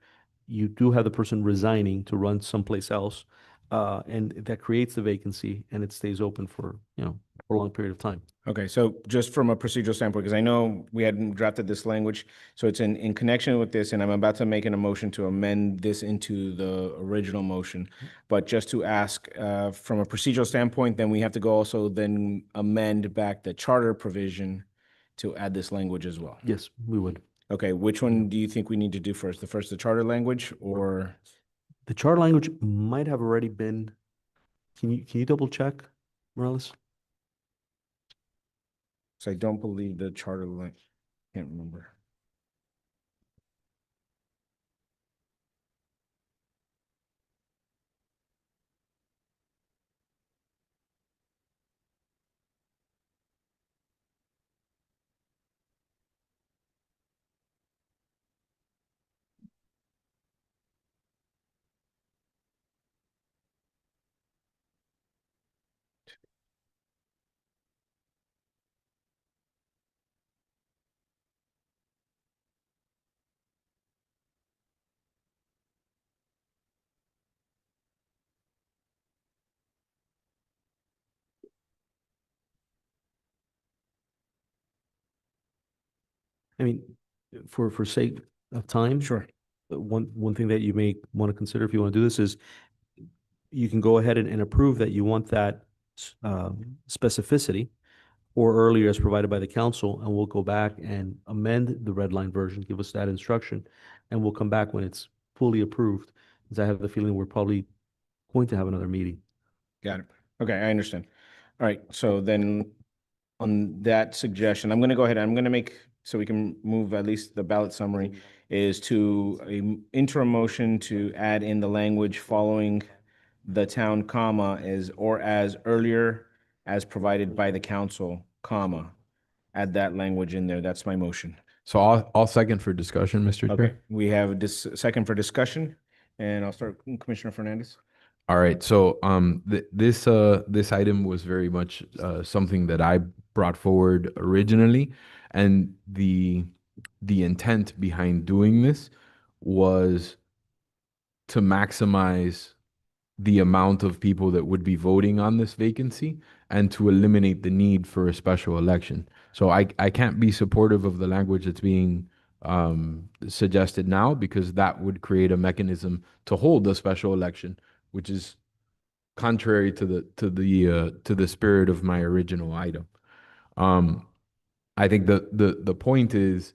you do have the person resigning to run someplace else, and that creates the vacancy and it stays open for, for a long period of time. Okay, so just from a procedural standpoint, because I know we hadn't drafted this language, so it's in connection with this, and I'm about to make an motion to amend this into the original motion. But just to ask, from a procedural standpoint, then we have to go also then amend back the charter provision to add this language as well. Yes, we would. Okay, which one do you think we need to do first? The charter language or? The charter language might have already been, can you double check, Morales? So I don't believe the charter can't remember. I mean, for sake of time. Sure. One thing that you may want to consider if you want to do this is you can go ahead and approve that you want that specificity or earlier as provided by the council, and we'll go back and amend the red line version, give us that instruction, and we'll come back when it's fully approved, because I have the feeling we're probably going to have another meeting. Got it. Okay, I understand. All right, so then on that suggestion, I'm going to go ahead, I'm going to make, so we can move at least the ballot summary, is to a interim motion to add in the language following the town, comma, is or as earlier as provided by the council, comma. Add that language in there. That's my motion. So I'll second for discussion, Mr. Chair. Okay, we have this second for discussion, and I'll start Commissioner Fernandez. All right, so this item was very much something that I brought forward originally, and the intent behind doing this was to maximize the amount of people that would be voting on this vacancy and to eliminate the need for a special election. So I can't be supportive of the language that's being suggested now, because that would create a mechanism to hold a special election, which is contrary to the spirit of my original item. I think the point is,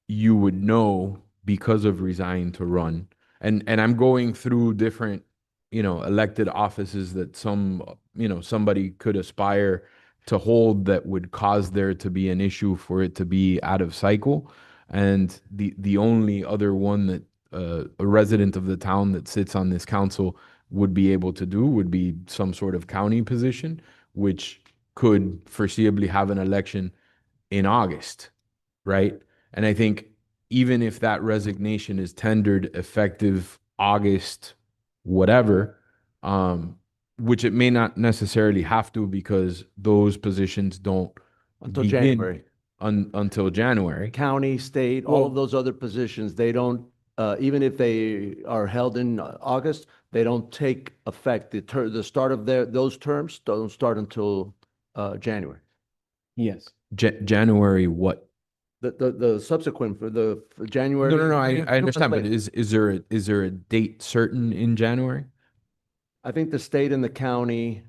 you would know because of resign to run, and I'm going through different, elected offices that somebody could aspire to hold that would cause there to be an issue for it to be out of cycle. And the only other one that a resident of the town that sits on this council would be able to do would be some sort of county position, which could foreseeably have an election in August, right? And I think even if that resignation is tendered effective August, whatever, which it may not necessarily have to, because those positions don't Until begin January. until January. County, state, all of those other positions, they don't, even if they are held in August, they don't take effect. The start of those terms don't start until January. Yes. January what? The subsequent for January. No, I understand, but is there a date certain in January? I think the state and the county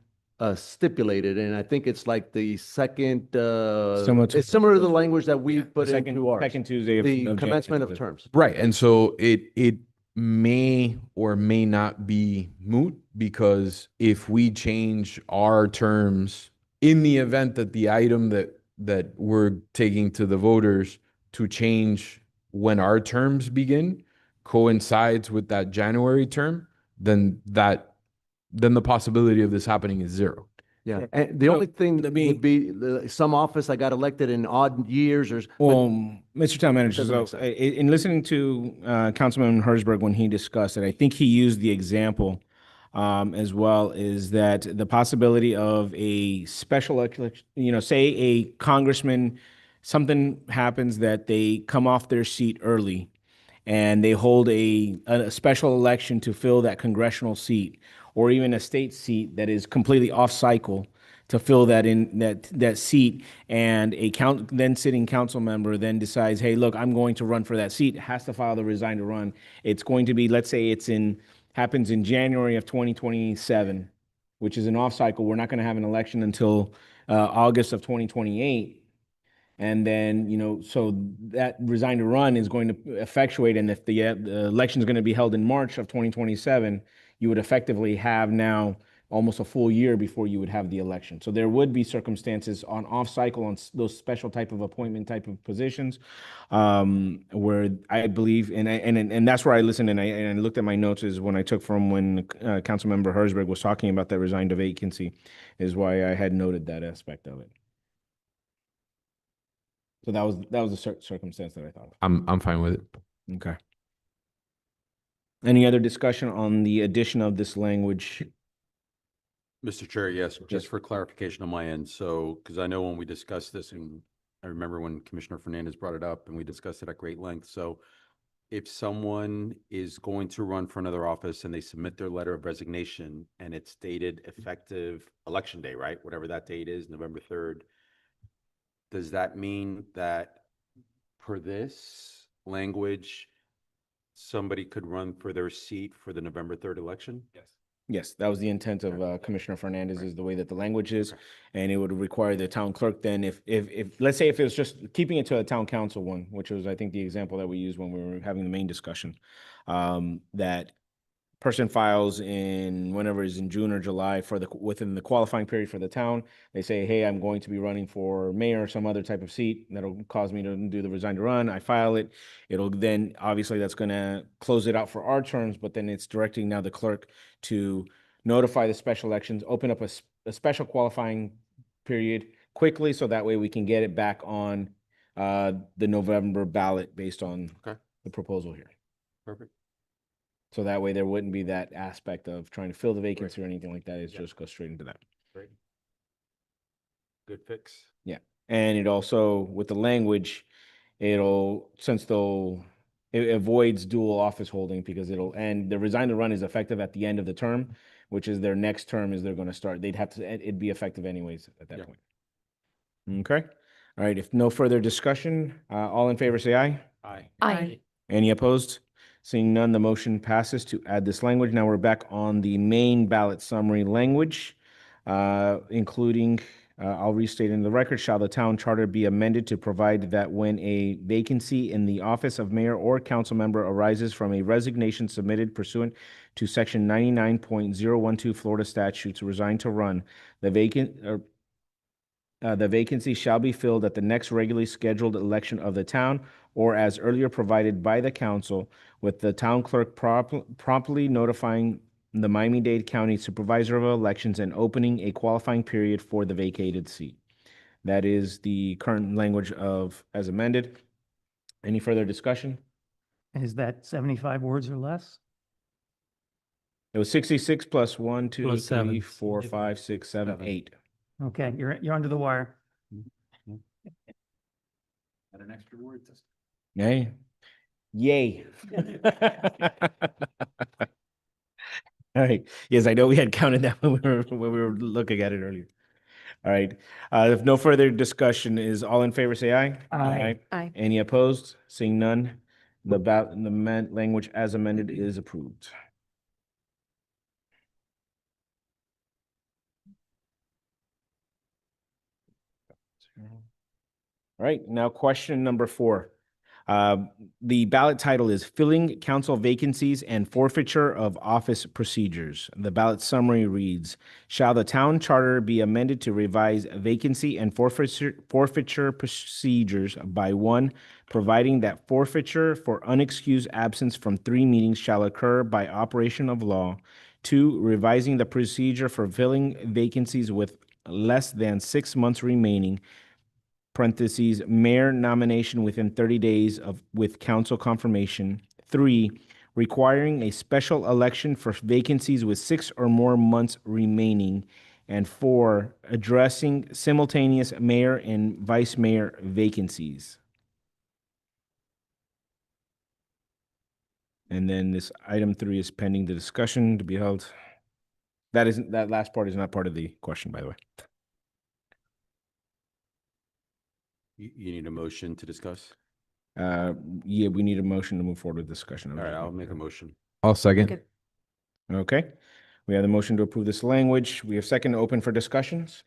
stipulated, and I think it's like the second, it's similar to the language that we put into ours. Second Tuesday of The of commencement January. of terms. Right, and so it may or may not be moot, because if we change our terms in the event that the item that we're taking to the voters to change when our terms begin coincides with that January term, then the possibility of this happening is zero. Yeah, and the only thing that would be some office I got elected in odd years or. Well, Mr. Town Manager, Doesn't so make sense. in listening to Councilman Herzberg when he discussed it, I think he used the example as well, is that the possibility of a special election, say a congressman, something happens that they come off their seat early and they hold a special election to fill that congressional seat, or even a state seat that is completely off cycle to fill that seat, and then sitting council member then decides, hey, look, I'm going to run for that seat, has to file the resign to run. It's going to be, let's say happens in January of 2027, which is an off cycle. We're not going to have an election until August of 2028. And then, so that resign to run is going to effectuate. And if the election is going to be held in March of 2027, you would effectively have now almost a full year before you would have the election. So there would be circumstances on off cycle on those special type of appointment type of positions where I believe, and that's where I listened and I looked at my notes, is when I took from when Councilmember Herzberg was talking about that resigned to vacancy, is why I had noted that aspect of it. So that was a circumstance that I thought of. I'm fine with it. Okay. Any other discussion on the addition of this language? Mr. Chair, yes, Yes. just for clarification on my end. So, because I know when we discussed this, and I remember when Commissioner Fernandez brought it up and we discussed it at great length. So if someone is going to run for another office and they submit their letter of resignation and it's dated effective election day, right? Whatever that date is, November 3rd. Does that mean that per this language, somebody could run for their seat for the November 3rd election? Yes. Yes, that was the intent of Commissioner Fernandez, is the way that the language is. And it would require the town clerk then, if, let's say if it was just keeping it to a town council one, which was, I think, the example that we used when we were having the main discussion, that person files in whenever is in June or July for within the qualifying period for the town. They say, hey, I'm going to be running for mayor or some other type of seat that'll cause me to do the resign to run. I file it. It'll then, obviously, that's going to close it out for our terms, but then it's directing now the clerk to notify the special elections, open up a special qualifying period quickly, so that way we can get it back on the November ballot based on Okay. the proposal here. Perfect. So that way there wouldn't be that aspect of trying to fill the vacancy or anything like that. It's Yeah. just go straight into that. Great. Good fix. And it also, with the language, it avoids dual office holding, because and the resign to run is effective at the end of the term, which is their next term is they're going to start. It'd be effective anyways at that Yeah. point. Okay. All right. If no further discussion, all in favor, say aye. Aye. Aye. Any opposed? Seeing none, the motion passes to add this language. Now we're back on the main ballot summary language, including, I'll restate in the record, shall the town charter be amended to provide that when a vacancy in the office of mayor or council member arises from a resignation submitted pursuant to section 99.012 Florida statutes, resign to run, the vacancy shall be filled at the next regularly scheduled election of the town, or as earlier provided by the council, with the town clerk promptly notifying the Miami-Dade County Supervisor of Elections and opening a qualifying period for the vacated seat. That is the current language as amended. Any further discussion? Is that 75 words or less? It was 66 plus 1, 2, Plus 3, seven. 4, 5, 6, 7, Seven. 8. Okay, you're under the wire. Add an extra word. Yay. Yay. All right. Yes, I know we had counted that when we were looking at it earlier. All right. If no further discussion, is all in favor, say aye. Aye. Aye. Any opposed? Seeing none, the language as amended is approved. All right, now question number 4. The ballot title is Filling Council Vacancies and Forfeiture of Office Procedures. The ballot summary reads, shall the town charter be amended to revise vacancy and forfeiture procedures by 1, providing that forfeiture for unexcused absence from 3 meetings shall occur by operation of law, 2, revising the procedure for filling vacancies with less than 6 months remaining, parentheses, mayor nomination within 30 days with council confirmation. 3, requiring a special election for vacancies with 6 or more months remaining. And 4, addressing simultaneous mayor and vice mayor vacancies. And then this item 3 is pending the discussion to be held. That last part is not part of the question, by the way. You need a motion to discuss? Yeah, we need a motion to move forward with discussion. All right, I'll make a motion. I'll second. Good. Okay, we have the motion to approve this language. We have second open for discussions.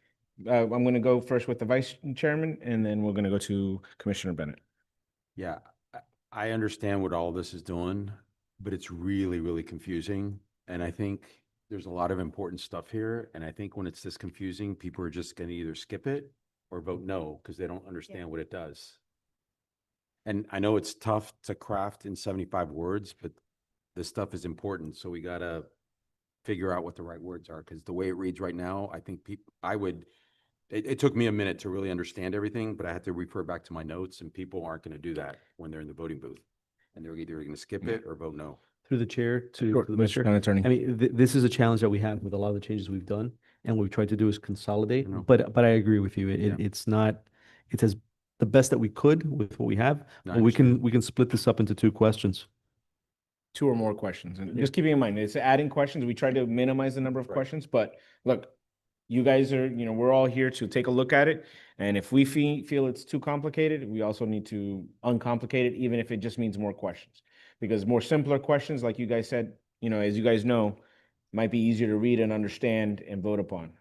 I'm going to go first with the vice chairman, and then we're going to go to Commissioner Bennett. Yeah, I understand what all this is doing, but it's really, really confusing. And I think there's a lot of important stuff here. And I think when it's this confusing, people are just going to either skip it or vote no, because they don't understand what it does. And I know it's tough to craft in 75 words, but this stuff is important. So we got to figure out what the right words are, because the way it reads right now, I think it took me a minute to really understand everything, but I had to refer back to my notes, and people aren't going to do that when they're in the voting booth. And they're either going to skip it or vote no. Through the chair to Sure, the Mr. minister. Town Attorney. I mean, this is a challenge that we have with a lot of the changes we've done, and what we've tried to do is consolidate. I know. But I agree with you. Yeah. It's as the best that we could with what we have. No, I But we can split this up into 2 questions. 2 or more questions. And just keeping in mind, it's adding questions. We try to minimize the number of Right. questions, but look, you guys are, we're all here to take a look at it. And if we feel it's too complicated, we also need to uncomplicate it, even if it just means more questions. Because more simpler questions, like you guys said, as you guys know, might be easier to read and understand and vote upon.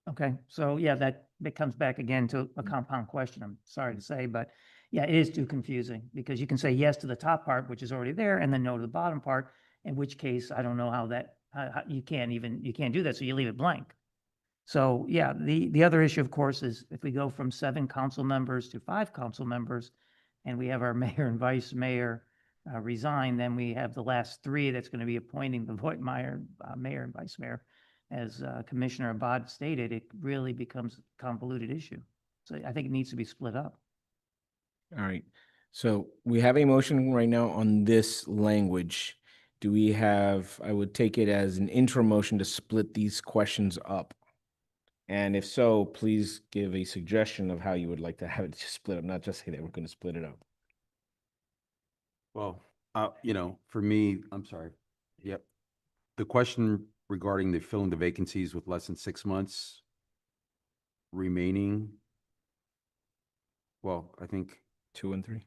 Okay, so yeah, that comes back again to a compound question, I'm sorry to say, but yeah, it is too confusing because you can say yes to the top part, which is already there, and then no to the bottom part, in which case I don't know how that, you can't do that, so you leave it blank. So yeah, the other issue, of course, is if we go from 7 council members to 5 council members, and we have our mayor and vice mayor resign, then we have the last 3 that's going to be appointing the mayor and vice mayor. As Commissioner Abad stated, it really becomes a convoluted issue. So I think it needs to be split up. All right. So we have a motion right now on this language. Do we have, I would take it as an interim motion to split these questions up. And if so, please give a suggestion of how you would like to have it split up, not just say that we're going to split it up. Well, for me, I'm sorry. Yep. The question regarding the filling the vacancies with less than 6 months remaining. Well, I think 2 and 3.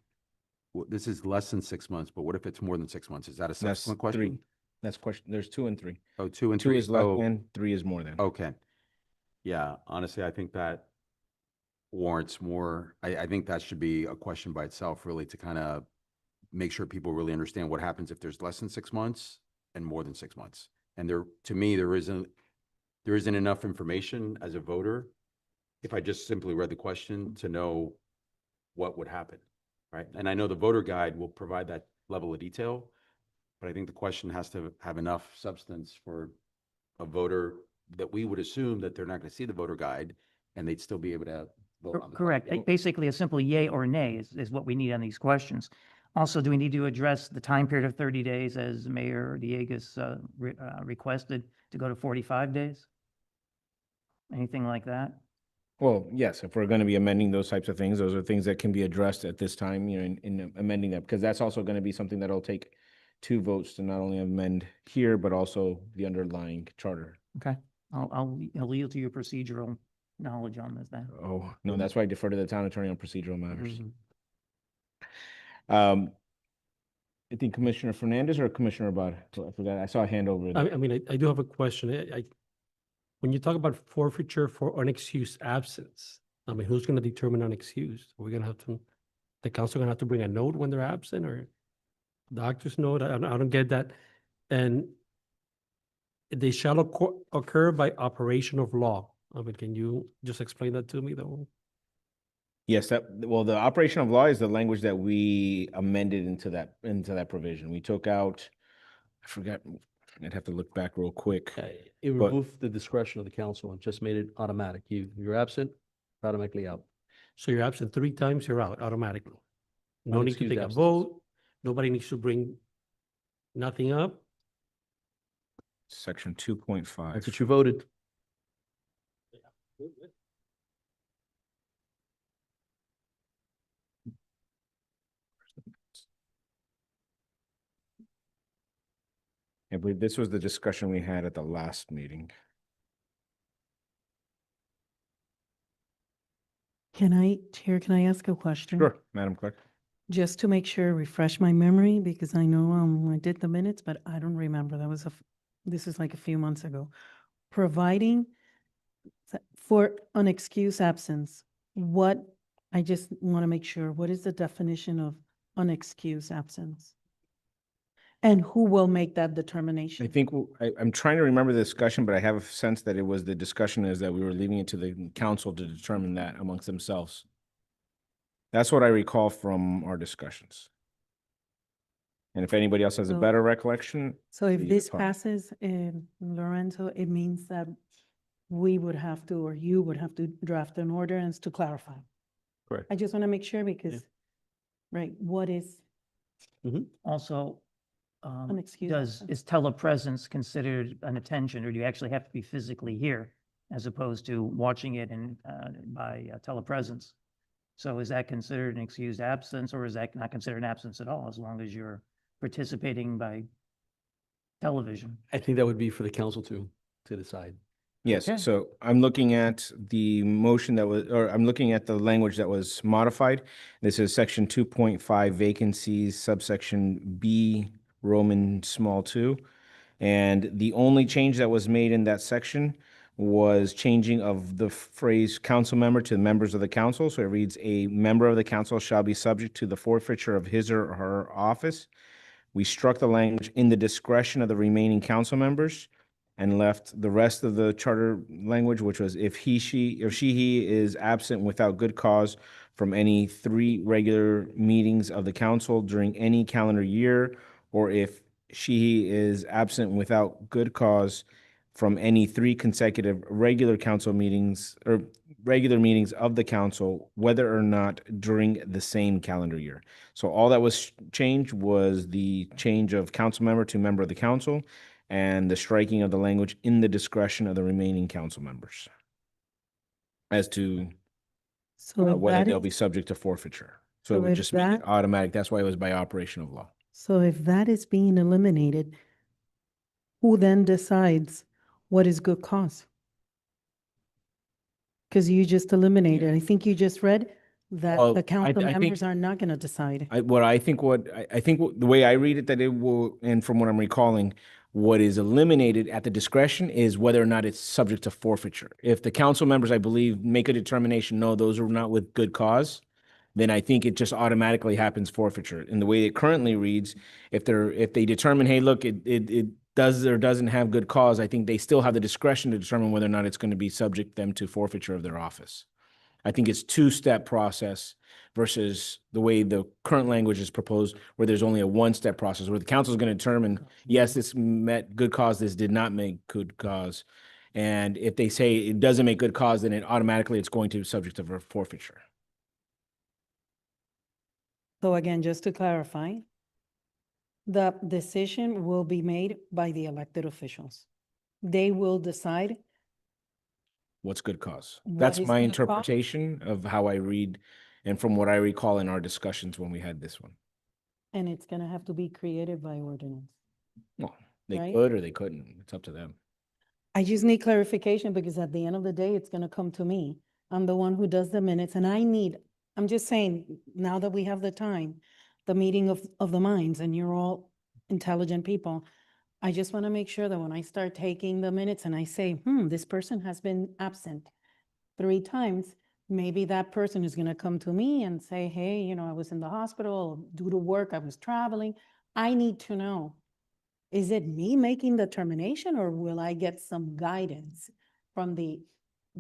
this is less than 6 months, but what if it's more than 6 months? Is that a That's subsequent question? 3. That's question. There's 2 and 3. Oh, 2 and 2 3. is less Oh, than, 3 is more than. okay. Yeah, honestly, I think that warrants more. I think that should be a question by itself, really, to kind of make sure people really understand what happens if there's less than 6 months and more than 6 months. And to me, there isn't enough information as a voter, if I just simply read the question, to know what would happen, right? And I know the voter guide will provide that level of detail, but I think the question has to have enough substance for a voter that we would assume that they're not going to see the voter guide and they'd still be able to vote on the Correct. question. Basically, a simple yay or nay is what we need on these questions. Also, do we need to address the time period of 30 days as Mayor Diegues requested to go to 45 days? Anything like that? Well, yes, if we're going to be amending those types of things, those are things that can be addressed at this time, in amending that, because that's also going to be something that'll take 2 votes to not only amend here, but also the underlying charter. Okay, I'll yield to your procedural knowledge on this then. Oh, no, that's why I defer to the town attorney on procedural matters. Mhm. I think Commissioner Fernandez or Commissioner Abad? I forgot. I saw a hand over there. I mean, I do have a question. When you talk about forfeiture for unexcused absence, I mean, who's going to determine unexcused? Are we going to have to, the council going to have to bring a note when they're absent, or doctor's note? I don't get that. And they shall occur by operation of law. I mean, can you just explain that to me though? Yes, the operation of law is the language that we amended into that provision. We took out, I forgot, I'd have to look back real quick. It But- removed the discretion of the council and just made it automatic. You're absent, automatically out. So you're absent 3 times, you're out automatically. No need to Unexcused take a absence. vote. Nobody needs to bring nothing up. Section 2.5. That's what you voted. I believe this was the discussion we had at the last meeting. Chair, can I ask a question? Sure, Madam Clerk. Just to make sure, refresh my memory, because I know I did the minutes, but I don't remember. This is like a few months ago. Providing for unexcused absence, I just want to make sure, what is the definition of unexcused absence? And who will make that I determination? think, I'm trying to remember the discussion, but I have a sense that it was the discussion is that we were leaving it to the council to determine that amongst themselves. That's what I recall from our discussions. And if anybody else has a So- better recollection, So if please this talk. passes, Lorenzo, it means that we would have to, or you would have to draft an ordinance to clarify. Correct. I just want to make sure because, right, what is Also, unexcused? absence? is telepresence considered an attention, or do you actually have to be physically here as opposed to watching it by telepresence? So is that considered an excused absence, or is that not considered an absence at all, as long as you're participating by television. I think that would be for the council to decide. Yes, Okay. so I'm looking at the motion that was, or I'm looking at the language that was modified. This is section 2.5 vacancies, subsection B, Roman small 2. And the only change that was made in that section was changing of the phrase council member to members of the council. So it reads, a member of the council shall be subject to the forfeiture of his or her office. We struck the language in the discretion of the remaining council members and left the rest of the charter language, which was if he is absent without good cause from any 3 regular meetings of the council during any calendar year, or if he is absent without good cause from any 3 consecutive regular council meetings or regular meetings of the council, whether or not during the same calendar year. So all that was changed was the change of council member to member of the council and the striking of the language in the discretion of the remaining council members as to So if whether that they'll is- be subject to forfeiture. So So it would if just make it that- automatic. That's why it was by operation of law. So if that is being eliminated, who then decides what is good cause? Because you just eliminated, I think you just read that Well, the council I think- members are not going to decide. I think the way I read it, that it will, and from what I'm recalling, what is eliminated at the discretion is whether or not it's subject to forfeiture. If the council members, I believe, make a determination, no, those are not with good cause, then I think it just automatically happens forfeiture. In the way it currently reads, if they determine, hey, look, it does or doesn't have good cause, I think they still have the discretion to determine whether or not it's going to be subject them to forfeiture of their office. I think it's 2-step process versus the way the current language is proposed, where there's only a 1-step process, where the council is going to determine, yes, this met good cause, this did not make good cause. And if they say it doesn't make good cause, then it's going to be subject to forfeiture. So again, just to clarify, the decision will be made by the elected officials. They will decide. What's good cause? What That's is my good cause? interpretation of how I read and from what I recall in our discussions when we had this one. And it's gonna have to be created by ordinance. Well, they Right. could or they couldn't. It's up to them. I just need clarification because at the end of the day, it's gonna come to me. I'm the one who does the minutes and I'm just saying, now that we have the time, the meeting of the minds and you're all intelligent people, I just want to make sure that when I start taking the minutes and I say, this person has been absent 3 times, maybe that person is going to come to me and say, hey, I was in the hospital due to work, I was traveling. I need to know, is it me making the termination or will I get some guidance from the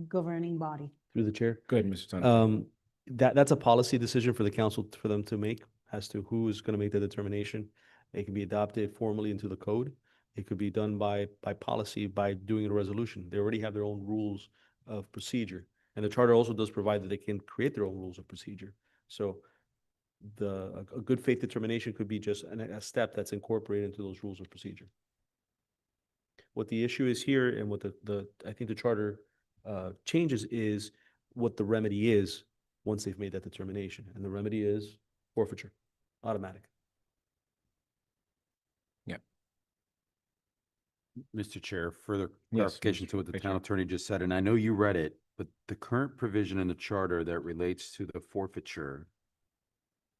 governing body? Through the chair. Go ahead, Mr. Tanaka. That's a policy decision for the council for them to make as to who is going to make the determination. It can be adopted formally into the code. It could be done by policy, by doing a resolution. They already have their own rules of procedure. And the charter also does provide that they can create their own rules of procedure. So a good faith determination could be just a step that's incorporated into those rules of procedure. What the issue is here and what I think the charter changes is what the remedy is once they've made that determination. And the remedy is forfeiture, automatic. Mr. Chair, further Yes, clarification Mr. to what the Vice town Chair. attorney just said, and I know you read it, but the current provision in the charter that relates to the forfeiture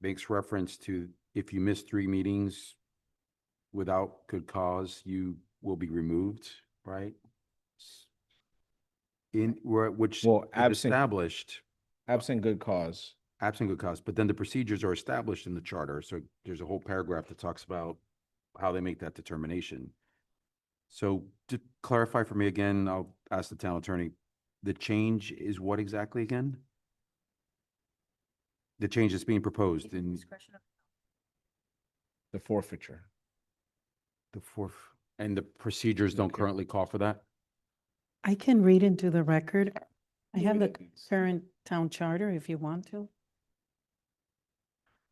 makes reference to if you miss 3 meetings without good cause, you will be removed, right? Which Well, is absent- established, Absent good cause. absent good cause, but then the procedures are established in the charter. So there's a whole paragraph that talks about how they make that determination. So to clarify for me again, I'll ask the town attorney, the change is what exactly again? The change that's being proposed in The forfeiture. the fourth, and the procedures don't currently call for that? I can read into the record. I have the current town charter if you want to.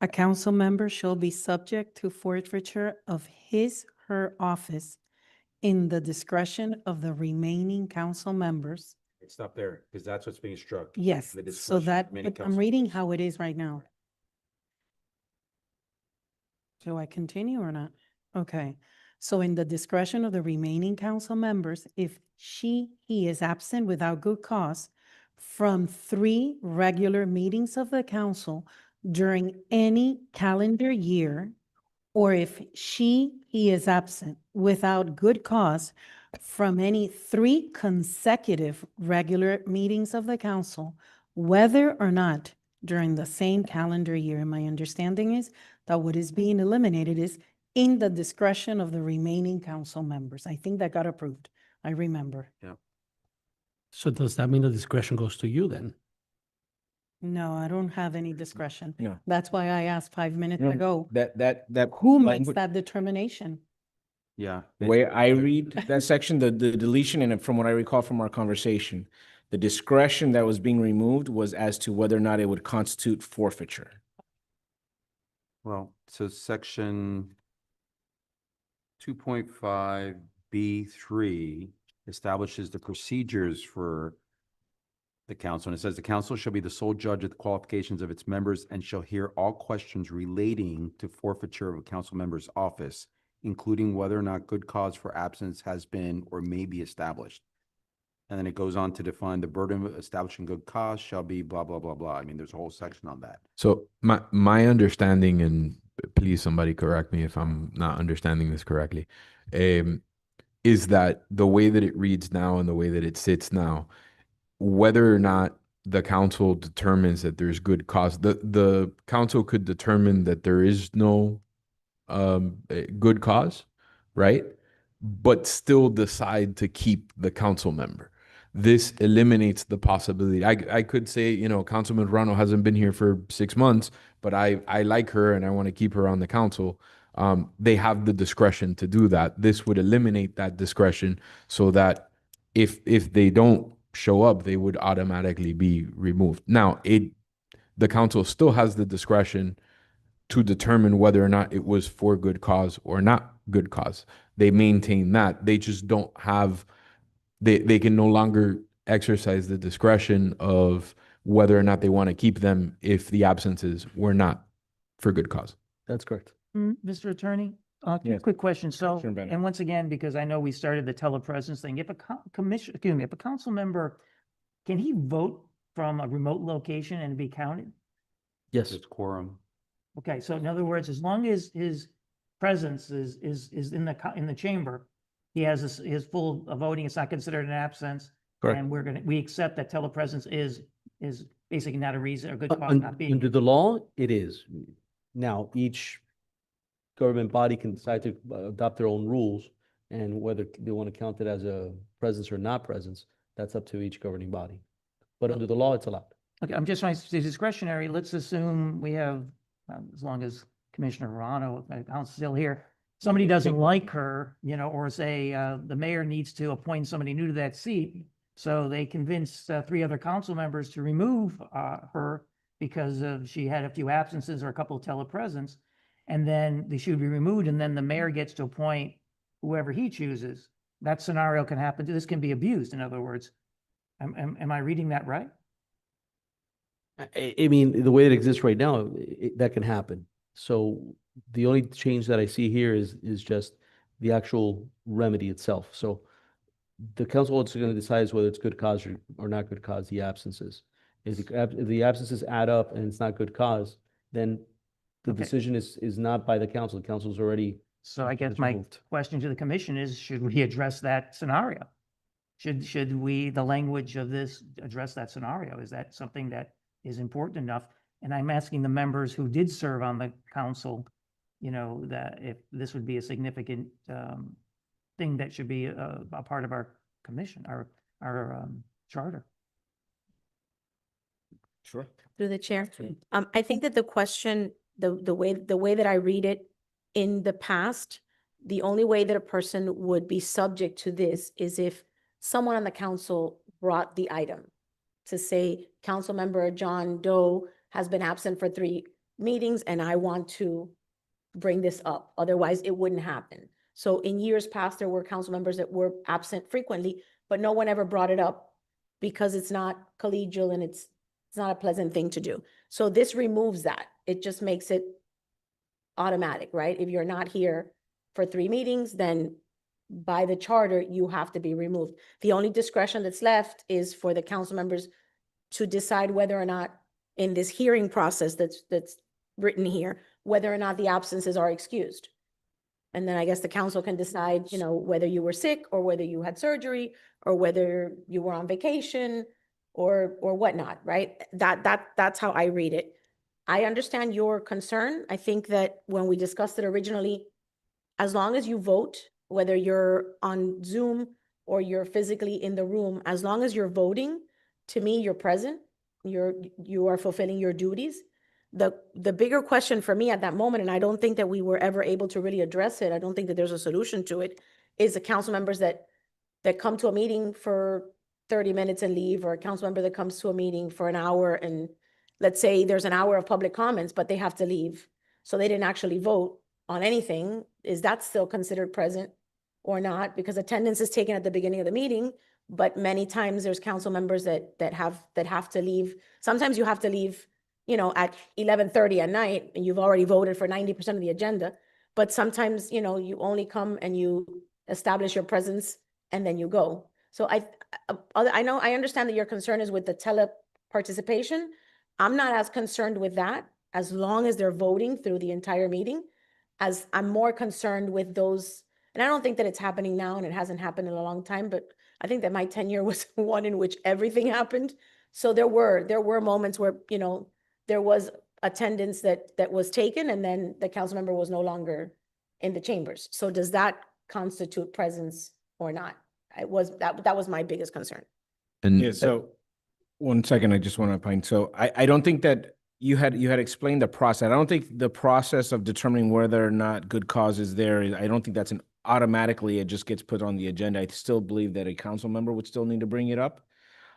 A council member shall be subject to forfeiture of her office in the discretion of the remaining council members. Stop there, because that's what's being struck. Yes, The so discretion of that, remaining but I'm council reading members. how it is right now. Shall I continue or not? Okay, So in the discretion of the remaining council members, if he is absent without good cause from 3 regular meetings of the council during any calendar year, or if he is absent without good cause from any 3 consecutive regular meetings of the council, whether or not during the same calendar year. My understanding is that what is being eliminated is in the discretion of the remaining council members. I think that got approved. I remember. So does that mean the discretion goes to you then? No, I don't have any discretion. No. That's why I asked 5 minutes No, ago. That. Who makes language- that determination? Yeah. The way I read that section, the deletion, and from what I recall from our conversation, the discretion that was being removed was as to whether or not it would constitute forfeiture. Well, so section 2.5B3 establishes the procedures for the council. And it says the council shall be the sole judge of the qualifications of its members and shall hear all questions relating to forfeiture of a council member's office, including whether or not good cause for absence has been or may be established. And then it goes on to define the burden of establishing good cause shall be blah, blah, blah, blah. I mean, there's a whole section on that. So my understanding, and please somebody correct me if I'm not understanding this correctly, is that the way that it reads now and the way that it sits now, whether or not the council determines that there's good cause, the council could determine that there is no good cause, right? But still decide to keep the council member. This eliminates the possibility. I could say, you know, Councilman Rano hasn't been here for 6 months, but I like her and I want to keep her on the council. They have the discretion to do that. This would eliminate that discretion so that if they don't show up, they would automatically be removed. Now, the council still has the discretion to determine whether or not it was for good cause or not good cause. They maintain that. They just don't have, they can no longer exercise the discretion of whether or not they want to keep them if the absences were not for good cause. That's correct. Mr. Attorney, Yes. quick question. So, Commissioner Bennett. and once again, because I know we started the telepresence thing, if a if a council member, can he vote from a remote location and be counted? Yes. It's quorum. Okay, so in other words, as long as his presence is in the chamber, he has his full voting, it's not considered an absence. Correct. And we accept that telepresence is basically not a reason or good cause not being. Under the law, it is. Now, each government body can decide to adopt their own rules, and whether they want to count it as a presence or not presence, that's up to each governing body. But under the law, it's allowed. Okay, I'm just trying to say discretionary. Let's assume we have, as long as Commissioner Verano, I'm still here, somebody doesn't like her, you know, or say the mayor needs to appoint somebody new to that seat. So they convince 3 other council members to remove her because she had a few absences or a couple of telepresence. And then she would be removed, and then the mayor gets to appoint whoever he chooses. That scenario can happen. This can be abused, in other words. Am I reading that right? I mean, the way it exists right now, that can happen. So the only change that I see here is just the actual remedy itself. So the council is going to decide whether it's good cause or not good cause, the absences. If the absences add up and it's not good cause, then the Okay. decision is not by the council. The council's already. So I guess It's my removed. question to the commission is, should we address that scenario? Should we, the language of this, address that scenario? Is that something that is important enough? And I'm asking the members who did serve on the council, you know, that if this would be a significant thing that should be a part of our commission, our charter. Sure. Through the chair. I think that the question, the way that I read it in the past, the only way that a person would be subject to this is if someone on the council brought the item to say, council member John Doe has been absent for 3 meetings and I want to bring this up. Otherwise, it wouldn't happen. So in years past, there were council members that were absent frequently, but no one ever brought it up because it's not collegial and it's not a pleasant thing to do. So this removes that. It just makes it automatic, right? If you're not here, for 3 meetings, then by the charter, you have to be removed. The only discretion that's left is for the council members to decide whether or not in this hearing process that's written here, whether or not the absences are excused. And then I guess the council can decide, you know, whether you were sick or whether you had surgery or whether you were on vacation or whatnot, right? That's how I read it. I understand your concern. I think that when we discussed it originally, as long as you vote, whether you're on Zoom or you're physically in the room, as long as you're voting, to me, you're present, you are fulfilling your duties. The bigger question for me at that moment, and I don't think that we were ever able to really address it, I don't think that there's a solution to it, is the council members that come to a meeting for 30 minutes and leave, or a council member that comes to a meeting for an hour, and let's say there's an hour of public comments, but they have to leave. So they didn't actually vote on anything. Is that still considered present or not? Because attendance is taken at the beginning of the meeting, but many times there's council members that have to leave. Sometimes you have to leave, you know, at 11:30 at night, and you've already voted for 90% of the agenda. But sometimes, you know, you only come and you establish your presence and then you go. So I understand that your concern is with the participation. I'm not as concerned with that, as long as they're voting through the entire meeting, as I'm more concerned with those. And I don't think that it's happening now, and it hasn't happened in a long time, but I think that my tenure was one in which everything happened. So there were moments where, you know, there was attendance that was taken, and then the council member was no longer in the chambers. So does that constitute presence or not? That was my biggest concern. And Yeah, so 1 second, I just want to opine. So I don't think that you had explained the process. I don't think the process of determining whether or not good cause is there, I don't think that's automatically it just gets put on the agenda. I still believe that a council member would still need to bring it up.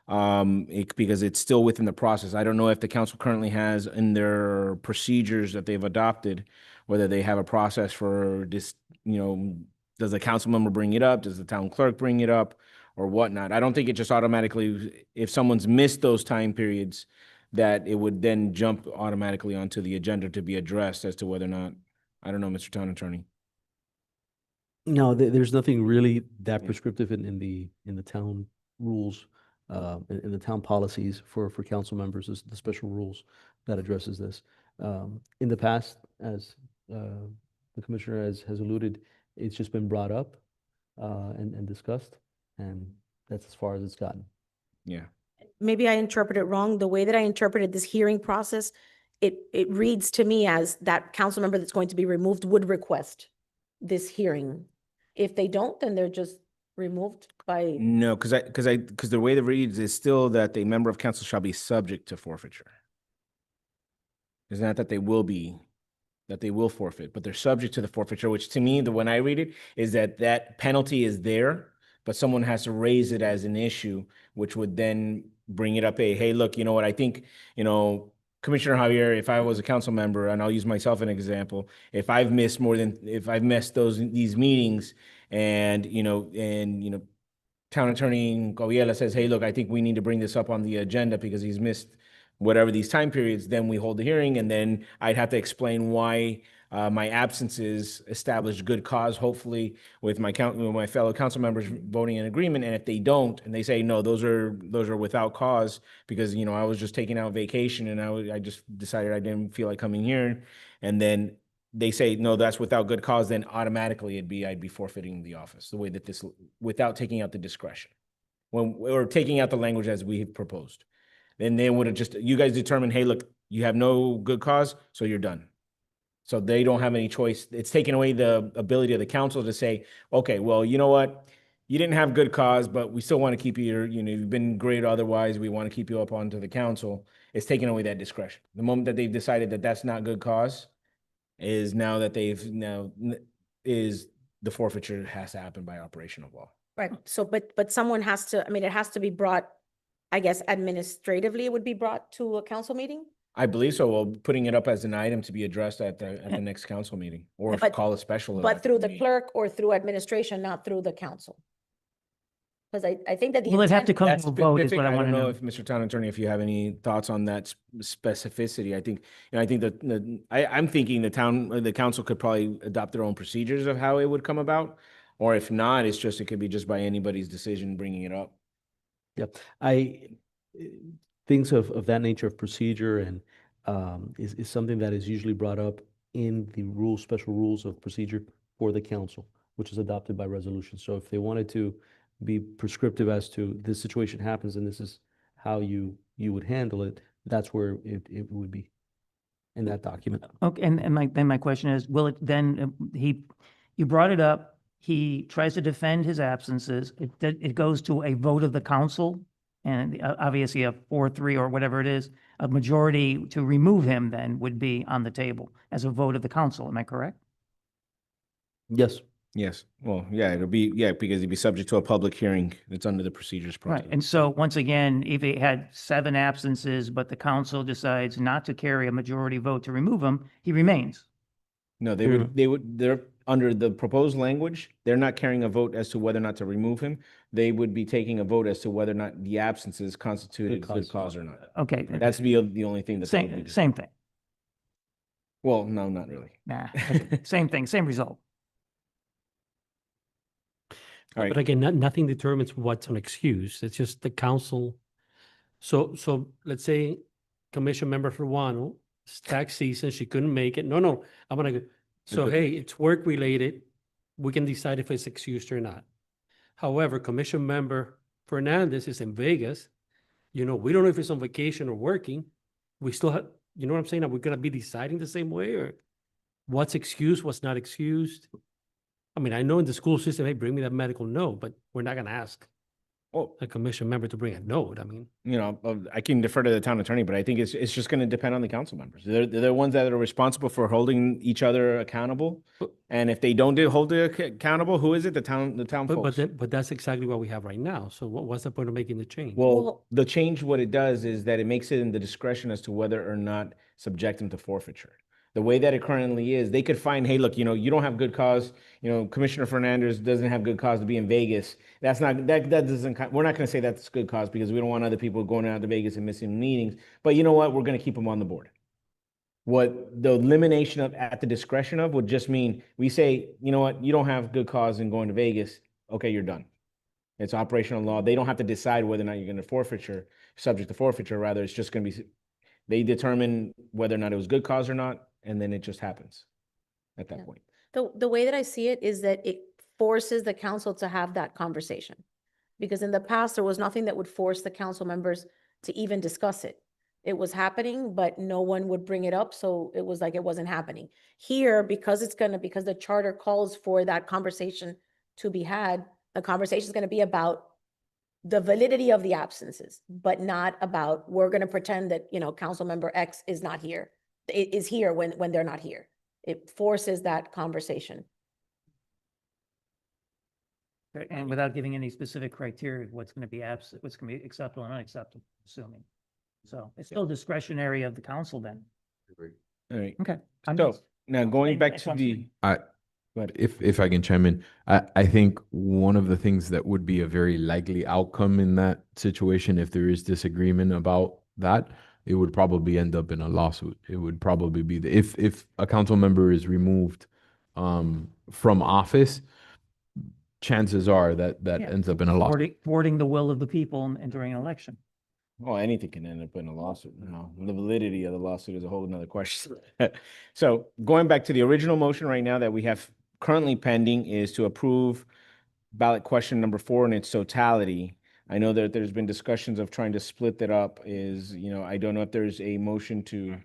Because it's still within the process. I don't know if the council currently has in their procedures that they've adopted, whether they have a process for this, you know, does the council member bring it up? Does the town clerk bring it up or whatnot? I don't think it just automatically, if someone's missed those time periods, that it would then jump automatically onto the agenda to be addressed as to whether or not, I don't know, Mr. Town Attorney. No, there's nothing really that prescriptive in the town rules, in the town policies for council members, is the special rules that addresses this. In the past, as the commissioner has alluded, it's just been brought up and discussed, and that's as far as it's gotten. Yeah. Maybe I interpret it wrong. The way that I interpreted this hearing process, it reads to me as that council member that's going to be removed would request this hearing. If they don't, then they're just removed by. No, because the way it reads is still that a member of council shall be subject to forfeiture. It's not that they will forfeit, but they're subject to the forfeiture, which to me, when I read it, is that penalty is there, but someone has to raise it as an issue, which would then bring it up, hey, look, you know what, I think, you know, Commissioner Javier, if I was a council member, and I'll use myself as an example, if I've missed these meetings, and Town Attorney Coviela says, hey, look, I think we need to bring this up on the agenda because he's missed whatever these time periods, then we hold the hearing, and then I'd have to explain why my absences established good cause, hopefully with my fellow council members voting in agreement. And if they don't, and they say, no, those are without cause because, you know, I was just taking out vacation and I just decided I didn't feel like coming here. And then they say, no, that's without good cause, then automatically I'd be forfeiting the office the way that this, without taking out the discretion or taking out the language as we have proposed. Then they would have just, you guys determine, hey, look, you have no good cause, so you're done. So they don't have any choice. It's taking away the ability of the council to say, okay, well, you know what? You didn't have good cause, but we still want to keep you, you've been great otherwise. We want to keep you up onto the council. It's taking away that discretion. The moment that they've decided that that's not good cause is now that the forfeiture has to happen by operation of law. Right. So, but someone has to, I mean, it has to be brought, I guess administratively, it would be brought to a council meeting? I believe so. Well, putting it up as an item to be addressed at the next council meeting, or But- call a special. But through the meeting. clerk or through administration, not through the council? Because I think that the Will it have to intent, come That's to a vote is specific. what I I want don't to know know. if, Mr. Town Attorney, if you have any thoughts on that specificity. I think, I think that, I'm thinking the council could probably adopt their own procedures of how it would come about. Or if not, it's just, it could be just by anybody's decision bringing it up. Yep. Things of that nature of procedure and is something that is usually brought up in the rules, special rules of procedure for the council, which is adopted by resolution. So if they wanted to be prescriptive as to this situation happens and this is how you would handle it, that's where it would be in that document. Okay, and my question is, will it then, you brought it up, he tries to defend his absences, it goes to a vote of the council, and obviously a 4-3 or whatever it is, a majority to remove him then would be on the table as a vote of the council, am I correct? Yes. Yes. Well, yeah, it'll be, because it'd be subject to a public hearing. It's under the procedures process. Right, and so once again, if he had 7 absences, but the council decides not to carry a majority vote to remove him, he remains. No, they're under the proposed language, they're not carrying a vote as to whether or not to remove him. They would be taking a vote as to whether or not the absences constituted good cause or not. Okay. That's the only thing that. they would be Same thing. Well, no, not really. Nah, okay, same thing, same result. All right. But again, nothing determines what's an excuse. It's just the council. So let's say Commission Member Fruano, it's tax season, she couldn't make it. No, I'm gonna go. So hey, it's work related. We can decide if it's excused or not. However, Commission Member Fernandez is in Vegas. We don't know if it's on vacation or working. We still have, you know what I'm saying? Are we gonna be deciding the same way, or what's excused, what's not excused? I mean, I know in the school system, hey, bring me that medical note, but we're not gonna ask a commission member to bring a note. I mean, I can defer to the town attorney, but I think it's just going to depend on the council members. They're the ones that are responsible for holding each other accountable. And if they don't hold it accountable, who is it? The town folks. but that's exactly what we have right now. So what's the point of making the change? Well, the change, what it does is that it makes it in the discretion as to whether or not subject them to forfeiture. The way that it currently is, they could find, hey, look, you don't have good cause, Commissioner Fernandez doesn't have good cause to be in Vegas. That's not, that doesn't, we're not going to say that's good cause because we don't want other people going out to Vegas and missing meetings. But you know what? We're going to keep them on the board. What the elimination of at the discretion of would just mean we say, you know what? You don't have good cause in going to Vegas. Okay, you're done. It's operational law. They don't have to decide whether or not you're going to subject to forfeiture. Rather, it's just going to be, they determine whether or not it was good cause or not. And then it just happens at that point. the way that I see it is that it forces the council to have that conversation. Because in the past, there was nothing that would force the council members to even discuss it. It was happening, but no one would bring it up, so it was like it wasn't happening. Here, because the charter calls for that conversation to be had, the conversation is gonna be about the validity of the absences, but not about, we're gonna pretend that, council member X is not here. It is here when they're not here. It forces that conversation. And without giving any specific criteria, of what's going to be absent, what's going to be acceptable and unacceptable, assuming. So it's still discretionary of the council then. All right. Okay. So now going back to the, If I can chime in, I think one of the things that would be a very likely outcome in that situation, if there is disagreement about that, it would probably end up in a lawsuit. It would probably be if a council member is removed from office, chances are that ends up in a lawsuit. Thwarting the will of the people during an election. well, anything can end up in a lawsuit. The validity of the lawsuit is a whole nother question. So going back to the original motion right now that we have currently pending is to approve ballot question number 4 in its totality. I know that there's been discussions of trying to split that up I don't know if there's a motion to.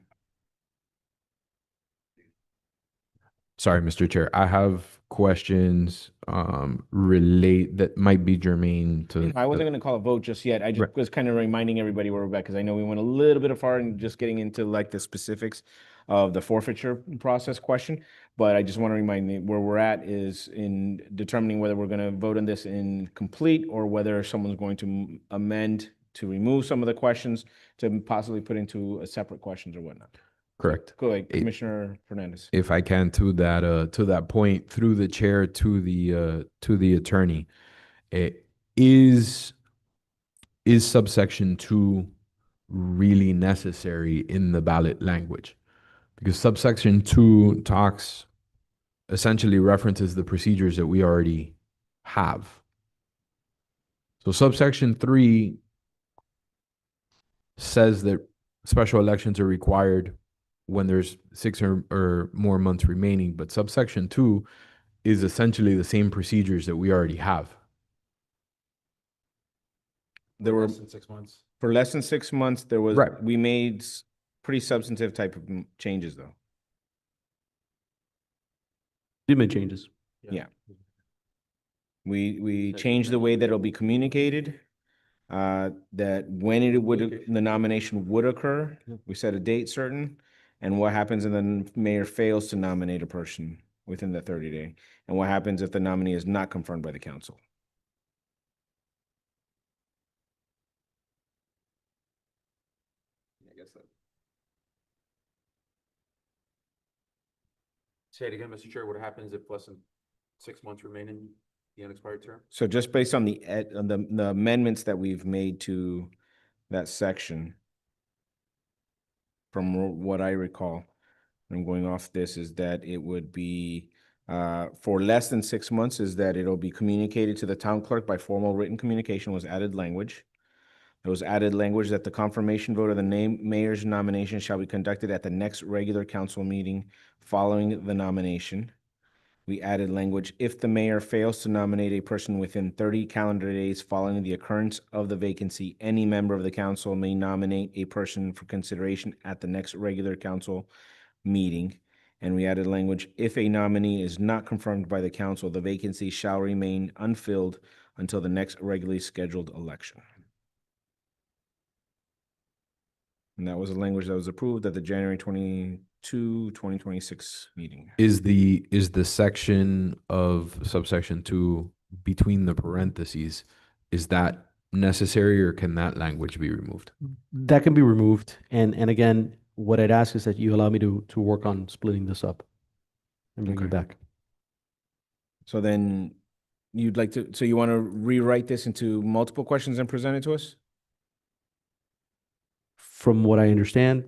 Sorry, Mr. Chair. I have questions that might be germane to. I wasn't going to call a vote just yet. I just was kind of reminding everybody where we're at because I know we went a little bit far in just getting into like the specifics of the forfeiture process question. But I just want to remind you where we're at is in determining whether we're going to vote on this in complete or whether someone's going to amend to remove some of the questions to possibly put into a separate questions or whatnot. Correct. Go ahead, Commissioner Fernandez. If I can, to that point, through the chair to the attorney, is subsection 2 really necessary in the ballot language? Because subsection 2 talks, essentially references the procedures that we already have. So subsection 3 says that special elections are required when there's 6 or more months remaining, but subsection 2 is essentially the same procedures that we already have. There were, Less than 6 months. for less than 6 months, there was, Right. we made pretty substantive type of changes though. You made changes. Yeah. We changed the way that it'll be communicated, that when it would, the nomination would occur. We set a date certain, and what happens if the mayor fails to nominate a person within the 30-day, and what happens if the nominee is not confirmed by the council. I guess that. Say it again, Mr. Chair. What happens if less than 6 months remain in the unexpired term? So just based on on the amendments that we've made to that section, from what I recall, I'm going off this, is that it would be, for less than 6 months, is that it'll be communicated to the town clerk by formal written communication was added language. There was added language that the confirmation vote of the mayor's nomination shall be conducted at the next regular council meeting following the nomination. We added language, if the mayor fails to nominate a person within 30 calendar days following the occurrence of the vacancy, any member of the council may nominate a person for consideration at the next regular council meeting. And we added language, if a nominee is not confirmed by the council, the vacancy shall remain unfilled until the next regularly scheduled election. And that was the language that was approved at the January 22, 2026 meeting. Is the section of subsection 2 between the parentheses, is that necessary, or can that language be removed? That can be removed. And again, what I'd ask is that you allow me to work on splitting this up and bring it Okay. back. So then you'd like to, so you want to rewrite this into multiple questions and present it to us? From what I understand,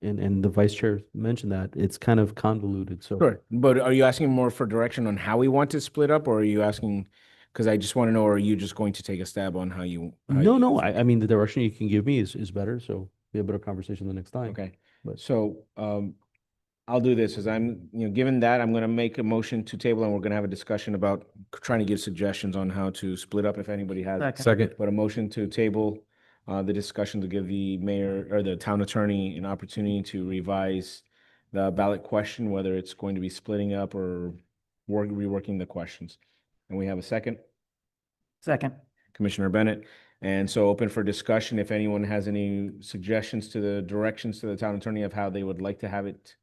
and the vice chair mentioned that, it's kind of convoluted, so. Sure, but are you asking more for direction on how we want to split up, or are you asking, because I just want to know, or are you just going to take a stab on how you? No, I mean, the direction you can give me is better, so we have a better conversation the next time. Okay, But- so I'll do this, as I'm, given that, I'm gonna make a motion to table, and we're gonna have a discussion about trying to give suggestions on how to split up, if anybody has. Second. But a motion to table the discussion to give the mayor or the town attorney an opportunity to revise the ballot question, whether it's going to be splitting up or reworking the questions. And we have a second, Second. Commissioner Bennett. And so open for discussion. If anyone has any suggestions to the directions to the town attorney of how they would like to have it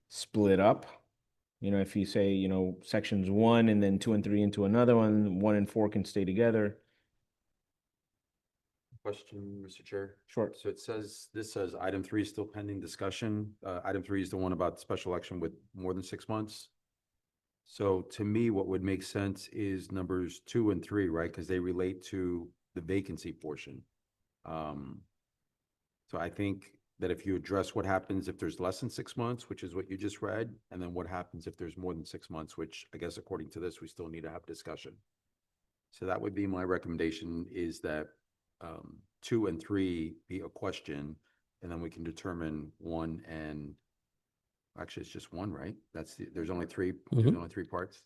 split up. If you say, sections 1 and then 2 and 3 into another one, 1 and 4 can stay together. Question, Mr. Chair. Sure. So this says item 3 is still pending discussion. Item 3 is the one about special election with more than 6 months. So to me, what would make sense is numbers 2 and 3, right? Because they relate to the vacancy portion. So I think that if you address what happens if there's less than 6 months, which is what you just read, and then what happens if there's more than 6 months, which I guess according to this, we still need to have discussion. So that would be my recommendation, is that 2 and 3 be a question, and then we can determine 1 and, actually, it's just 1, right? There's only 3, there's only 3 parts?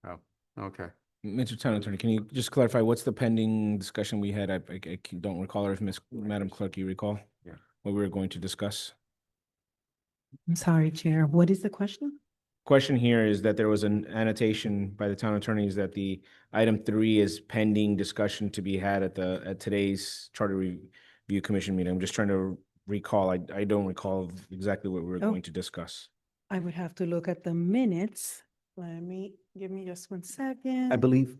Oh, okay. Mr. Town Attorney, can you just clarify what's the pending discussion we had? I don't recall, or if Madam Clerk, you recall? Yeah. What we were going to discuss? I'm sorry, Chair. What is the question? Question here is that there was an annotation by the town attorneys that the item 3 is pending discussion to be had at today's Charter Review Commission meeting. I'm just trying to recall. I don't recall exactly what we were Oh. going to discuss. I would have to look at the minutes. Give me just 1 second. I believe,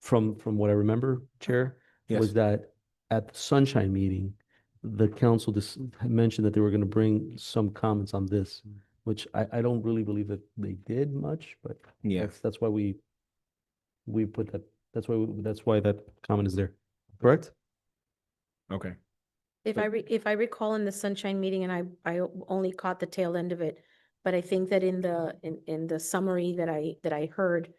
from what I remember, Chair, Yes. was that at the Sunshine meeting, the council had mentioned that they were going to bring some comments on this, which I don't really believe that they did much, but Yeah. that's why we put that That's why that comment is there. Correct? Okay. If I recall in the Sunshine meeting, and I only caught the tail end of it, but I think that in the summary that I heard,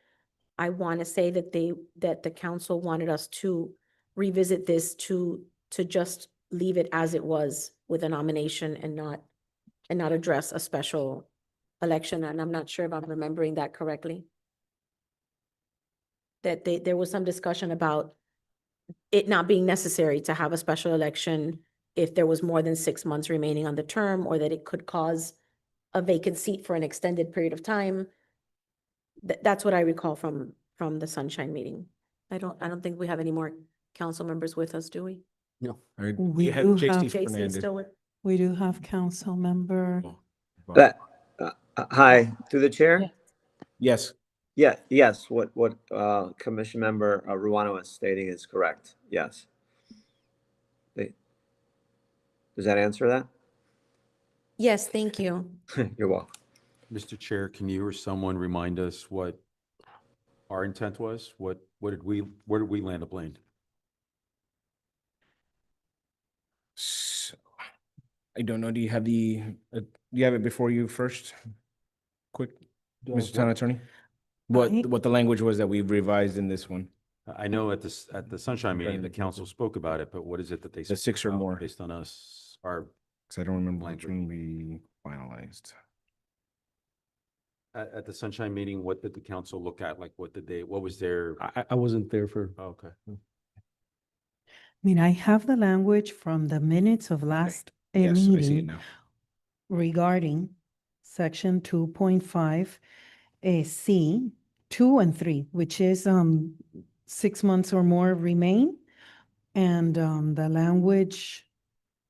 I want to say that the council wanted us to revisit this to just leave it as it was with a nomination and not address a special election. And I'm not sure if I'm remembering that correctly. That there was some discussion about it not being necessary to have a special election if there was more than 6 months remaining on the term, or that it could cause a vacant seat for an extended period of time. That's what I recall from the Sunshine meeting. I don't think we have any more council members with us, do we? No. All right, We you have do JC have- Jason Fernandez. still with? We do have council member. But, hi, through the chair? Yes. Yeah, yes, what Commission Member Ruano is stating is correct, yes. Does that answer that? Yes, thank you. You're welcome. Mr. Chair, can you or someone remind us what our intent was? Where did we land the plane? So, I don't know. Do you have it before you first? Quick, Mr. Town Attorney? What the language was that we revised in this one? I know at the Sunshine meeting, the council spoke about it, but what is it that they? The 6 or spoke about more. Based on our, Because I don't remember which Language. one we finalized. at the Sunshine meeting, what did the council look at? Like, what was their? I wasn't there for. Oh, okay. I mean, I have the language from the minutes of last Yes, I see it meeting now. regarding section 2.5, C, 2 and 3, which is 6 months or more remain. And the language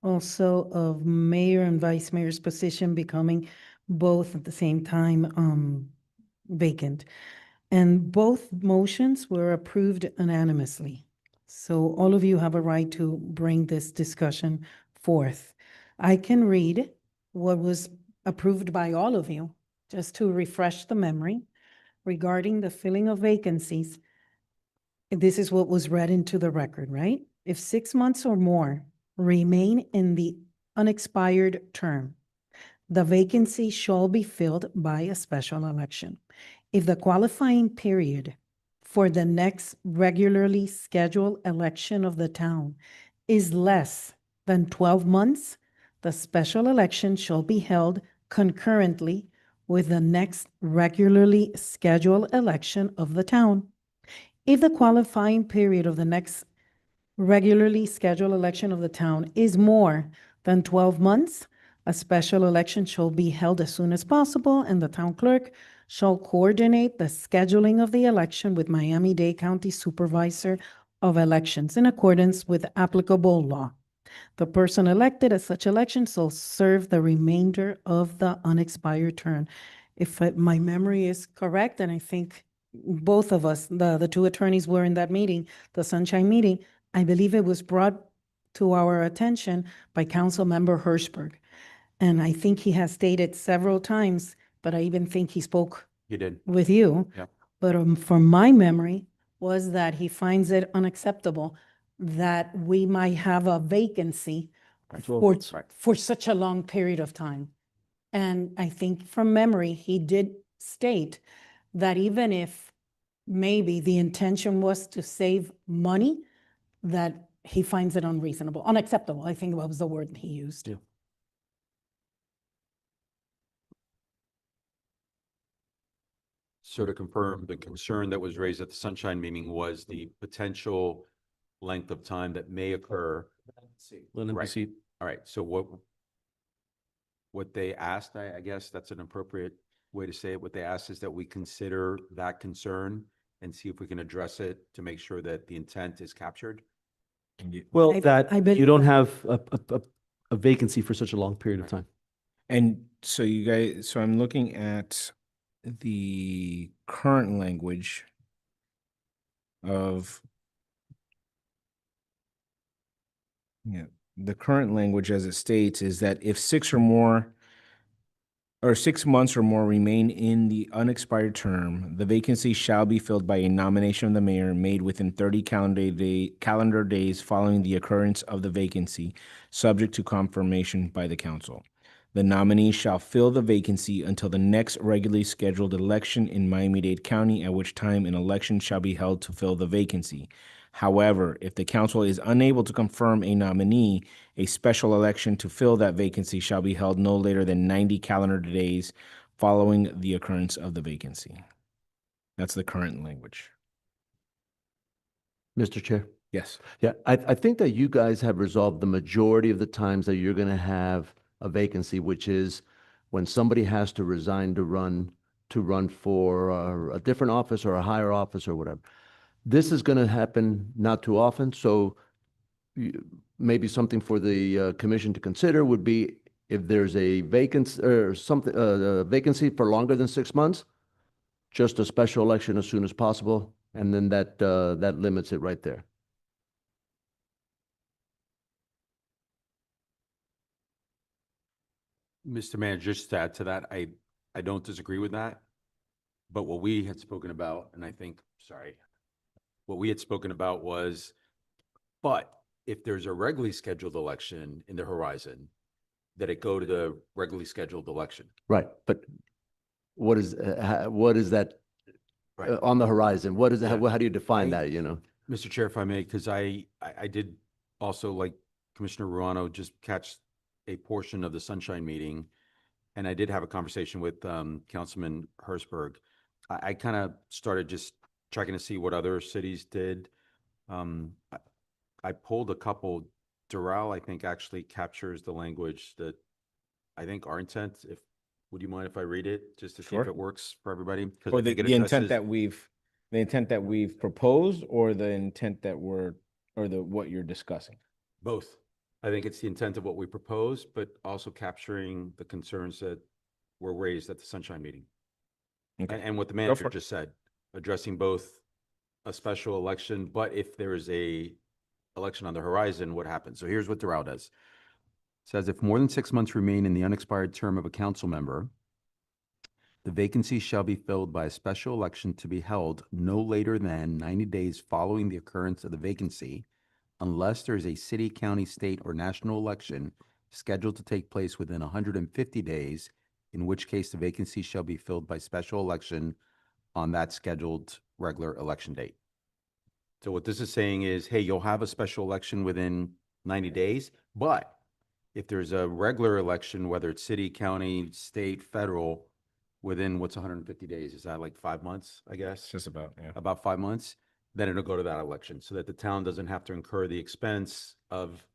also of mayor and vice mayor's position becoming both at the same time vacant. And both motions were approved unanimously. So all of you have a right to bring this discussion forth. I can read what was approved by all of you, just to refresh the memory regarding the filling of vacancies. This is what was read into the record, right? If 6 months or more remain in the unexpired term, the vacancy shall be filled by a special election. If the qualifying period for the next regularly scheduled election of the town is less than 12 months, the special election shall be held concurrently with the next regularly scheduled election of the town. If the qualifying period of the next regularly scheduled election of the town is more than 12 months, a special election shall be held as soon as possible, and the town clerk shall coordinate the scheduling of the election with Miami-Dade County Supervisor of Elections in accordance with applicable law. The person elected at such election shall serve the remainder of the unexpired term. If my memory is correct, and I think both of us, the two attorneys were in that meeting, the Sunshine meeting, I believe it was brought to our attention by Councilmember Hirschberg. And I think he has stated several times, but I even think he spoke You did. with you. Yeah. But from my memory was that he finds it unacceptable that we might have a vacancy for such a long period of time. And I think from memory, he did state that even if maybe the intention was to save money, that he finds it unreasonable, unacceptable, I think that was the word he used. Yeah. So to confirm, the concern that was raised at the Sunshine meeting was the potential length of time that may occur. Let him Right. proceed. All right, so what they asked, I guess that's an appropriate way to say it. What they asked is that we consider that concern and see if we can address it to make sure that the intent is captured. Well, I that believe you don't that- have a vacancy for such a long period of time. And so you guys, so I'm looking at the current language of, the current language as it states is that if 6 or more or 6 months or more remain in the unexpired term, the vacancy shall be filled by a nomination of the mayor made within 30 calendar days following the occurrence of the vacancy, subject to confirmation by the council. The nominee shall fill the vacancy until the next regularly scheduled election in Miami-Dade County, at which time an election shall be held to fill the vacancy. However, if the council is unable to confirm a nominee, a special election to fill that vacancy shall be held no later than 90 calendar days following the occurrence of the vacancy. That's the current language. Mr. Chair? Yes. Yeah, I think that you guys have resolved the majority of the times that you're going to have a vacancy, which is when somebody has to resign to run for a different office or a higher office or whatever. This is going to happen not too often, so maybe something for the commission to consider would be if there's a vacancy or something, a vacancy for longer than 6 months, just a special election as soon as possible, and then that limits it right there. Mr. Manager, just to add to that, I don't disagree with that. But what we had spoken about, and I think, sorry, what we had spoken about was, but if there's a regularly scheduled election in the horizon, that it go to the regularly scheduled election. Right, but what is that Right. on the horizon? What is that? Yeah. How do you define I- that, you know? Mr. Chair, if I may, because I did also, like Commissioner Ruano, just catch a portion of the Sunshine meeting. And I did have a conversation with Councilman Hertzberg. I kind of started just checking to see what other cities did. I pulled a couple. Doral, I think, actually captures the language that I think our intent, would you mind if I read it, just to see Sure. if it works for everybody? 'Cause Or I the think it intent addresses- the intent that we've proposed, or the intent that what you're discussing? Both. I think it's the intent of what we propose, but also capturing the concerns that were raised at the Sunshine meeting. Okay. And what the for manager it. just said, addressing both a special election, but if there is a election on the horizon, what happens? So here's what Doral does. It says, if more than 6 months remain in the unexpired term of a council member, the vacancy shall be filled by a special election to be held no later than 90 days following the occurrence of the vacancy, unless there is a city, county, state, or national election scheduled to take place within 150 days, in which case the vacancy shall be filled by special election on that scheduled regular election date. So what this is saying is, hey, you'll have a special election within 90 days, but if there's a regular election, whether it's city, county, state, federal, within what's 150 days, is that like 5 months, I guess? Just about, yeah. About 5 months, then it'll go to that election so that the town doesn't have to incur the expense of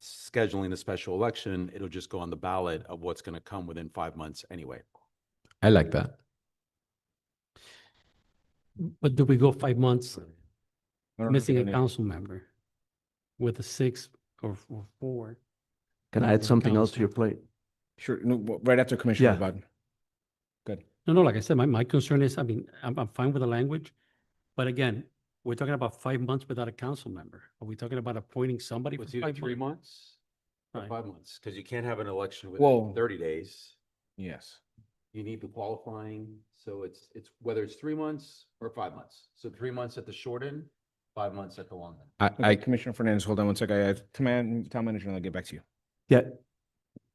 scheduling the special election. It'll just go on the ballot of what's going to come within 5 months anyway. I like that. But do we go 5 months I don't missing a think any- council member with a 6 or 4? Can I Yeah, add something else council. to your plate? Sure, no, right after Commissioner Yeah. Biden. Good. No, like I said, my concern is, I mean, I'm fine with the language, but again, we're talking about 5 months without a council member. Are we talking about appointing somebody for It's either 5 3 months? months or Right. 5 months, because you can't have an election Whoa. within 30 days. Yes. You need the qualifying, so it's whether it's 3 months or 5 months. So 3 months at the short end, 5 months at the long end. Okay, Commissioner Fernandez, hold on one second. I have town manager, and I'll get back to you. Yeah.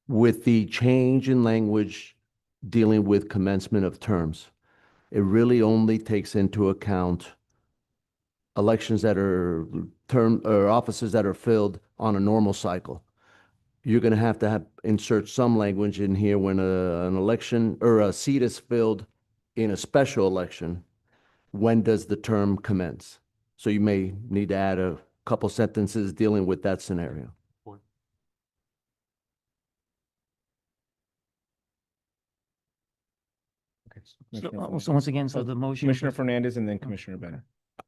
With the change in language dealing with commencement of terms, it really only takes into account elections that are or offices that are filled on a normal cycle. You're going to have insert some language in here when an election or a seat is filled in a special election. When does the term commence? So you may need to add a couple sentences dealing with that scenario. So once again, so the motion. Commissioner Fernandez and then Commissioner Bennett.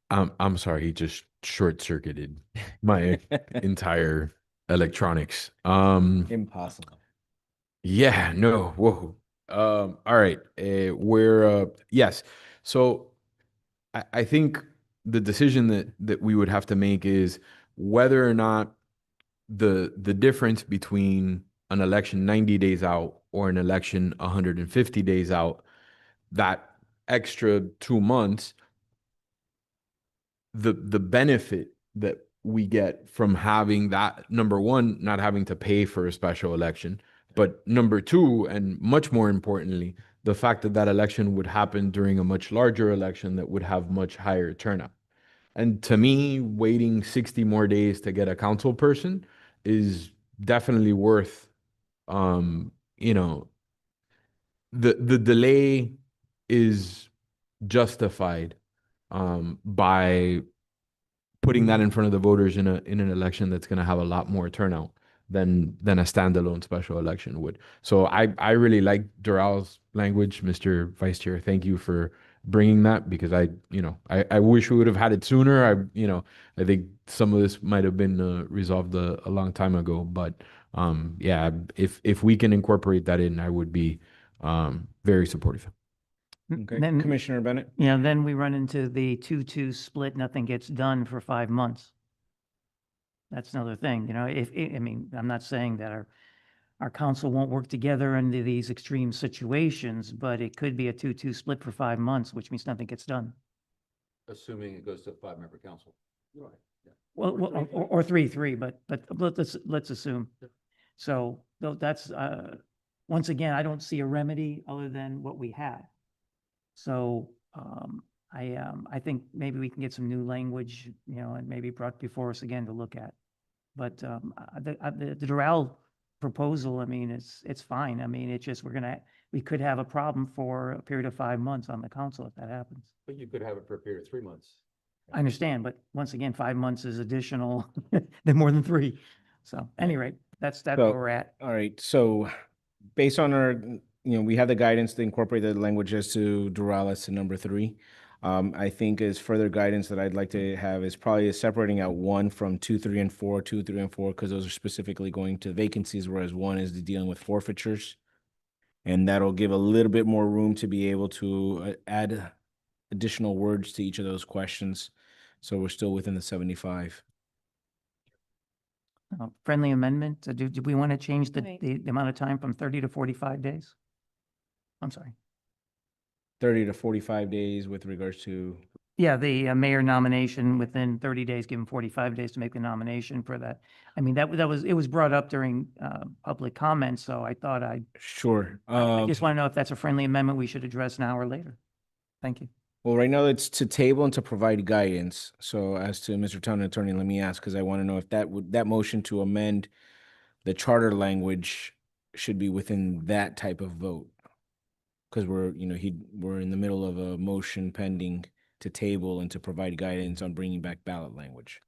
I'm sorry, he just short circuited my entire electronics. Impossible. Yeah, no, whoa. All right. Yes. So I think the decision that we would have to make is whether or not the difference between an election 90 days out or an election 150 days out, that extra 2 months, the benefit that we get from having that, number one, not having to pay for a special election, but number two, and much more importantly, the fact that that election would happen during a much larger election that would have much higher turnout. And to me, waiting 60 more days to get a council person is definitely worth, you know, the delay is justified by putting that in front of the voters in an election that's going to have a lot more turnout than a standalone special election would. So I really like Dural's language, Mr. Vice Chair. Thank you for bringing that, because I wish we would have had it sooner. I think some of this might have been resolved a long time ago, but yeah, if we can incorporate that in, I would be very supportive. Okay, Then- Commissioner Bennett? Yeah, then we run into the 2-2 split, nothing gets done for 5 months. That's another thing, I mean, I'm not saying that our council won't work together under these extreme situations, but it could be a 2-2 split for 5 months, which means nothing gets done. Assuming it goes to a 5-member council. Right. Well, or 3-3, but let's assume. So that's, once again, I don't see a remedy other than what we have. So I think maybe we can get some new language, and maybe brought before us again to look at. But the Doral proposal, I mean, it's fine. I mean, it's just we could have a problem for a period of 5 months on the council if that happens. But you could have it for a period of 3 months. I understand, but once again, 5 months is additional than more than 3. So any rate, that's where So- we're at. All right, so based on our, we have the guidance to incorporate the languages to Doral to number 3. I think as further guidance that I'd like to have is probably separating out 1 from 2, 3, and 4, 2, 3, and 4, because those are specifically going to vacancies, whereas 1 is dealing with forfeitures. And that'll give a little bit more room to be able to add additional words to each of those questions. So we're still within the 75. Friendly amendment, do we want to change the Right. amount of time from 30 to 45 days? I'm sorry. 30 to 45 days with regards to, Yeah, the mayor nomination within 30 days, give him 45 days to make the nomination for that. I mean, it was brought up during public comments, so I thought I sure. just want to know if that's a friendly amendment we should address now or later. Thank you. Well, right now it's to table and to provide guidance. So as to Mr. Town Attorney, let me ask, because I want to know if that motion to amend the charter language should be within that type of vote. Because we're in the middle of a motion pending to table and to provide guidance on bringing back ballot language.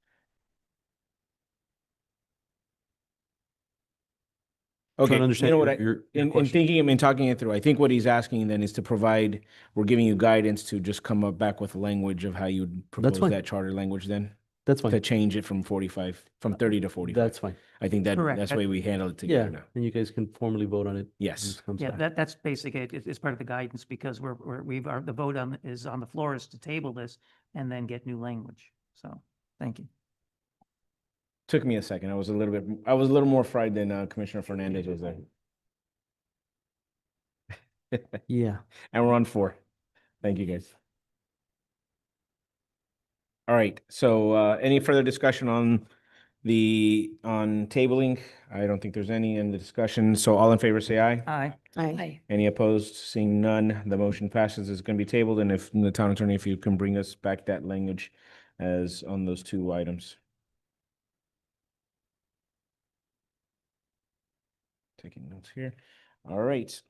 Trying to Okay, understand you know what, your in question. thinking and talking it through, I think what he's asking then is to provide, we're giving you guidance to just come up back with language of how you'd propose fine. that charter language then? That's To fine. change it from 30 to 45. That's fine. I think Correct. that's the way we handle it Yeah, together now. and you guys can formally vote on it. when Yes. this comes Yeah, back. that's basically it. It's part of the guidance because the vote is on the floor is to table this and then get new language. So, thank you. Took me a second. I was a little more fried than Commissioner Fernandez was there. Yeah. And we're on 4. Thank you, guys. All right, so any further discussion on tabling? I don't think there's any in the discussion. So all in favor, say aye. Aye. Aye. Any opposed? Seeing none, the motion passes. It's going to be tabled. And if the town attorney, if you can bring us back that language as on those 2 items. Taking notes here. All right.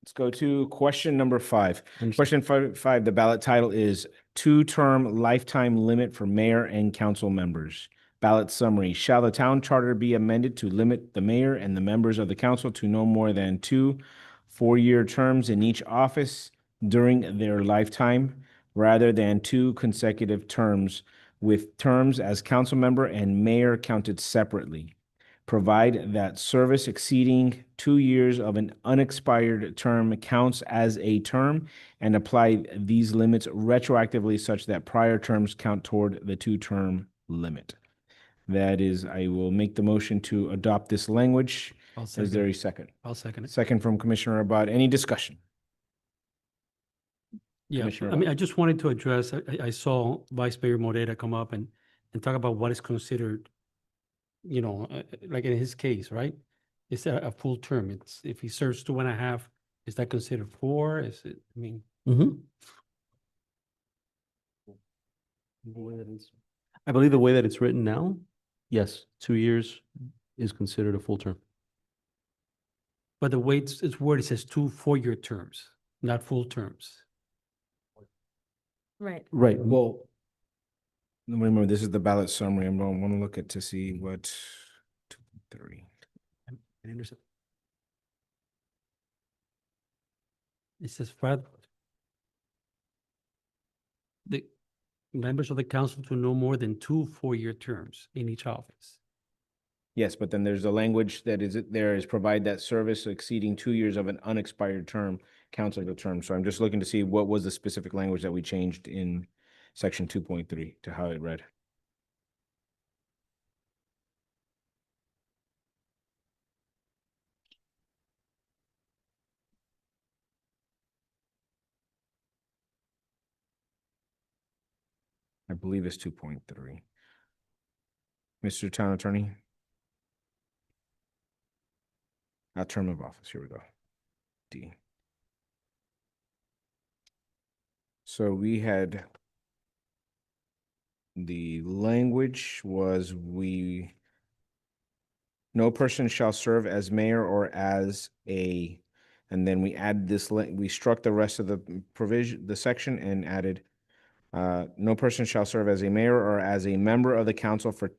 Let's go to question number 5. Understood. Question 5, the ballot title is 2-term lifetime limit for mayor and council members. Ballot summary, shall the town charter be amended to limit the mayor and the members of the council to no more than 2 4-year terms in each office during their lifetime, rather than 2 consecutive terms, with terms as council member and mayor counted separately? Provide that service exceeding 2 years of an unexpired term counts as a term, and apply these limits retroactively such that prior terms count toward the 2-term limit. That is, I will make the motion to adopt this language. I'll Is there second a it. second? I'll second it. Second from Commissioner Abad. Any discussion? Yeah, Commissioner I mean, Abad. I just wanted to address, I saw Vice Mayor Moreira come up and talk about what is considered, like in his case, right? It's a full term. It's, if he serves 2.5, is that considered 4? Is it, I mean? I believe the way that it's written now, yes, 2 years is considered a full term. But the way it's worded, it says 2 4-year terms, not full terms. Right. Right. Well, remember, this is the ballot summary. I'm going to want to look at to see what 2.3. It says the members of the council to no more than 2 4-year terms in each office. Yes, but then there's a language that is provide that service exceeding 2 years of an unexpired term counts as a term. So I'm just looking to see what was the specific language that we changed in section 2.3 to how it read. I believe it's 2.3. Mr. Town Attorney? Term of office, here we go. D. So we had, the language was no person shall serve as mayor or as a, and then we add this, we struck the rest of the provision, the section, and added, no person shall serve as a mayor or as a member of the council for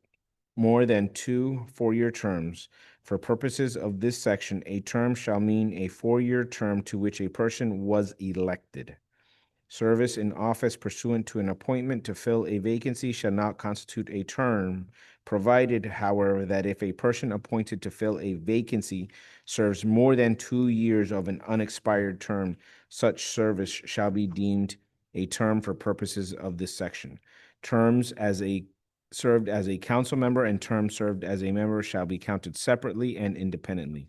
more than 2 4-year terms. For purposes of this section, a term shall mean a 4-year term to which a person was elected. Service in office pursuant to an appointment to fill a vacancy shall not constitute a term, provided, however, that if a person appointed to fill a vacancy serves more than 2 years of an unexpired term, such service shall be deemed a term for purposes of this section. Terms served as a council member and terms served as a member shall be counted separately and independently.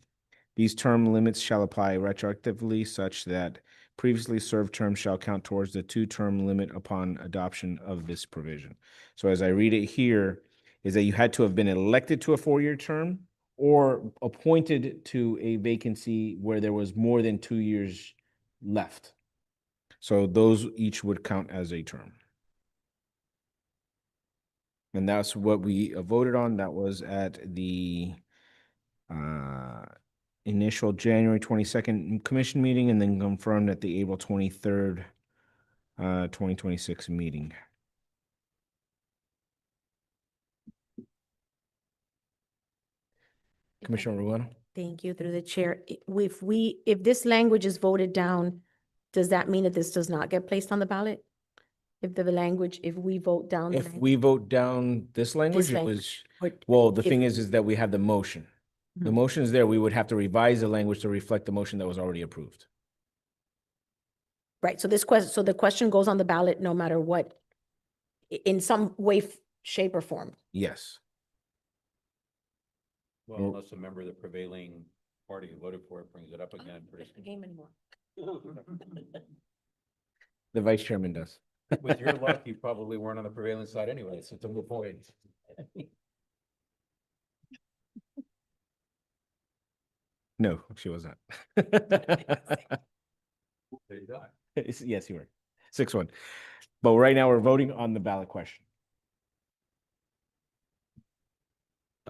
These term limits shall apply retroactively such that previously served terms shall count towards the 2-term limit upon adoption of this provision. So as I read it here, is that you had to have been elected to a 4-year term or appointed to a vacancy where there was more than 2 years left. So those each would count as a term. And that's what we voted on. That was at the initial January 22nd commission meeting and then confirmed at the April 23rd, 2026 meeting. Commissioner Ruano? Thank you, through the chair. If this language is voted down, does that mean that this does not get placed on the ballot? If we vote down. the If language? we vote down this language, it language, was, or well, the if- thing is that we have the motion. The Mhm. motion is there. We would have to revise the language to reflect the motion that was already approved. Right, so the question goes on the ballot no matter what, in some way, shape or form. Yes. Well, Well- unless a member of the prevailing party who voted for it brings it up again. Game anymore. The vice chairman does. With your luck, you probably weren't on the prevailing side anyway, so it's a moot point. No, she was not. There you go. Yes, you were. 6-1. But right now we're voting on the ballot question.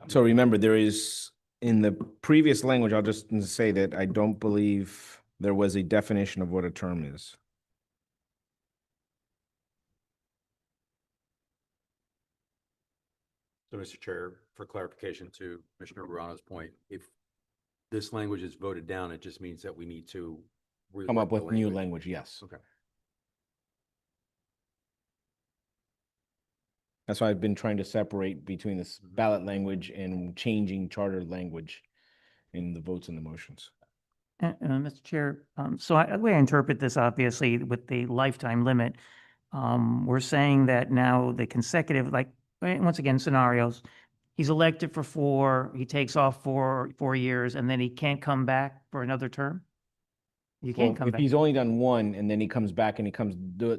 So remember, there is, in the previous language, I'll just say that I don't believe there was a definition of what a term is. So, Mr. Chair, for clarification to Commissioner Ruano's point, if this language is voted down, it just means that we need to Come up rework the with new language, yes. Okay. That's why I've been trying to separate between this ballot language and changing charter language in the votes and the motions. Mr. Chair, so the way I interpret this, obviously, with the lifetime limit, we're saying that now the consecutive, like, once again, scenarios, he's elected for 4, he takes off for 4 years, and then he can't come back for another term? You Well, can't come if back. he's only done one and then he comes back and he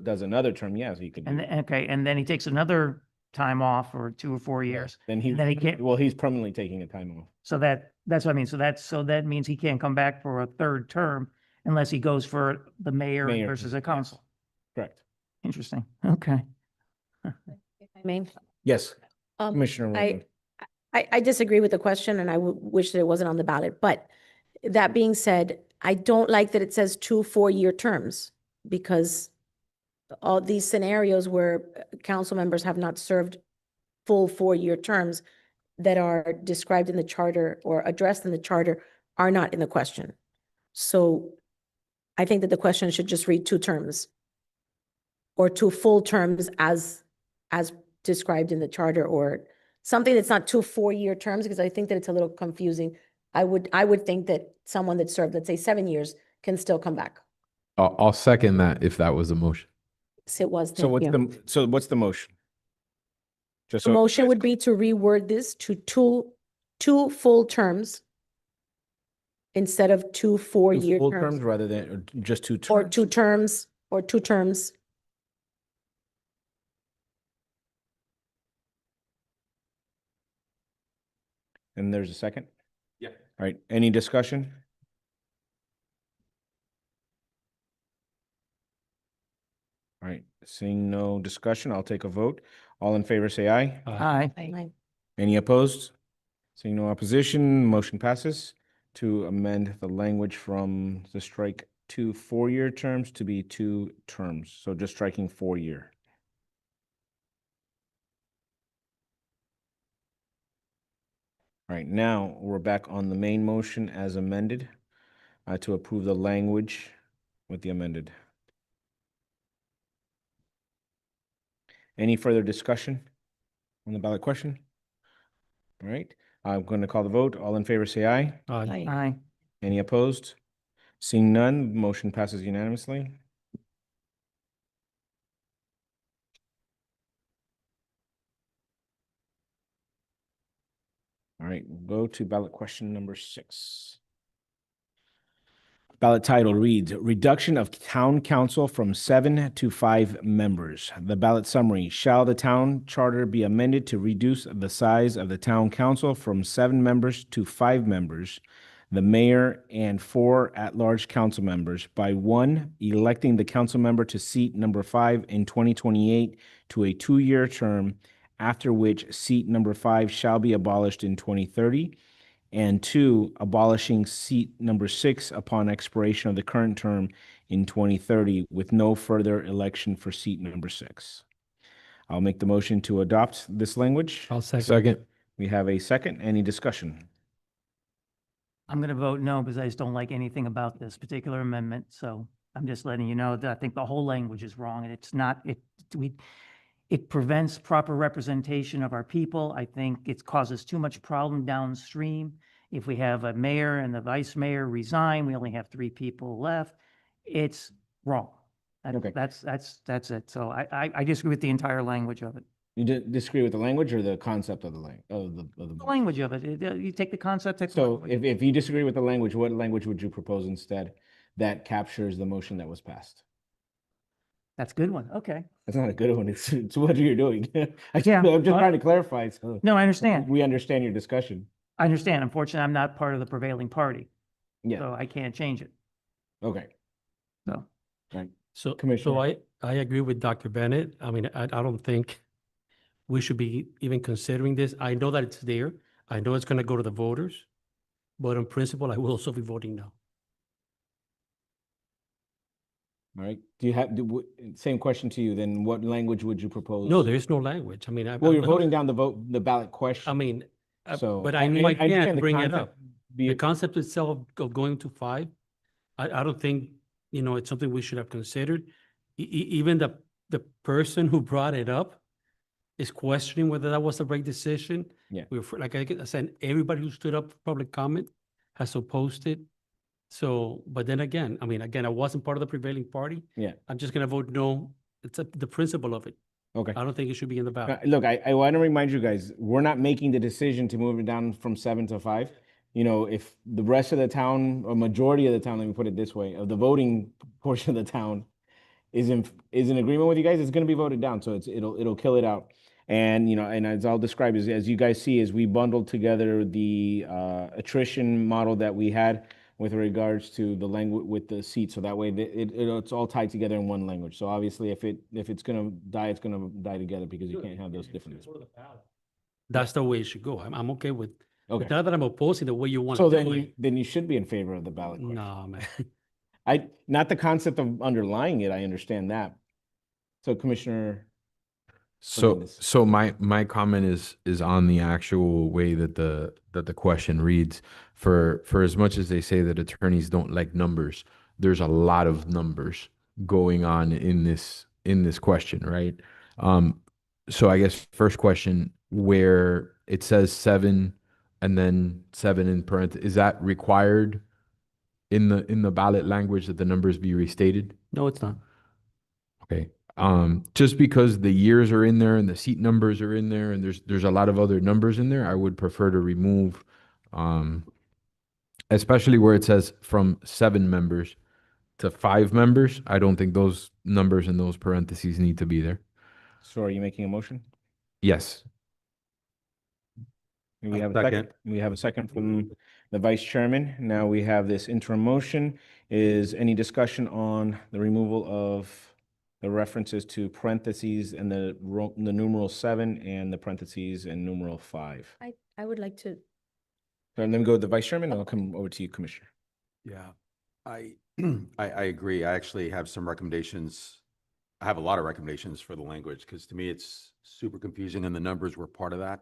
does another term, yes, he could. And, do it. okay, and then he takes another time off for 2 or 4 years. Then he, and then he can't- well, he's permanently taking a time off. So that's what I mean. So that means he can't come back for a 3rd term unless he goes for the mayor Mayor, versus a council. Correct. Interesting. Okay. If I may. Yes, Um, Commissioner. I, Workman. I disagree with the question and I wish that it wasn't on the ballot, but that being said, I don't like that it says 2 4-year terms because all these scenarios where council members have not served full 4-year terms that are described in the charter or addressed in the charter are not in the question. So I think that the question should just read 2 terms or 2 full terms as described in the charter, or something that's not 2 4-year terms, because I think that it's a little confusing. I would think that someone that served, let's say 7 years, can still come back. I'll second that if that was a motion. Yes, it was. So Thank you. what's the motion? Just The so, motion would be to reword this to two full terms instead of 2 two 4-year full terms terms, rather than or just 2 terms. or 2 terms, or 2 terms. And there's a second? Yeah. All right, any discussion? All right, seeing no discussion, I'll take a vote. All in favor, say aye. Aye. Aye. Any opposed? Seeing no opposition, motion passes to amend the language from the strike 2 4-year terms to be 2 terms. So just striking 4-year. All right, now we're back on the main motion as amended to approve the language with the amended. Any further discussion on the ballot question? All right, I'm going to call the vote. All in favor, say aye. Aye. Aye. Any opposed? Seeing none, motion passes unanimously. All right, we'll go to ballot question number 6. Ballot title reads, Reduction of Town Council from 7 to 5 members. The ballot summary, shall the town charter be amended to reduce the size of the town council from 7 members to 5 members, the mayor and 4 at-large council members, by 1, electing the council member to seat number 5 in 2028 to a 2-year term, after which seat number 5 shall be abolished in 2030, and 2, abolishing seat number 6 upon expiration of the current term in 2030 with no further election for seat number 6. I'll make the motion to adopt this language. I'll second. Second. We have a second. Any discussion? I'm going to vote no because I just don't like anything about this particular amendment. So I'm just letting you know that I think the whole language is wrong and it's not, it prevents proper representation of our people. I think it causes too much problem downstream. If we have a mayor and the vice mayor resign, we only have 3 people left. It's wrong. Okay. That's it. So I disagree with the entire language of it. You disagree with the language or the concept of the The language of it. You take the concept. take the So language. if you disagree with the language, what language would you propose instead that captures the motion that was passed? That's a good one. Okay. That's not a good one. It's what you're doing. I'm just well, trying to clarify. So No, I understand. we understand your discussion. I understand. Unfortunately, I'm not part of the prevailing party, Yeah. so I can't change it. Okay. So. Right. So Commissioner. I agree with Dr. Bennett. I mean, I don't think we should be even considering this. I know that it's there. I know it's going to go to the voters, but in principle, I will also be voting no. All right. Do you have same question to you? Then what language would you propose? No, there is no language. I mean, Well, you're voting down the ballot question. I mean, So, but I know I understand can't the bring it concept, up. The concept itself of going to 5, I don't think, it's something we should have considered. Even the person who brought it up is questioning whether that was the right decision. Yeah. Like I said, everybody who stood up for public comment has opposed it. So, but then again, I wasn't part of the prevailing party. Yeah. I'm just gonna vote no. It's the principle of it. Okay. I don't think it should be in the ballot. Look, I want to remind you guys, we're not making the decision to move it down from 7 to 5. You know, if the rest of the town, or majority of the town, let me put it this way, of the voting portion of the town is in agreement with you guys, it's going to be voted down. So it'll kill it out. And, you know, and as I'll describe, as you guys see, is we bundled together the attrition model that we had with regards to the language with the seat. So that way it's all tied together in one language. So obviously if it's going to die, it's going to die together because you can't have those differences. That's the way it should go. I'm okay with, Okay. it's not that I'm opposing the way you want So to then do it. then you should be in favor of the ballot question. No, man. Not the concept of underlying it, I understand that. So Commissioner, Fernandez. So my comment is on the actual way that the question reads. For as much as they say that attorneys don't like numbers, there's a lot of numbers going on in this question, right? So I guess first question, where it says 7 and then 7 in parentheses, is that required in the ballot language that the numbers be restated? No, it's not. Okay. Just because the years are in there and the seat numbers are in there and there's a lot of other numbers in there, I would prefer to remove, especially where it says from 7 members to 5 members. I don't think those numbers in those parentheses need to be there. So are you making a motion? Yes. We have a second. We have a second from the vice chairman. Now we have this interim motion. Is any discussion on the removal of the references to parentheses and the numeral 7 and the parentheses and numeral 5? I would like to, And then go to the vice chairman, and I'll come over to you, Commissioner. Yeah, I agree. I actually have some recommendations. I have a lot of recommendations for the language because to me it's super confusing and the numbers were part of that.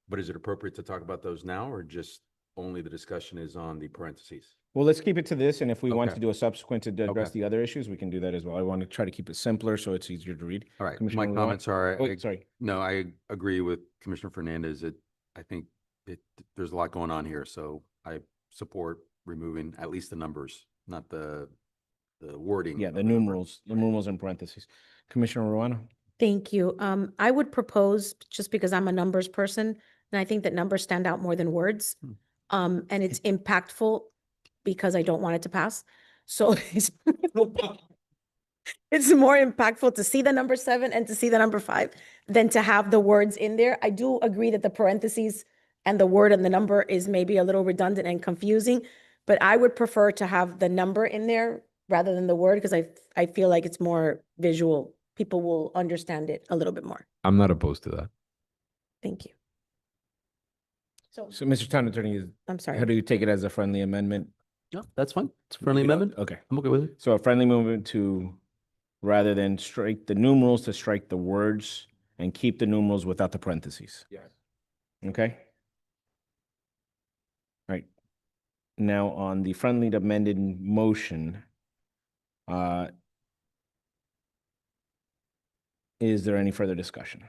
But is it appropriate to talk about those now or just only the discussion is on the parentheses? Well, let's keep it to this, and if we want Okay. to do a subsequent to address Okay. the other issues, we can do that as well. I want to try to keep it simpler so it's easier to read. All right, Commissioner my Roy? comments are, Oh, sorry. no, I agree with Commissioner Fernandez. I think there's a lot going on here, so I support removing at least the numbers, not the wording. Yeah, of the numerals in parentheses. Commissioner Ruano? thank you. I would propose, just because I'm a numbers person, and I think that numbers stand out more than words. And it's impactful because I don't want it to pass. So it's more impactful to see the number 7 and to see the number 5 than to have the words in there. I do agree that the parentheses and the word and the number is maybe a little redundant and confusing, but I would prefer to have the number in there rather than the word because I feel like it's more visual. People will understand it a little bit more. I'm not opposed to that. Thank you. So, So, Mr. Town Attorney, I'm sorry. how do you take it as a friendly amendment? No, that's fine. It's a friendly You know? amendment. Okay. I'm okay with it. So a friendly movement to, rather than strike the numerals, to strike the words and keep the numerals without the parentheses. Yes. Okay? All right. Now on the friendly amended motion, is there any further discussion?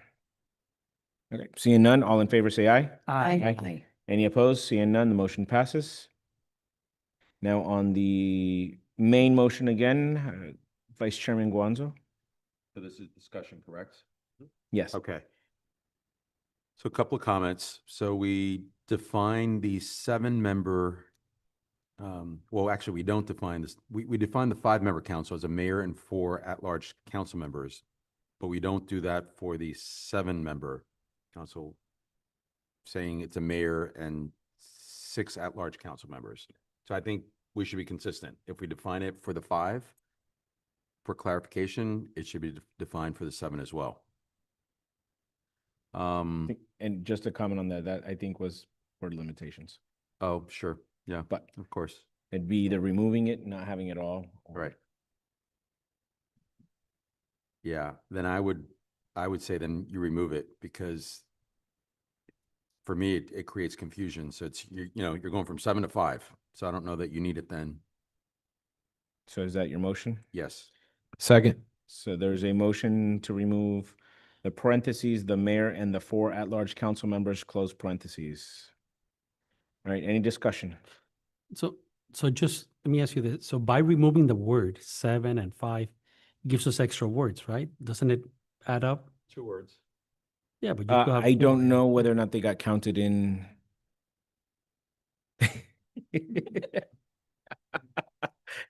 Okay, seeing none, all in favor say aye. Aye. Any opposed? Seeing none, the motion passes. Now on the main motion again, Vice Chairman Guanzo? So this is discussion, correct? Yes. Okay. So a couple of comments. So we define the 7-member, well, actually, we don't define this. We define the 5-member council as a mayor and 4 at-large council members, but we don't do that for the 7-member council, saying it's a mayor and 6 at-large council members. So I think we should be consistent. If we define it for the 5, for clarification, it should be defined for the 7 as well. And just to comment on that, that I think was for limitations. Oh, sure. Yeah, But of course. it'd be either removing it, not having it all. or- Right. Yeah, then I would say then you remove it because for me, it creates confusion. So it's, you know, you're going from 7 to 5. So I don't know that you need it then. So is that your motion? Yes. Second. So there's a motion to remove the parentheses, the mayor and the 4 at-large council members, close parentheses. All right, any discussion? So just let me ask you this. So by removing the word 7 and 5 gives us extra words, right? Doesn't it add up? 2 words. Yeah, but you could have I four. don't know whether or not they got counted in.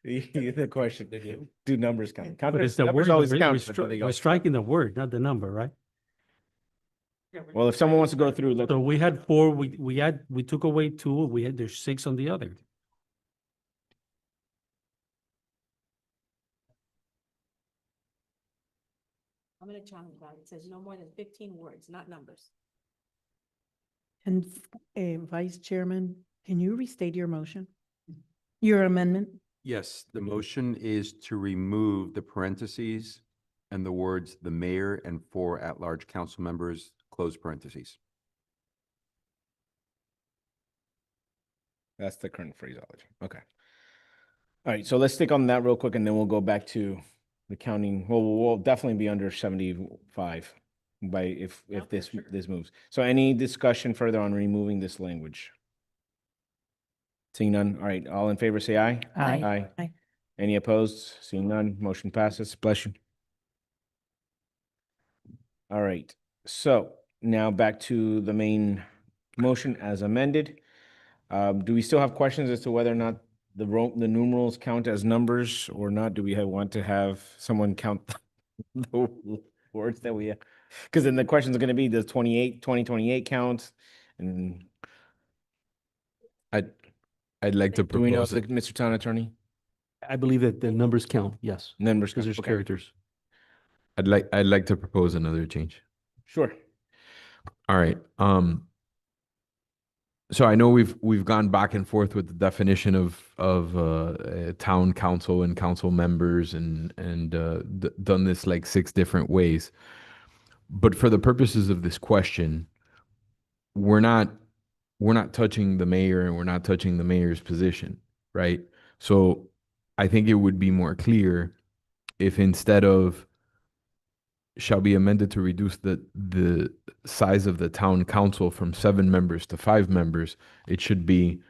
The question, do numbers count? But it's the Numbers word, always we're, count, but do they we're go? striking the word, not the number, right? Well, if someone wants to go through, look, So we had four, we took away two, there's six on the other. I'm gonna challenge that. It says no more than 15 words, not numbers. And Vice Chairman, can you restate your motion? Your amendment? Yes, the motion is to remove the parentheses and the words "the mayor and 4 at-large council members," close parentheses. that's the current phraseology. Okay. All right, so let's stick on that real quick and then we'll go back to the counting. Well, we'll definitely be under 75 by if this moves. So any discussion further on removing this language? Seeing none. All right, all in favor, say aye. Aye. Aye. Aye. Any opposed? Seeing none, motion passes. Bless you. All right, so now back to the main motion as amended. Do we still have questions as to whether or not the numerals count as numbers or not? Do we want to have someone count the words that we have? Because then the questions are going to be, does 2028 count? And I'd like to do we know, propose, Mr. Town Attorney? I believe that the numbers count, yes, Numbers, because there's okay. characters. I'd like to propose another change. Sure. All right. So I know we've gone back and forth with the definition of town council and council members and done this like 6 different ways. But for the purposes of this question, we're not touching the mayor and we're not touching the mayor's position, right? So I think it would be more clear if instead of shall be amended to reduce the size of the town council from 7 members to 5 members, it should be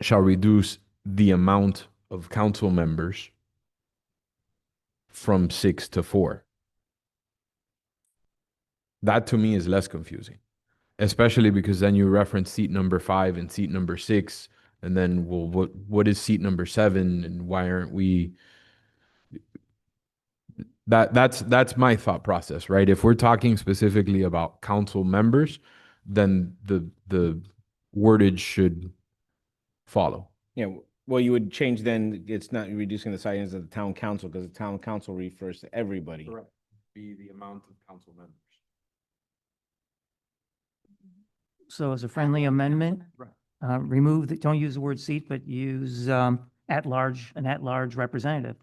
shall reduce the amount of council members from 6 to 4. That to me is less confusing, especially because then you reference seat number 5 and seat number 6, and then, well, what is seat number 7 and why aren't we? That's my thought process, right? If we're talking specifically about council members, then the wordage should follow. Yeah, well, you would change then, it's not reducing the size of the town council because the town council refers to everybody. Be the amount of council members. So as a friendly amendment, don't use the word seat, but use an at-large representative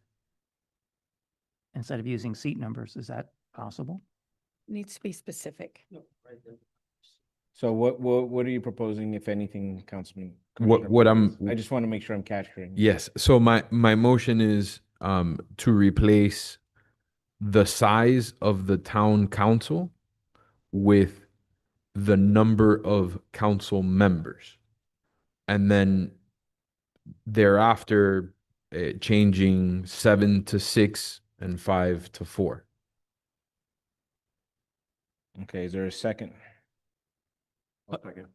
instead of using seat numbers. Is that possible? Needs to be specific. So what are you proposing, if anything, Councilman? What I'm I just want to make sure I'm capturing. Yes. So my motion is to replace the size of the town council with the number of council members, and then thereafter changing 7 to 6 and 5 to 4. Okay, is there a second?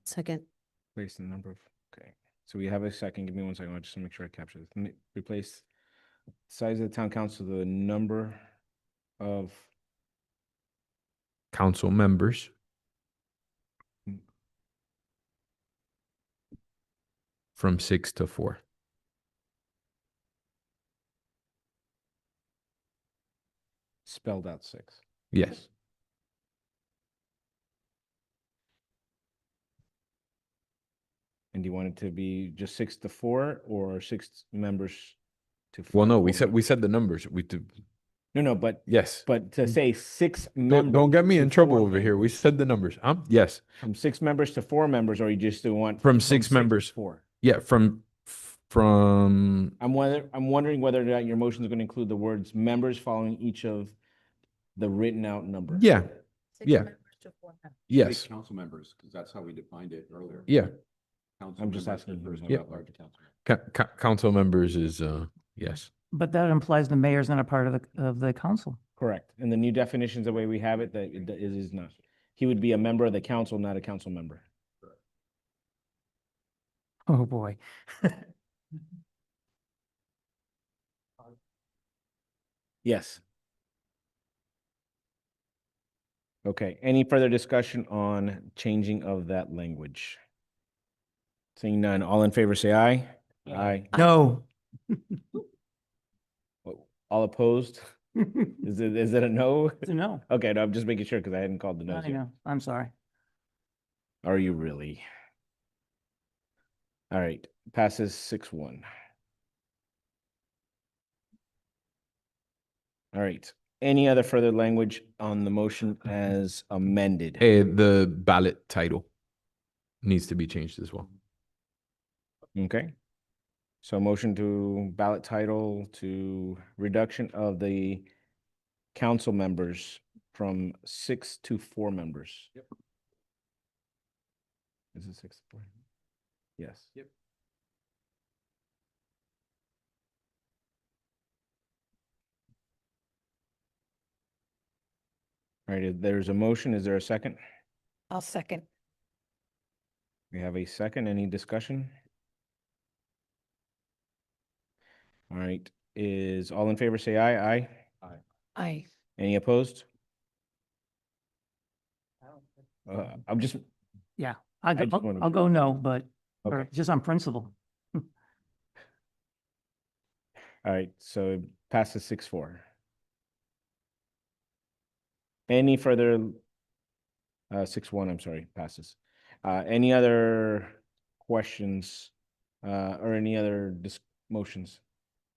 Second. Replace the number of, okay. So we have a second. Give me 1 second. I just want to make sure I capture this. Replace size of the town council, the number of Council members from 6 to 4. spelled out 6. Yes. And do you want it to be just 6 to 4 or 6 members to 4? Well, no, we said the numbers. We do. No, but Yes. but to say 6 members. Don't get me in to trouble 4 over here. We members. said the numbers. Yes. From 6 members to 4 members, or you just do want From 6 to members. 4? Yeah. From I'm wondering whether or not your motion is going to include the words members following each of the written out numbers. yeah. Six Yeah. members to 4 members. Yes. Council members, because that's how we defined it earlier. Yeah. Council I'm just members asking refers you. to Yep. at-large council. Council members is yes. But that implies the mayor's not a part of the council. Correct. And the new definitions, the way we have it, that it is not. He would be a member of the council, not a council member. Oh, boy. Yes. Okay, any further discussion on changing of that language? Seeing none, all in favor say aye. Aye. No. All opposed? Is it a no? It's a no. Okay, no, I'm just making sure because I hadn't called the no's I yet. know. I'm sorry. Are you really? All right, passes 6-1. All right, any other further language on the motion as amended? The ballot title needs to be changed as well. Okay. So motion to ballot title to reduction of the council members from 6 to 4 members. Yep. Is it 6 to 4? Yes. Yep. All right, if there's a motion, is there a second? I'll second. We have a second. Any discussion? All right, is all in favor say aye. Aye. Aye. Any opposed? I'm just, Yeah, I just wanna- I'll go no, but, or okay, just on principle. all right, so it passes 6-4. Any further, 6-1, I'm sorry, passes. Any other questions, or any other motions?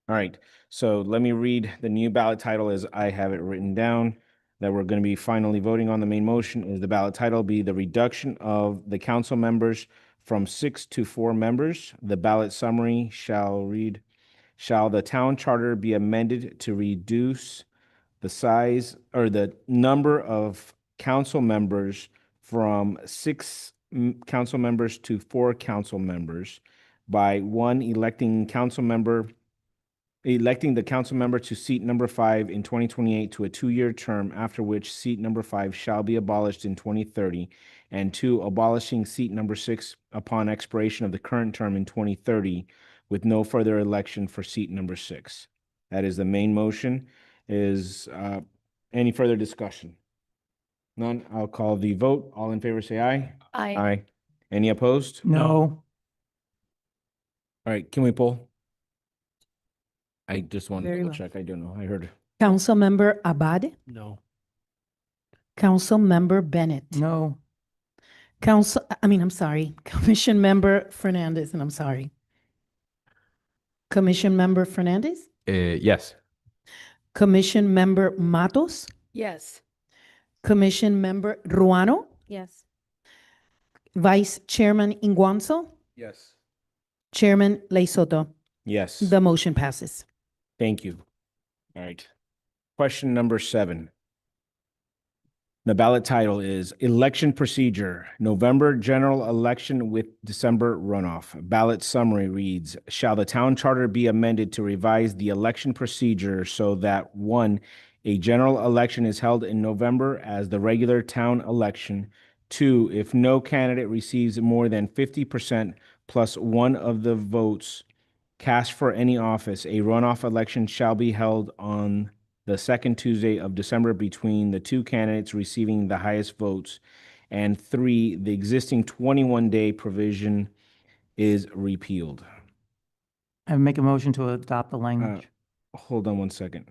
All right, so let me read the new ballot title as I have it written down that we're going to be finally voting on. The main motion is the ballot title be the reduction of the council members from 6 to 4 members. The ballot summary shall read, shall the town charter be amended to reduce the size or the number of council members from 6 council members to 4 council members by 1, electing the council member to seat number 5 in 2028 to a 2-year term, after which seat number 5 shall be abolished in 2030, and 2, abolishing seat number 6 upon expiration of the current term in 2030 with no further election for seat number 6. That is the main motion. Is any further discussion? None. I'll call the vote. All in favor say aye. Aye. Aye. Any opposed? No. All right, can we poll? I just want to Very double well. check. I don't know. I heard. Councilmember Abad, No. Councilmember Bennett. No. I'm sorry, Commission Member Fernandez, and I'm sorry. Commission Member Fernandez, Yes. Commission Member Matos, Yes. Commission Member Ruano, Yes. Vice Chairman Inguanzo, Yes. Chairman Lay Soto. Yes. The motion passes. Thank you. All right. Question number 7. The ballot title is Election Procedure, November General Election with December Runoff. Ballot summary reads, shall the town charter be amended to revise the election procedure so that 1, a general election is held in November as the regular town election. 2, if no candidate receives more than 50% plus 1 of the votes cast for any office, a runoff election shall be held on the second Tuesday of December between the 2 candidates receiving the highest votes. And 3, the existing 21-day provision is repealed. I make a motion to adopt the language. Hold on one second.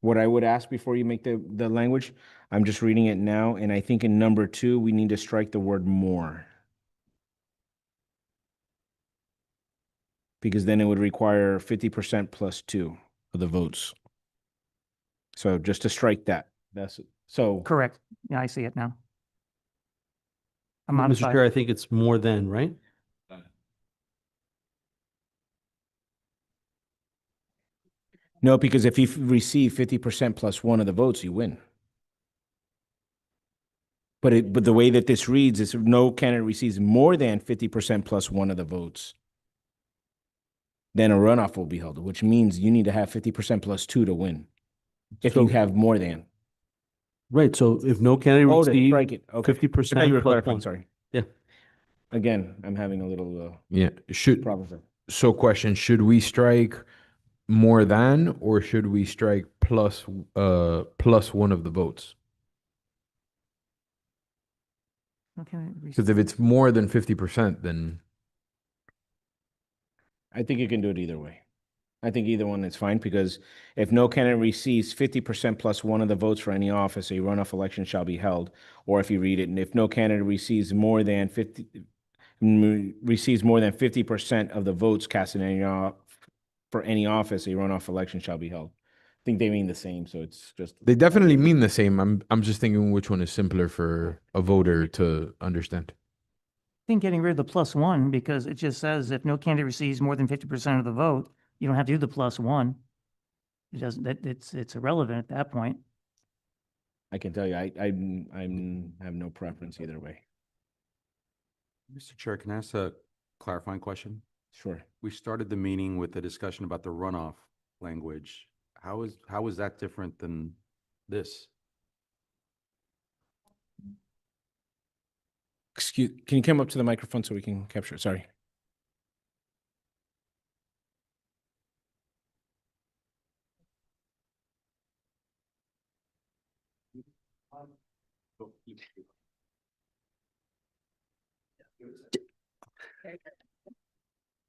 What I would ask before you make the language, I'm just reading it now, and I think in number 2, we need to strike the word more. Because then it would require 50% plus 2 of the votes. So just to strike that, that's it. So Correct. Yeah, I see it now. A Mr. modified. Chair, I think it's more than, right? no, because if you receive 50% plus 1 of the votes, you win. But the way that this reads is no candidate receives more than 50% plus 1 of the votes. then a runoff will be held, which means you need to have 50% plus 2 to win. If So- you have more than. Right, so if no candidate Oh, to receives strike it. Okay. I thought you 50% were plus clarifying, one. sorry. Yeah. Again, I'm having a little Yeah, should, problem with it. so question, should we strike more than, or should we strike plus one of the votes? Okay. Because if it's more than 50%, then I think you can do it either way. I think either one is fine, because if no candidate receives 50% plus 1 of the votes for any office, a runoff election shall be held. Or if you read it, and if no candidate receives more than 50% of the votes cast in for any office, a runoff election shall be held. I think they mean the same, so it's just. they definitely mean the same. I'm just thinking which one is simpler for a voter to understand. I think getting rid of the plus one, because it just says if no candidate receives more than 50% of the vote, you don't have to do the plus one. It doesn't, it's irrelevant at that point. I can tell you, I have no preference either way. Mr. Chair, can I ask a clarifying question? Sure. We started the meeting with a discussion about the runoff language. How is that different than this? Excuse, can you come up to the microphone so we can capture it? Sorry.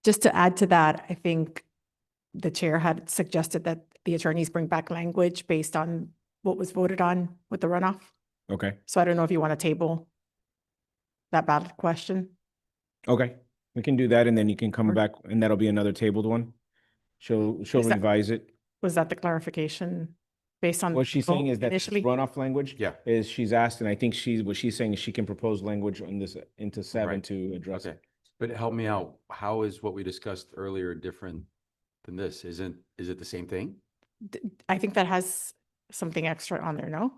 Just to add to that, I think the chair had suggested that the attorneys bring back language based on what was voted on with the runoff. Okay. So I don't know if you want to table that ballot question. Okay. We can do that, and then you can come Or- back, and that'll be another tabled one. She'll Is that- revise it. Was that the clarification based on? What she's saying vote is that this initially? runoff language. Yeah. Is she's asked, and I think what she's saying is she can propose language on this into 7 Right. to address Okay, it. but help me out. How is what we discussed earlier different than this? Is it the same thing? I think that has something extra on there, no?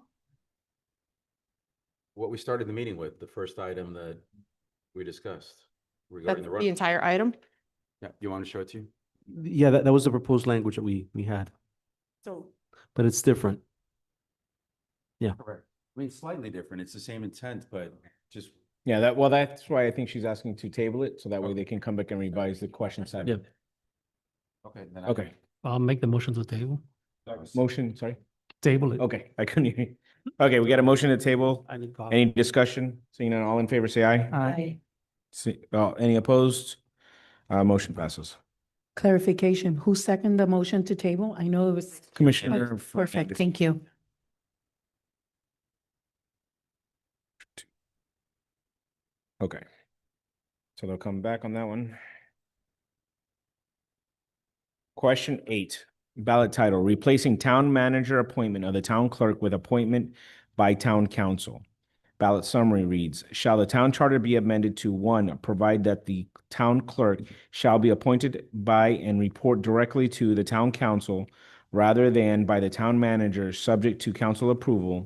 What we started the meeting with, the first item that we discussed That's regarding the the runoff. entire item? Yeah, you want me to show it to you? Yeah, that was the proposed language that we had, So but it's different. Correct. I mean, slightly different. It's the same intent, but just Yeah, that's why I think she's asking to table it, so that way they can come back and revise the question set. Yeah. okay. Then Okay. I'll make the motion to table. Motion, sorry. Table it. Okay, I couldn't hear you. Okay, we got a motion to table. I need coffee. Any discussion? Seeing none, all in favor, say aye. Aye. Any opposed? Motion passes. Clarification, who seconded the motion to table? I know it was. Commissioner. Perfect, Fernandez. thank you. Okay. So they'll come back on that one. Question 8, ballot title, replacing town manager appointment of the town clerk with appointment by town council. Ballot summary reads, shall the town charter be amended to 1, provide that the town clerk shall be appointed by and report directly to the town council rather than by the town manager, subject to council approval,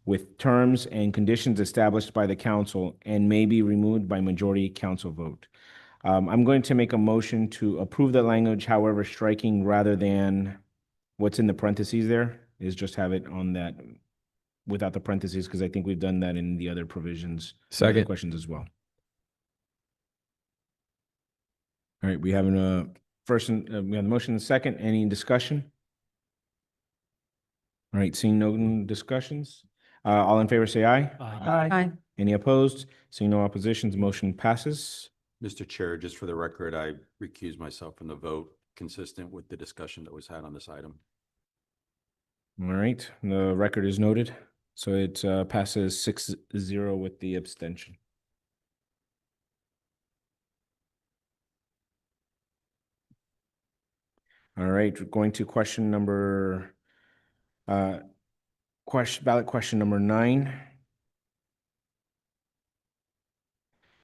with terms and conditions established by the council and may be removed by majority council vote. I'm going to make a motion to approve the language, however, striking rather than what's in the parentheses there is just have it on that without the parentheses, because I think we've done that in the other provisions. and other Second. questions as well. All right, we have a first, we have the motion and second. Any discussion? All right, seeing no discussions, all in favor say aye. Aye. Aye. Any opposed? Seeing no oppositions, motion passes. Mr. Chair, just for the record, I recuse myself from the vote consistent with the discussion that was had on this item. All right, the record is noted. So it passes 6-0 with the abstention. All right, we're going to question number, ballot question number 9.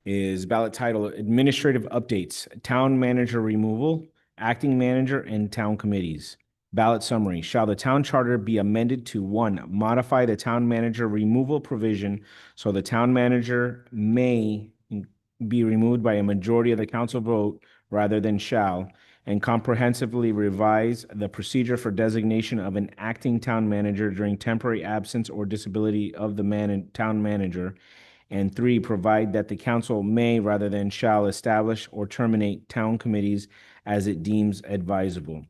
Is ballot title Administrative Updates, Town Manager Removal, Acting Manager, and Town Committees. Ballot summary, shall the town charter be amended to 1, modify the town manager removal provision so the town manager may be removed by a majority of the council vote rather than shall, and comprehensively revise the procedure for designation of an acting town manager during temporary absence or disability of the town manager. And 3, provide that the council may rather than shall establish or terminate town committees as it deems advisable.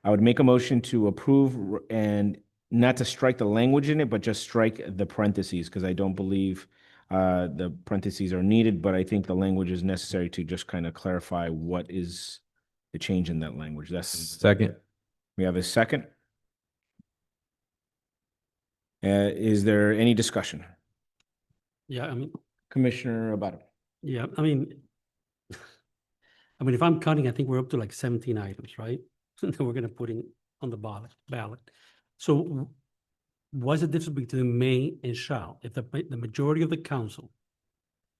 I would make a motion to approve and not to strike the language in it, but just strike the parentheses, because I don't believe the parentheses are needed, but I think the language is necessary to just kind of clarify what is the change in that language. That's Second. We have a second. Is there any discussion? Yeah, I mean, Commissioner Abado? yeah, I mean, if I'm counting, I think we're up to like 17 items, right? That we're gonna put in on the ballot. So what's the difference between may and shall? If the majority of the council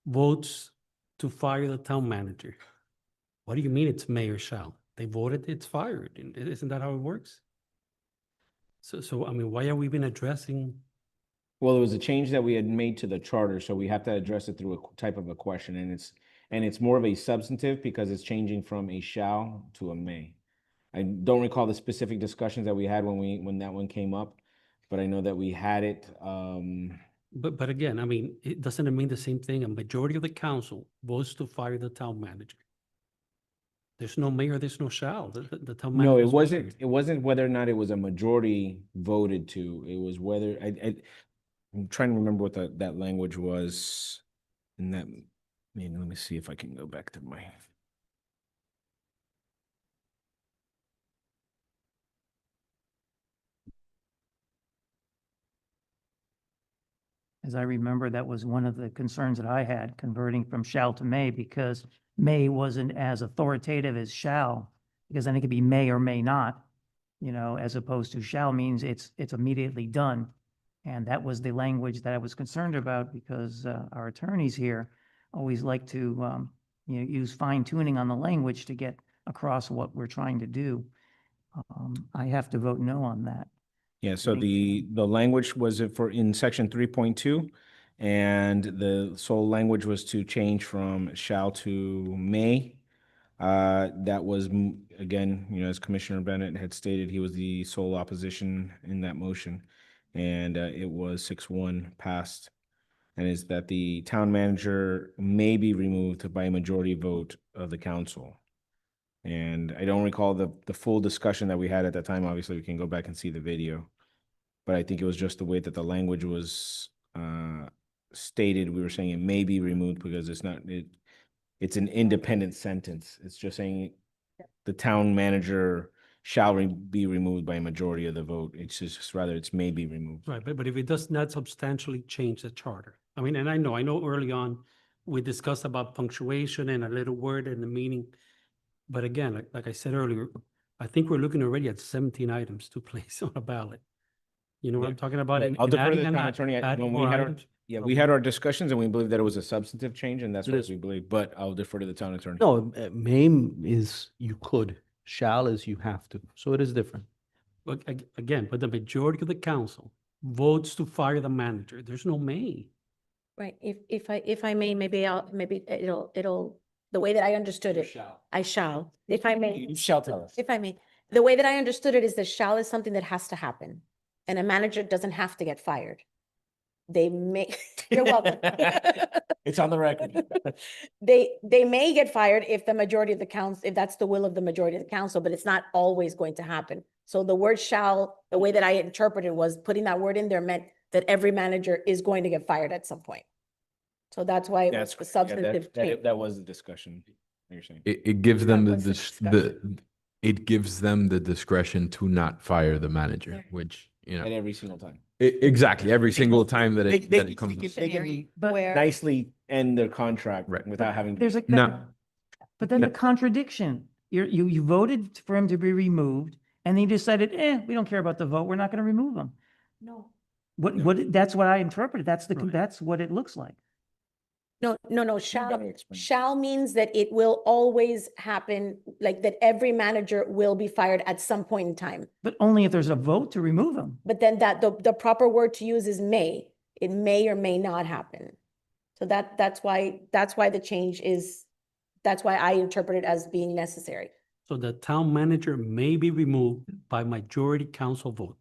votes to fire the town manager, what do you mean it's may or shall? They voted, it's fired. And isn't that how it works? So I mean, why are we even addressing? Well, it was a change that we had made to the charter, so we have to address it through a type of a question, and it's more of a substantive because it's changing from a shall to a may. I don't recall the specific discussions that we had when that one came up, but I know that we had it. But again, I mean, doesn't it mean the same thing? A majority of the council votes to fire the town manager. There's no may or there's no shall. The town manager. No, it is wasn't. fired. It wasn't whether or not it was a majority voted to. It was whether I'm trying to remember what that language was. In that, let me see if I can go back to my. As I remember, that was one of the concerns that I had, converting from shall to may, because may wasn't as authoritative as shall, because then it could be may or may not, as opposed to shall means it's immediately done. And that was the language that I was concerned about, because our attorneys here always like to use fine tuning on the language to get across what we're trying to do. I have to vote no on that. Yeah, so the language was in section 3.2, and the sole language was to change from shall to may. That was, again, as Commissioner Bennett had stated, he was the sole opposition in that motion. And it was 6-1 passed. And is that the town manager may be removed by a majority vote of the council. And I don't recall the full discussion that we had at that time. Obviously, we can go back and see the video. But I think it was just the way that the language was stated. We were saying it may be removed because it's not, it's an independent sentence. It's just saying the town manager shall be removed by a majority of the vote. It's just rather it's may be removed. Right, but if it does not substantially change the charter, I mean, and I know early on, we discussed about punctuation and a little word and the meaning. But again, like I said earlier, I think we're looking already at 17 items to place on a ballot. You know what I'm talking about? I'll defer to the adding town attorney. adding When we more had items. we had our discussions and we believe that it was a substantive change, and that's It what is. we believe, but I'll defer to the town attorney. No, may is you could, shall is you have to. So it is different. But again, but the majority of the council votes to fire the manager. There's no may. Right, if I may, maybe it'll, the way that I understood it, I shall, if I may. You shall tell us. If I may, the way that I understood it is that shall is something that has to happen, and a manager doesn't have to get fired. They may, you're welcome. It's on the record. They may get fired if the majority of the council, if that's the will of the majority of the council, but it's not always going to happen. So the word shall, the way that I interpreted was putting that word in there meant that every manager is going to get fired at some point. So that's why it was That's the correct. Yeah, substantive change. that was the discussion you're saying. It gives them That was the discussion. it gives them the discretion to not fire the manager, which, At every single time. exactly, every single time that it They comes. can But nicely end their contract Right. without having. there's a, No. but then the contradiction, you voted for him to be removed, and then you decided, we don't care about the vote, we're not gonna remove him. No. That's what I interpreted, that's Right. that's what it looks like. No, shall, gotta explain. shall means that it will always happen, like that every manager will be fired at some point in time. But only if there's a vote to remove him. But then the proper word to use is may. It may or may not happen. So that's why the change is, that's why I interpret it as being necessary. So the town manager may be removed by majority council vote.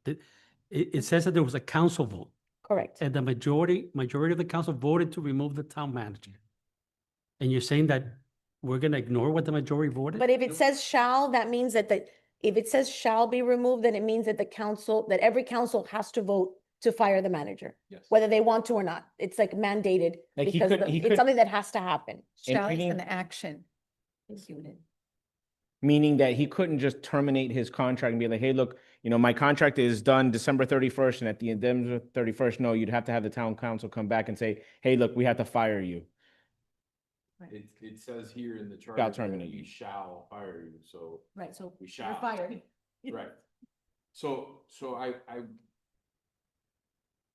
It says that there was a council vote, Correct. and the majority of the council voted to remove the town manager. And you're saying that we're gonna ignore what the majority voted? But if it says shall, that means that if it says shall be removed, then it means that that every council has to vote to fire the manager, Yes. whether they want to or not. It's like mandated Like he because could- he it's could- something that has to happen. Shall is reading- an action. Unit. Meaning that he couldn't just terminate his contract and be like, hey, look, my contract is done December 31st, and at the end of the 31st, no, you'd have to have the town council come back and say, hey, look, we have to fire you. It says here in the Shall charter that terminate we you. shall fire you, so. Right, so We you're shall. fired. Right. So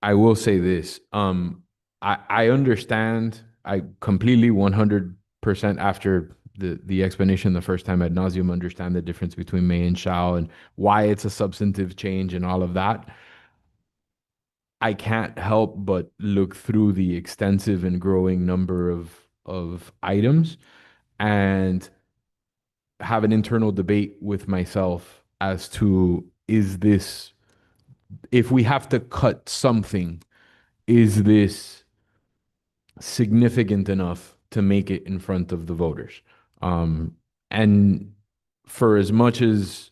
I will say this, I understand, I completely 100% after the explanation the first time ad nauseum understand the difference between may and shall and why it's a substantive change and all of that. I can't help but look through the extensive and growing number of items and have an internal debate with myself as to, if we have to cut something, is this significant enough to make it in front of the voters? And for as much as,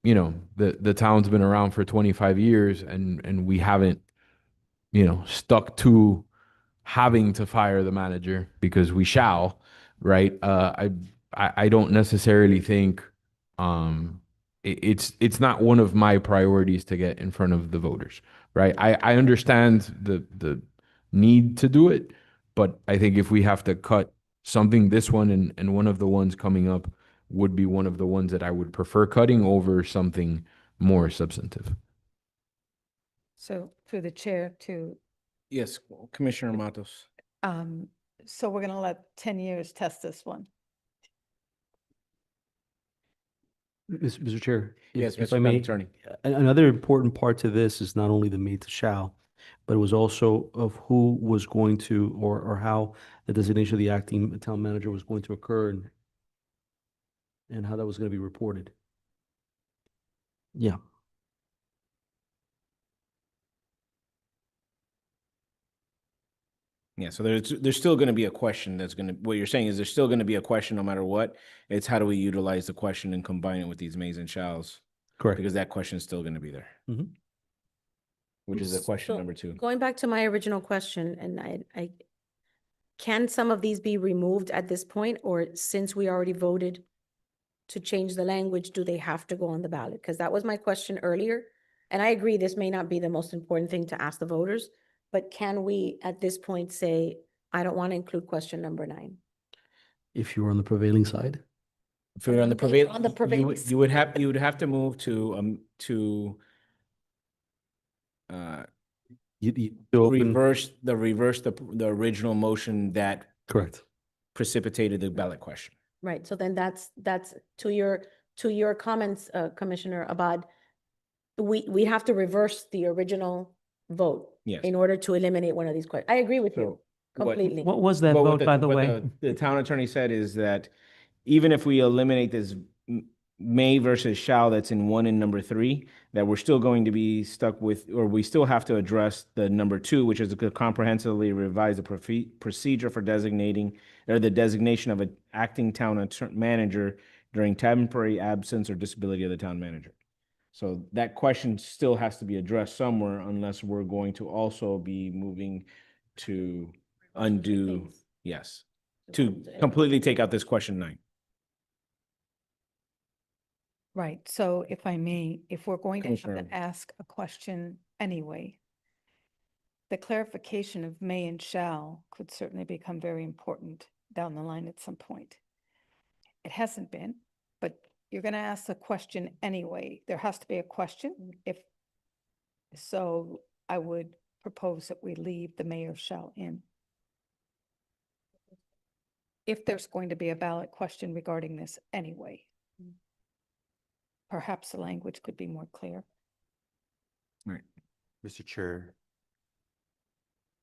the town's been around for 25 years and we haven't, stuck to having to fire the manager because we shall, right? I don't necessarily think it's not one of my priorities to get in front of the voters, right? I understand the need to do it, but I think if we have to cut something, this one and one of the ones coming up would be one of the ones that I would prefer cutting over something more substantive. So through the chair to, Yes, Commissioner Matos. so we're gonna let 10 years test this one. Mr. Chair. Yes, if Mr. I may, Attorney. Another important part to this is not only the may to shall, but it was also of who was going to, or how the designation of the acting town manager was going to occur and how that was going to be reported. Yeah. Yeah, so there's still going to be a question what you're saying is there's still going to be a question no matter what. It's how do we utilize the question and combine it with these mays and shalls? Correct. Because that question is still going to be there. Mhm. Which is the question So, number 2. Going back to my original question, and I can some of these be removed at this point, or since we already voted to change the language, do they have to go on the ballot? Because that was my question earlier. And I agree, this may not be the most important thing to ask the voters, but can we at this point say, I don't want to include question number 9? If you were on the prevailing side. If you're on the If you're prevailing, on the prevailing you would have to move to You open, reverse the original motion that correct. precipitated the ballot question. Right, so then that's to your comments, Commissioner Abad, we have to reverse the original vote Yes. in order to eliminate one of these questions. I agree with you So what- completely. What was that But what vote, by the what way? The town attorney said is that even if we eliminate this may versus shall that's in 1 and number 3, that we're still going to be stuck with, or we still have to address the number 2, which is to comprehensively revise the procedure for designating, or the designation of an acting town manager during temporary absence or disability of the town manager. So that question still has to be addressed somewhere unless we're going to also be moving to undo, yes, to completely take out this question 9. Right, so if I may, if we're going to have Commissioner. to ask a question anyway, the clarification of may and shall could certainly become very important down the line at some point. It hasn't been, but you're going to ask a question anyway. There has to be a question. So I would propose that we leave the may or shall in. If there's going to be a ballot question regarding this anyway. Perhaps the language could be more clear. Mr. Chair,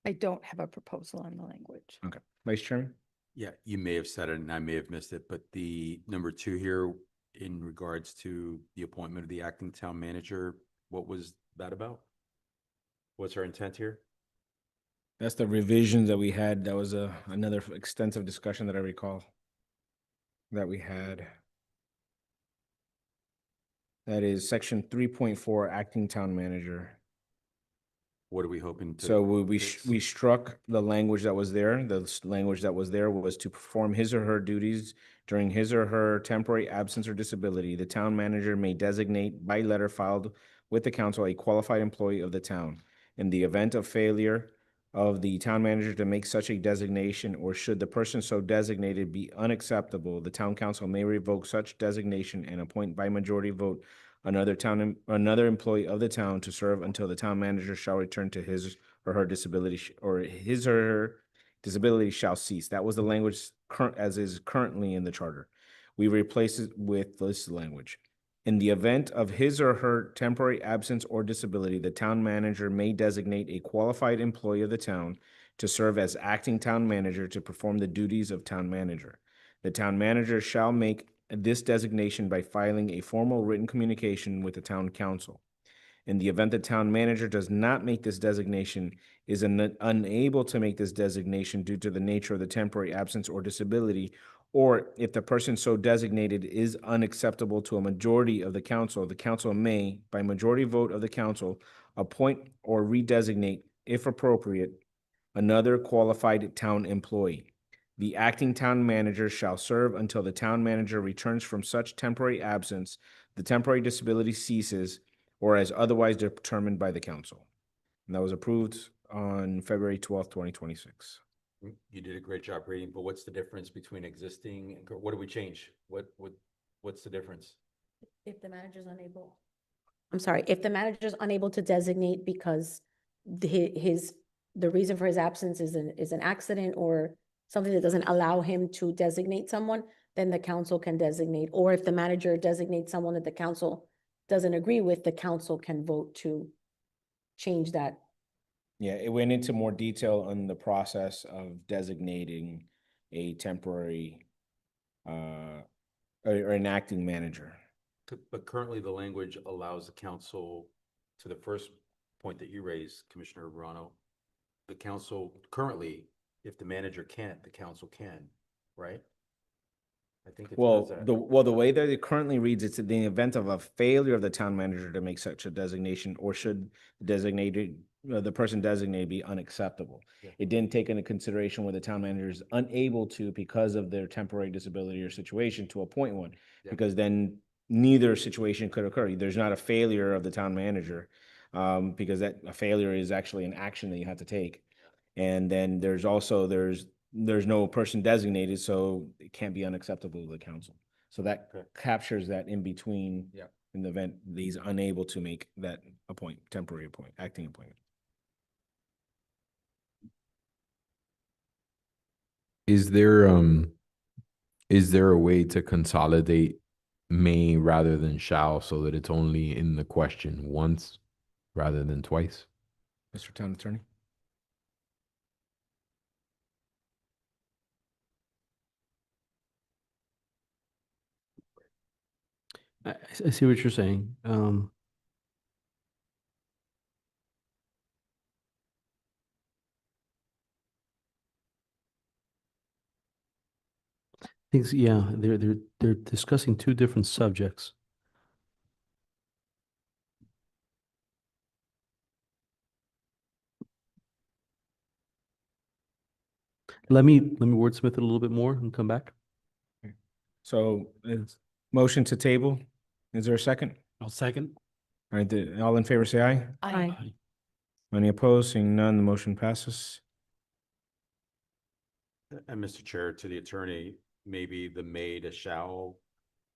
I don't have a proposal on the language. Okay, Vice Chairman? yeah, you may have said it and I may have missed it, but the number 2 here, in regards to the appointment of the acting town manager. What was that about? What's our intent here? That's the revisions that we had. That was another extensive discussion that I recall that we had. That is section 3.4, acting town manager. What are we hoping to? So we fix? struck the language that was there. Language that was there was to perform his or her duties during his or her temporary absence or disability. The town manager may designate by letter filed with the council a qualified employee of the town. In the event of failure of the town manager to make such a designation, or should the person so designated be unacceptable, the town council may revoke such designation and appoint by majority vote another employee of the town to serve until the town manager shall return to his or her disability or his or her disability shall cease. That was the language current as is currently in the charter. We replaced it with this language. In the event of his or her temporary absence or disability, the town manager may designate a qualified employee of the town to serve as acting town manager to perform the duties of town manager. The town manager shall make this designation by filing a formal written communication with the town council. In the event the town manager does not make this designation, is unable to make this designation due to the nature of the temporary absence or disability, or if the person so designated is unacceptable to a majority of the council may, by majority vote of the council, appoint or redesignate, if appropriate, another qualified town employee. The acting town manager shall serve until the town manager returns from such temporary absence, the temporary disability ceases, or as otherwise determined by the council. And that was approved on February 12th, 2026. You did a great job reading, but what's the difference between existing and what do we change? What's the difference? If the manager's unable. I'm sorry, if the manager's unable to designate because the reason for his absence is an accident or something that doesn't allow him to designate someone, then the council can designate. Or if the manager designates someone that the council doesn't agree with, the council can vote to change that. Yeah, it went into more detail on the process of designating a temporary or an acting manager. But currently the language allows the council, to the first point that you raised, Commissioner Verano, the council currently, if the manager can't, the council can, right? I think it does that. The way that it currently reads, it's in the event of a failure of the town manager to make such a designation, or should the person designated be unacceptable. Yeah. It didn't take into consideration where the town manager is unable to, because of their temporary disability or situation, to appoint one, Yeah. because then neither situation could occur. There's not a failure of the town manager, because a failure is actually an action that you have to take. And then there's no person designated, so it can't be unacceptable to the council. So that Okay. captures that in between. Yeah. In the event he's unable to make that temporary acting appointment. Is there a way to consolidate may rather than shall so that it's only in the question once rather than twice? Mr. Town Attorney? I see what you're saying. Things, yeah, they're discussing two different subjects. Let me wordsmith it a little bit more and come back. So it's motion to table. Is there a second? I'll second. All right, all in favor, say aye. Aye. Any opposed? Seeing none, the motion passes. And Mr. Chair, to the attorney, maybe the may to shall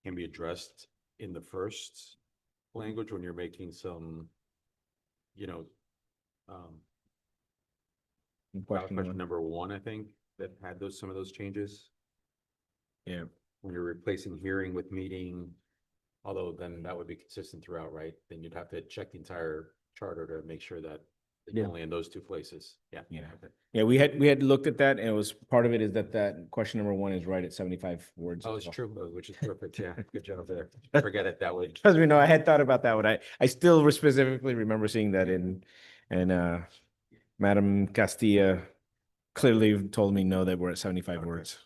can be addressed in the first language when you're making some, question number 1, I think, that had some of those changes. Yeah. When you're replacing hearing with meeting, although then that would be consistent throughout, right? Then you'd have to check the entire charter to make sure that It's only in those two places. Yeah. Yeah. Yeah, we had looked at that, and it was, part of it is that question number 1 is right at 75 words. Oh, as it's well. true, which is perfect. Yeah, good job there. Forget it that way. Trust me, no, I had thought about that one. I still specifically remember seeing that Madam Castilla clearly told me no, that we're at 75 words.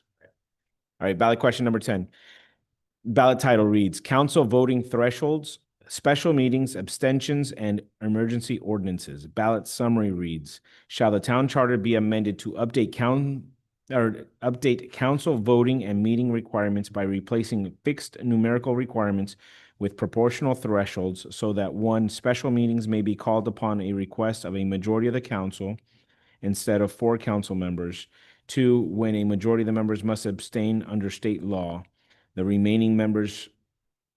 All right, ballot question number 10. Ballot title reads, Council Voting Thresholds, Special Meetings, Abstentions, and Emergency Ordinances. Ballot summary reads, shall the town charter be amended to update council voting and meeting requirements by replacing fixed numerical requirements with proportional thresholds so that 1, special meetings may be called upon a request of a majority of the council instead of 4 council members. 2, when a majority of the members must abstain under state law, the remaining members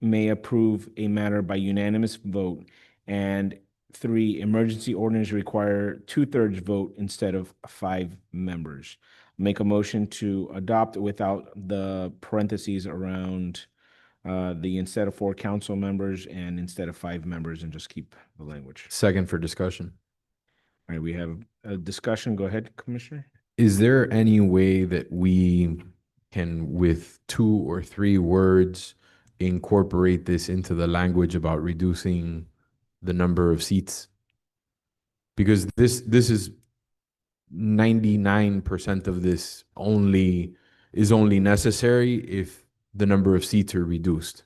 may approve a matter by unanimous vote. And 3, emergency ordinance require 2/3 vote instead of 5 members. Make a motion to adopt without the parentheses around the instead of 4 council members and instead of 5 members, and just keep the language. Second for discussion. All right, we have a discussion. Go ahead, Commissioner. Is there any way that we can, with 2 or 3 words, incorporate this into the language about reducing the number of seats? Because this is 99% of this is only necessary if the number of seats are reduced.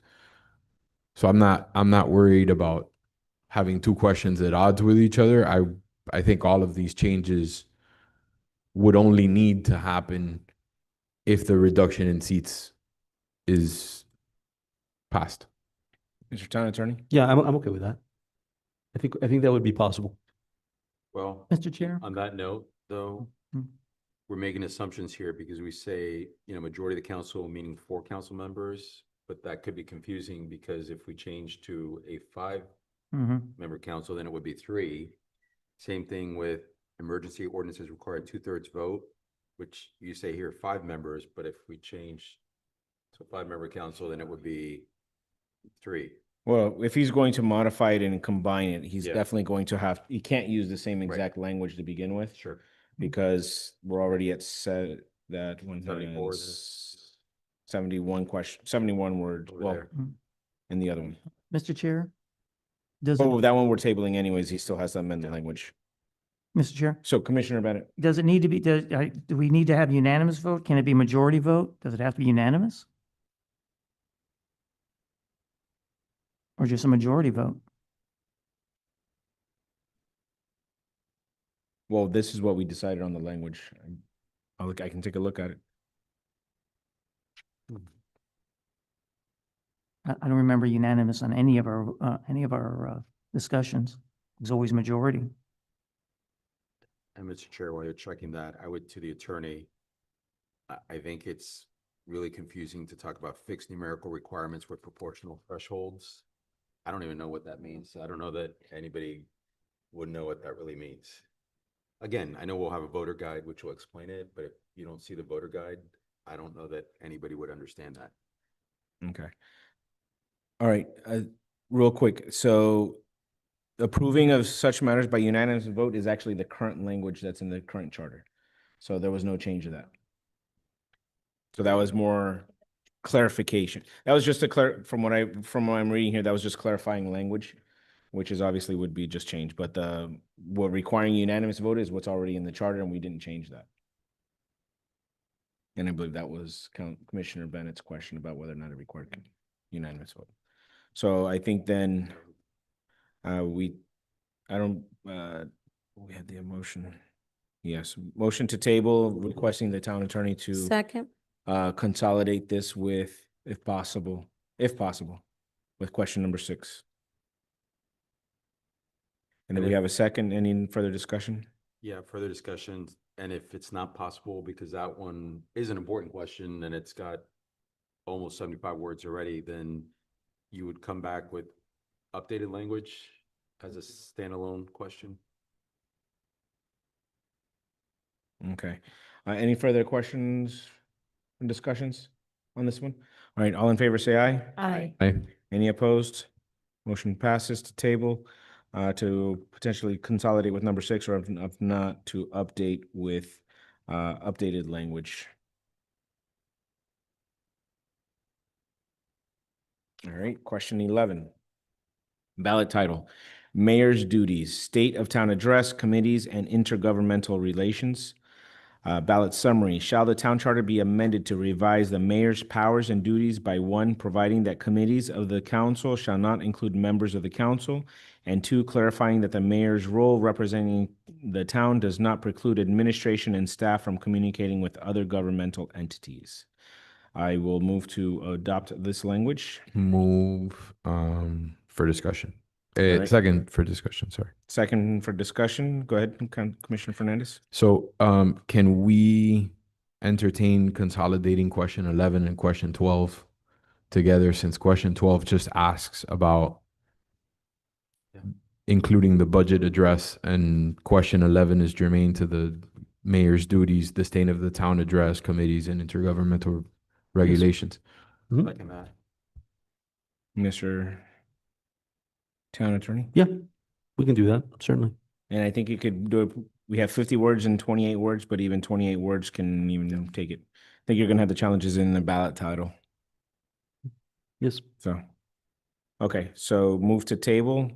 So I'm not worried about having 2 questions at odds with each other. I think all of these changes would only need to happen if the reduction in seats is passed. Mr. Town Attorney? Yeah, I'm okay with that. I think that would be possible. Well, Mr. Chair? on that note, though, Mm. we're making assumptions here because we say, majority of the council, meaning 4 council members, but that could be confusing because if we change to a 5-member council, then it would be 3. Same thing with emergency ordinances require 2/3 vote, which you say here 5 members, but if we change to a 5-member council, then it would be 3. Well, if he's going to modify it and combine it, he's Yeah. definitely going to he can't use the same exact language to begin with. Sure. Because we're already at that 74, 71 words, Over well, there. in the other one. Mr. Chair? Does Oh, it, that one we're tabling anyways, he still has to amend the language. Mr. Chair, So Commissioner Bennett, does it need to be, do we need to have unanimous vote? Can it be majority vote? Does it have to be unanimous? Or just a majority vote? well, this is what we decided on the language. I can take a look at it. I don't remember unanimous on any of our discussions. It was always majority. And Mr. Chair, while you're checking that, I would, to the attorney, I think it's really confusing to talk about fixed numerical requirements with proportional thresholds. I don't even know what that means. I don't know that anybody would know what that really means. Again, I know we'll have a voter guide which will explain it, but if you don't see the voter guide, I don't know that anybody would understand that. Okay. All right, real quick, so approving of such matters by unanimous vote is actually the current language that's in the current charter. So there was no change to that. So that was more clarification. That was just from what I'm reading here, that was just clarifying language, which is obviously would be just changed, but what requiring unanimous vote is what's already in the charter, and we didn't change that. And I believe that was Commissioner Bennett's question about whether or not it required unanimous vote. So I think then we had the emotion. Yes, motion to table requesting the town attorney to Second. consolidate this with, if possible, with question number 6. And then we have a second. Any further discussion? Yeah, further discussions, and if it's not possible, because that one is an important question and it's got almost 75 words already, then you would come back with updated language as a standalone question. Okay. Any further questions and discussions on this one? All right, all in favor, say aye. Aye. Aye. Any opposed? Motion passes to table. to potentially consolidate with number 6, or if not, to update with updated language. All right, question 11. Ballot title, Mayor's Duties, State of Town Address, Committees, and Intergovernmental Relations. Ballot summary, shall the town charter be amended to revise the mayor's powers and duties by 1, providing that committees of the council shall not include members of the council, and 2, clarifying that the mayor's role representing the town does not preclude administration and staff from communicating with other governmental entities. I will move to adopt this language. Move for discussion. right. Second for discussion, sorry. Second for discussion. Go ahead, Commissioner Fernandez. So can we entertain consolidating question 11 and question 12 together, since question 12 just asks about including the budget address, and question 11 is germane to the mayor's duties, the state of the town address, committees, and intergovernmental regulations. Mhm. Mr. Town Attorney? Yeah, we can do that, certainly. And I think you could do it, we have 50 words and 28 words, but even 28 words can even take it. I think you're gonna have the challenges in the ballot title, Yes. so. Okay, so move to table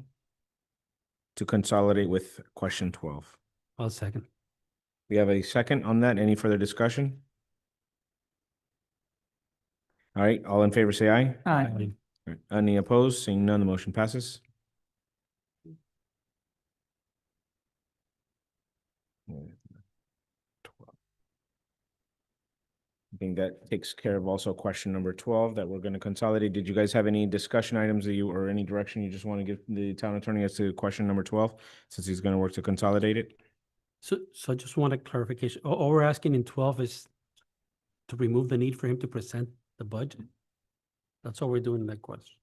to consolidate with question 12. I'll second. We have a second on that. Any further discussion? All right, all in favor, say aye. Aye. All right, any opposed? Seeing none, the motion passes. I think that takes care of also question number 12 that we're going to consolidate. Did you guys have any discussion items that you, or any direction you just want to give the town attorney as to question number 12, since he's going to work to consolidate it? So I just want a clarification. All we're asking in 12 is to remove the need for him to present the budget. That's all we're doing in that question.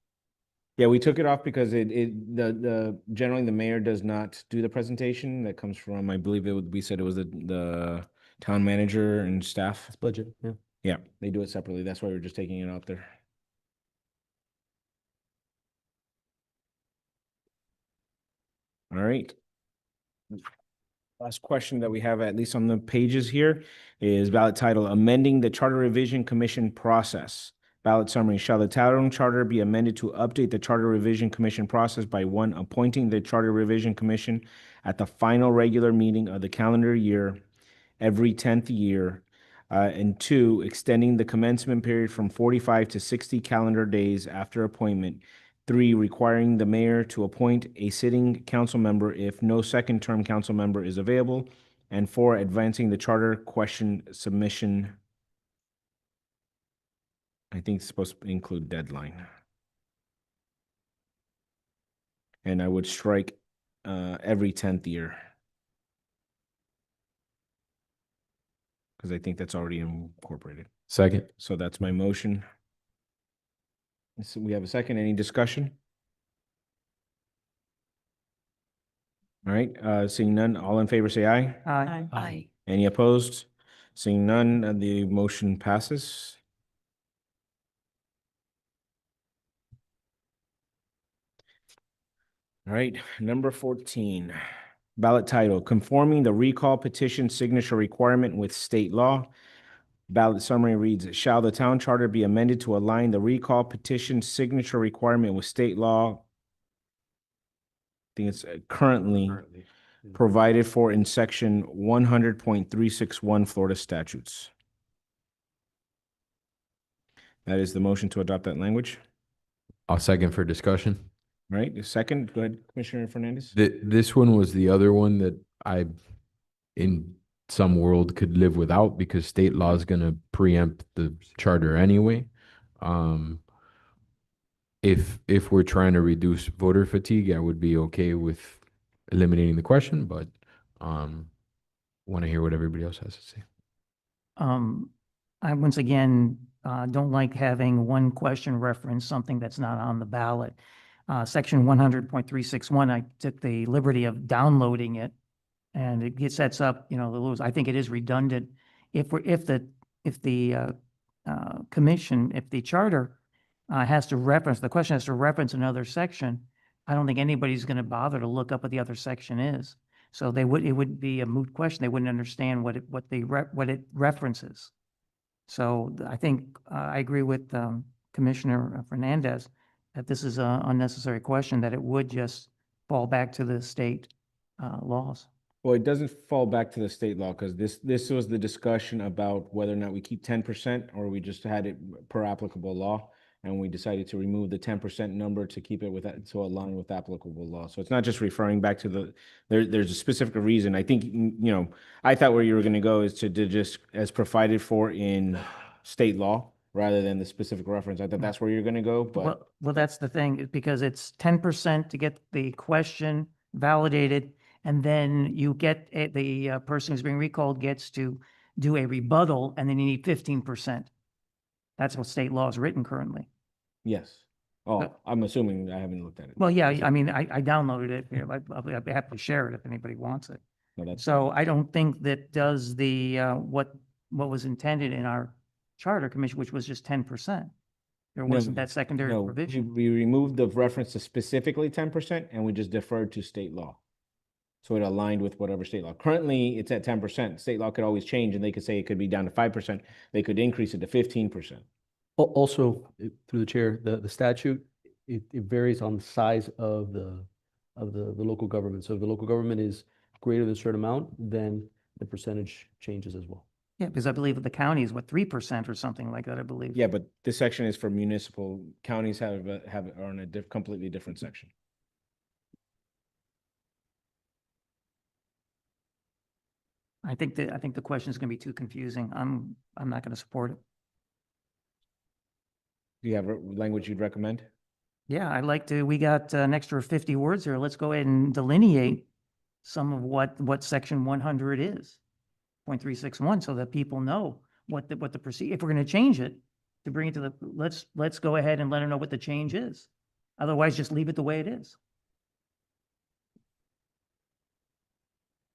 Yeah, we took it off because generally the mayor does not do the presentation. That comes from, I believe we said it was the town manager and staff. It's budget, yeah. Yeah, they do it separately. That's why we're just taking it out there. All right. Last question that we have, at least on the pages here, is ballot title, Amending the Charter Revision Commission Process. Ballot summary, shall the town charter be amended to update the Charter Revision Commission process by 1, appointing the Charter Revision Commission at the final regular meeting of the calendar year every 10th year, and 2, extending the commencement period from 45 to 60 calendar days after appointment. 3, requiring the mayor to appoint a sitting council member if no second-term council member is available. And 4, advancing the charter question submission. I think it's supposed to include deadline. And I would strike every 10th year, because I think that's already incorporated. Second. So that's my motion. So we have a second. Any discussion? All right, seeing none, all in favor say aye. Aye. Aye. Any opposed? Seeing none, the motion passes. All right, number 14, ballot title, Conforming the Recall Petition Signature Requirement with State Law. Ballot summary reads, shall the town charter be amended to align the recall petition signature requirement with state law? I think it's currently provided for in section 100.361 Florida statutes. That is the motion to adopt that language. I'll second for discussion. All right, the second, go ahead, Commissioner Fernandez. This one was the other one that I, in some world, could live without, because state law is going to preempt the charter anyway. If we're trying to reduce voter fatigue, I would be okay with eliminating the question, but want to hear what everybody else has to say. I once again don't like having one question reference something that's not on the ballot. Section 100.361, I took the liberty of downloading it, and it sets up, the rules. I think it is redundant. If the commission, if the charter has to reference, the question has to reference another section, I don't think anybody's going to bother to look up what the other section is. So they would, it would be a moot question. They wouldn't understand what it references. So I think I agree with Commissioner Fernandez that this is an unnecessary question, that it would just fall back to the state laws. Well, it doesn't fall back to the state law because this was the discussion about whether or not we keep 10% or we just had it per applicable law. And we decided to remove the 10% number to keep it with that, to align with applicable law. So it's not just referring back to there's a specific reason. I think, I thought where you were gonna go is to just as provided for in state law rather than the specific reference. I thought that's where you're gonna go, but Well, that's the thing, because it's 10% to get the question validated, and then you get, the person who's being recalled gets to do a rebuttal, and then you need 15%. That's what state law is written currently. yes. Oh, I'm assuming I haven't looked at it. Well, yeah, I mean, I downloaded it. I'll be happy to share it if anybody wants it. No, that's So I don't think that does the, what was intended in our charter commission, which was just 10%. There wasn't that secondary No, provision. we removed the reference to specifically 10% and we just deferred to state law. So it aligned with whatever state law. Currently, it's at 10%. State law could always change and they could say it could be down to 5%. They could increase it to 15%. Also, through the chair, the statute, it varies on the size of the local government. So if the local government is greater than a certain amount, then the percentage changes as well. Yeah, because I believe that the county is what, 3% or something like that, I believe. Yeah, but this section is for municipal. Counties are on a completely different section. I think the question is going to be too confusing. I'm not going to support it. Do you have language you'd recommend? Yeah, I'd like to, we got an extra 50 words here. Let's go ahead and delineate some of what section 100 is, 0.361, so that people know what the procedure, if we're going to change it, to bring it to the, let's go ahead and let them know what the change is. Otherwise, just leave it the way it is.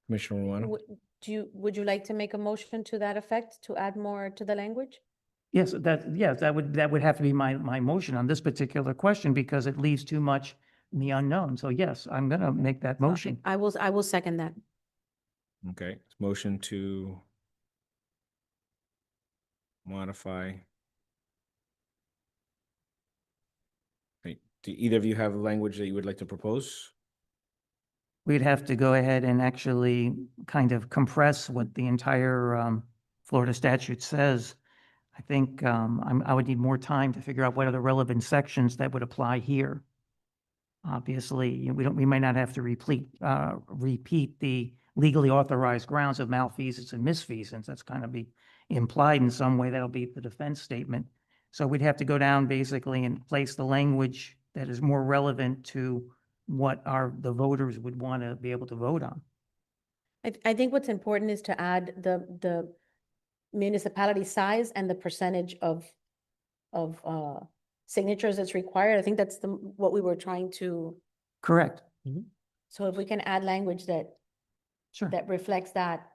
Commissioner Ruano? Would you like to make a motion to that effect, to add more to the language? Yes, that would have to be my motion on this particular question because it leaves too much in the unknown. So yes, I'm gonna make that motion. I will second that. Okay, motion to modify. Okay, do either of you have language that you would like to propose? We'd have to go ahead and actually kind of compress what the entire Florida statute says. I think I would need more time to figure out what are the relevant sections that would apply here. Obviously, we might not have to repeat the legally authorized grounds of malfeasance and misfeasance. That's kind of be implied in some way. That'll be the defense statement. So we'd have to go down basically and place the language that is more relevant to what the voters would want to be able to vote on. I think what's important is to add the municipality size and the percentage of signatures that's required. I think that's what we were trying to. Correct. So if we can add language that Sure. that reflects that,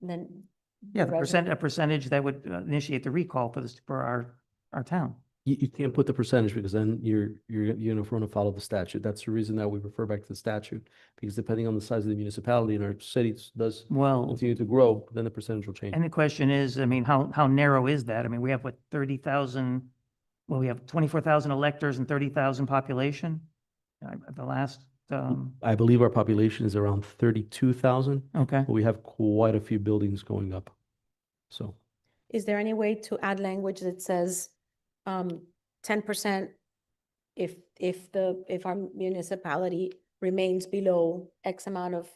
then. Yeah, the a percentage that would initiate the recall for our town. You can't put the percentage because then you're gonna run afoul of the statute. That's the reason that we refer back to the statute. Because depending on the size of the municipality and our cities does continue to grow, then the percentage will change. And the question is, I mean, how narrow is that? I mean, we have what, 30,000, well, we have 24,000 electors and 30,000 population? The last, I believe our population is around 32,000. okay. But we have quite a few buildings going up. So Is there any way to add language that says 10% if our municipality remains below X amount of,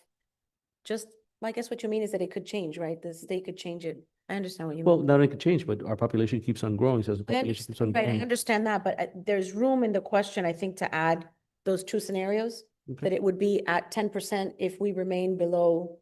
I guess what you mean is that it could change, right? The state could change it. I understand what you well, mean. not only could change, but our population keeps on growing. So as the I population keeps on Right, I growing. understand that, but there's room in the question, I think, to add those two scenarios. Okay. That it would be at 10% if we remain below,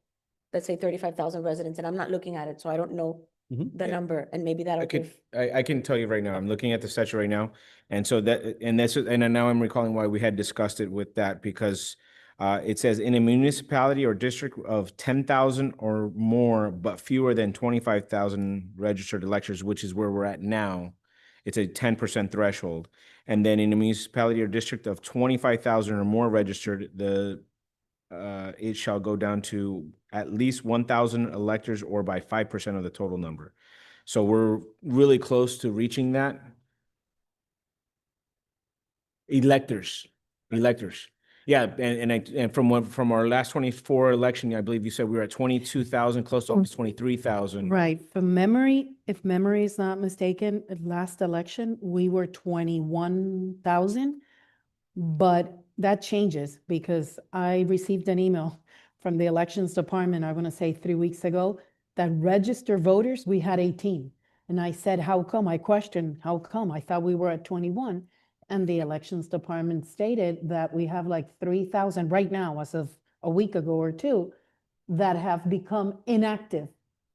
let's say 35,000 residents, and I'm not looking at it, so I don't know Mhm. the Yeah. number, and maybe that'll give. I can tell you right now, I'm looking at the statute right now. And so and now I'm recalling why we had discussed it with that because it says in a municipality or district of 10,000 or more, but fewer than 25,000 registered electors, which is where we're at now. It's a 10% threshold. And then in a municipality or district of 25,000 or more registered, it shall go down to at least 1,000 electors or by 5% of the total number. So we're really close to reaching that. Electors. Yeah, and from our last 24 election, I believe you said we were at 22,000, close to almost 23,000. Right, from memory, if memory is not mistaken, at last election, we were 21,000. But that changes because I received an email from the elections department, I want to say 3 weeks ago, that registered voters, we had 18. And I said, how come? I questioned, how come? I thought we were at 21. And the elections department stated that we have like 3,000 right now, as of a week ago or two, that have become inactive.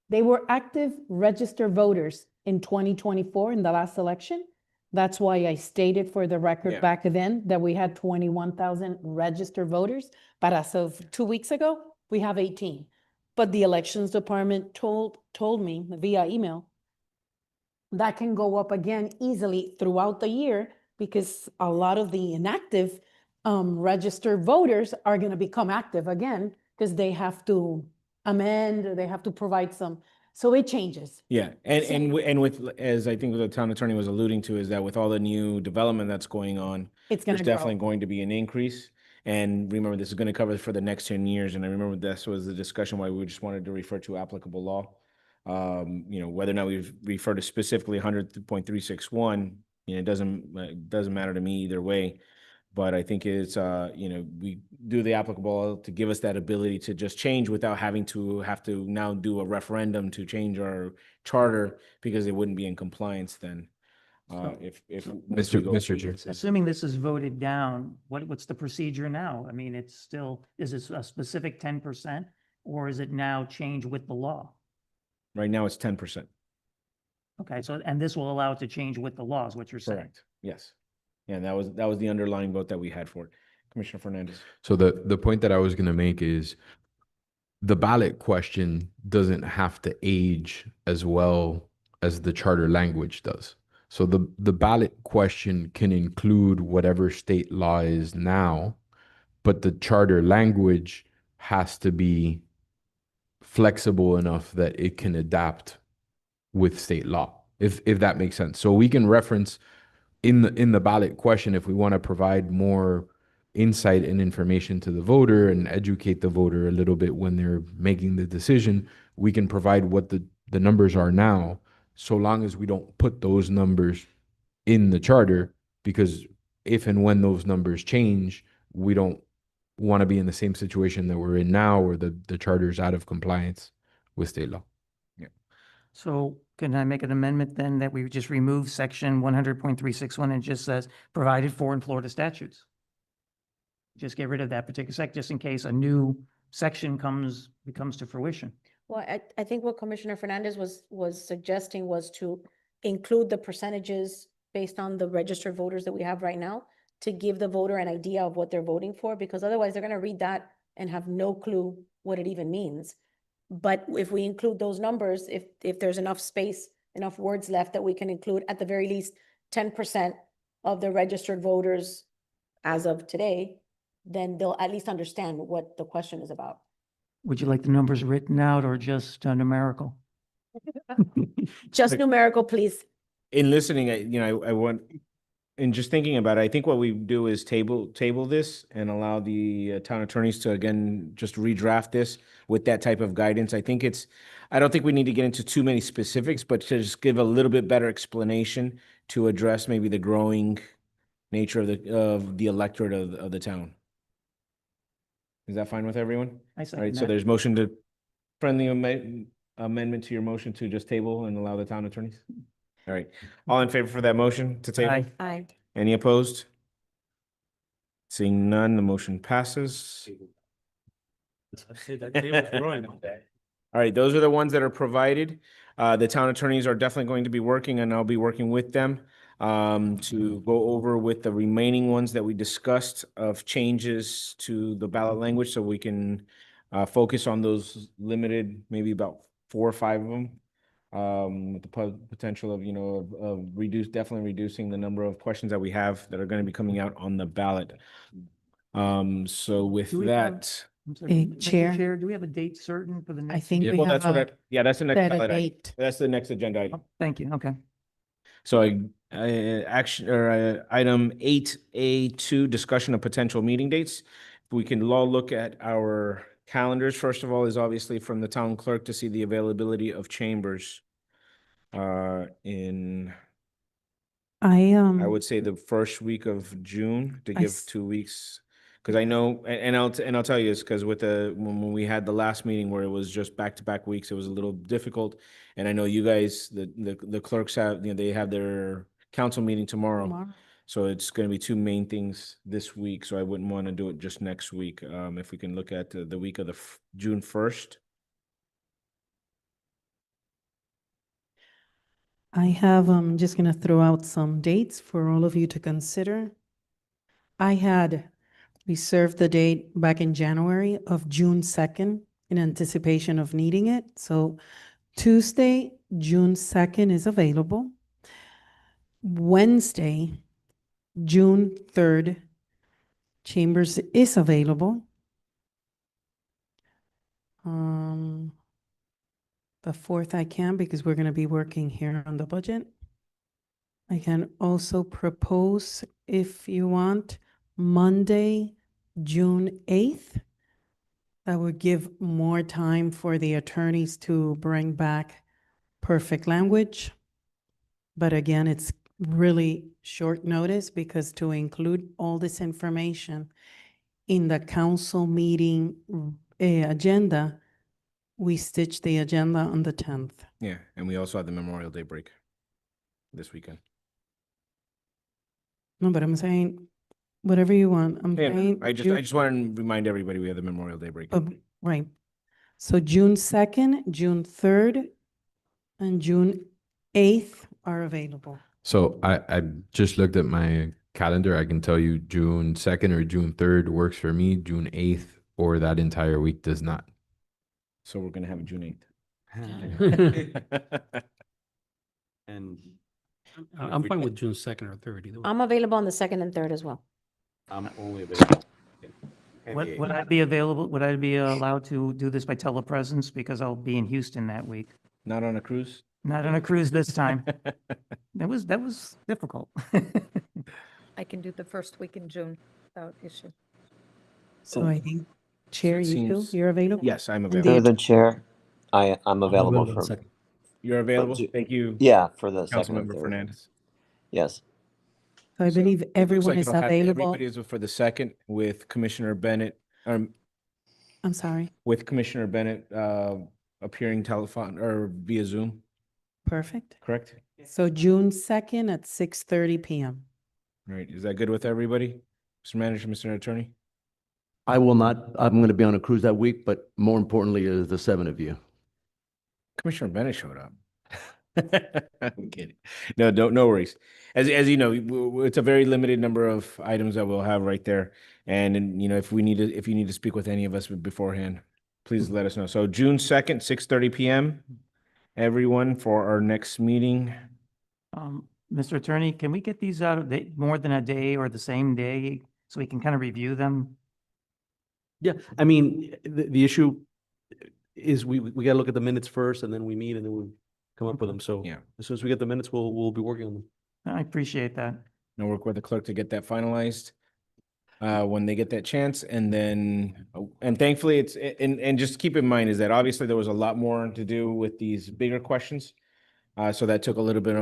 They were active registered voters in 2024 in the last election. That's why I stated for the record Yeah. back then that we had 21,000 registered voters. But as of 2 weeks ago, we have 18. But the elections department told me via email that can go up again easily throughout the year because a lot of the inactive registered voters are going to become active again because they have to amend, or they have to provide some. So it changes. Yeah, and with, as I think the town attorney was alluding to, is that with all the new development that's going on, It's going there's to definitely grow. going to be an increase. And remember, this is going to cover for the next 10 years. And I remember this was the discussion why we just wanted to refer to applicable law. Whether or not we refer to specifically 100.361, it doesn't matter to me either way. But I think it's, we do the applicable to give us that ability to just change without having to now do a referendum to change our charter because it wouldn't be in compliance then. If once we go Mr. through Chair. this. Assuming this is voted down, what's the procedure now? I mean, it's still, is it a specific 10% or is it now change with the law? Right now, it's 10%. Okay, so, and this will allow it to change with the law is what you're saying? Correct. Yes. Yeah, that was the underlying vote that we had for it. Commissioner Fernandez. So the point that I was going to make is the ballot question doesn't have to age as well as the charter language does. So the ballot question can include whatever state law is now, but the charter language has to be flexible enough that it can adapt with state law, if that makes sense. So we can reference in the ballot question, if we want to provide more insight and information to the voter and educate the voter a little bit when they're making the decision, we can provide what the numbers are now, so long as we don't put those numbers in the charter, because if and when those numbers change, we don't want to be in the same situation that we're in now, where the charter is out of compliance with state law. So can I make an amendment then that we just remove section 100.361 and just says provided for in Florida statutes? Just get rid of that particular sec, just in case a new section comes to fruition. Well, I think what Commissioner Fernandez was suggesting was to include the percentages based on the registered voters that we have right now to give the voter an idea of what they're voting for, because otherwise they're going to read that and have no clue what it even means. But if we include those numbers, if there's enough space, enough words left, that we can include at the very least 10% of the registered voters as of today, then they'll at least understand what the question is about. Would you like the numbers written out or just numerical? Just numerical, please. In listening, I want, in just thinking about it, I think what we do is table this and allow the town attorneys to, again, just redraft this with that type of guidance. I don't think we need to get into too many specifics, but to just give a little bit better explanation to address maybe the growing nature of the electorate of the town. Is that fine with everyone? I All second right, so that. there's motion to, friendly amendment to your motion to just table and allow the town attorneys? All right, all in favor for that motion to table? Aye. Aye. Any opposed? Seeing none, the motion passes. All right, those are the ones that are provided. The town attorneys are definitely going to be working, and I'll be working with them to go over with the remaining ones that we discussed of changes to the ballot language, so we can focus on those limited, maybe about 4 or 5 of them. with the potential of, definitely reducing the number of questions that we have that are going to be coming out on the ballot. So with Do we have- that, I'm sorry, Hey, Mr. Chair. Do we have a date certain for the I next? think we well, have that's what a, yeah, that's the next set a ballot item. date. That's the next agenda item. Oh, thank you, okay. So item 8A2, discussion of potential meeting dates. We can all look at our calendars. First of all, is obviously from the town clerk to see the availability of chambers in, I I would say, the first week of June to I give s- 2 weeks. Because I know, and I'll tell you, it's because with when we had the last meeting where it was just back-to-back weeks, it was a little difficult. And I know you guys, the clerks have, they have their council meeting tomorrow. So it's going to be two main things this week. So I wouldn't want to do it just next week. If we can look at the week of the June 1st. I have, I'm just gonna throw out some dates for all of you to consider. I had reserved the date back in January of June 2nd in anticipation of needing it. So Tuesday, June 2nd is available. Wednesday, June 3rd, Chambers is available. The 4th I can because we're gonna be working here on the budget. I can also propose, if you want, Monday, June 8th. That would give more time for the attorneys to bring back perfect language. But again, it's really short notice because to include all this information in the council meeting agenda, we stitched the agenda on the 10th. Yeah, and we also have the Memorial Day break this weekend. No, but I'm saying, whatever you want, I'm Yeah, saying. I just want to remind everybody we have the Memorial Day break. Right. So June 2nd, June 3rd, and June 8th are available. So I just looked at my calendar. I can tell you June 2nd or June 3rd works for me. June 8th or that entire week does not. So we're gonna have it June 8th. And I'm fine with June 2nd or 3rd either way. I'm available on the 2nd and 3rd as well. I'm only available. Would I be available, would I be allowed to do this by telepresence because I'll be in Houston that week? Not on a cruise? Not on a cruise this time. That was difficult. I can do the first week in June without issue. So I think, Chair, it you too, seems- you're available? Yes, I'm And the available. Through the chair, I'm available available for, second. You're available? Ju- Thank you. yeah, for the second and Councilmember third. Fernandez. Yes. So I believe Looks everyone like is it'll have- available. Everybody is for the second with Commissioner Bennett, I'm sorry, appearing telephone or via Zoom, perfect. correct? So June 2nd at 6:30 PM. All right, is that good with everybody? Mr. Manager, Mr. Attorney? I will not, I'm going to be on a cruise that week, but more importantly is the 7 of you. Commissioner Bennett showed up. I'm kidding. No worries. As you know, it's a very limited number of items that we'll have right there. And if you need to speak with any of us beforehand, please let us know. So June 2nd, 6:30 PM, everyone, for our next meeting. Mr. Attorney, can we get these out more than a day or the same day so we can kind of review them? Yeah, I mean, the issue is we got to look at the minutes first and then we meet and then we come up with them. So Yeah. as soon as we get the minutes, we'll be working on them. I appreciate that. And work with the clerk to get that finalized when they get that chance. And then, and thankfully and just keep in mind is that obviously there was a lot more to do with these bigger questions. So that took a little bit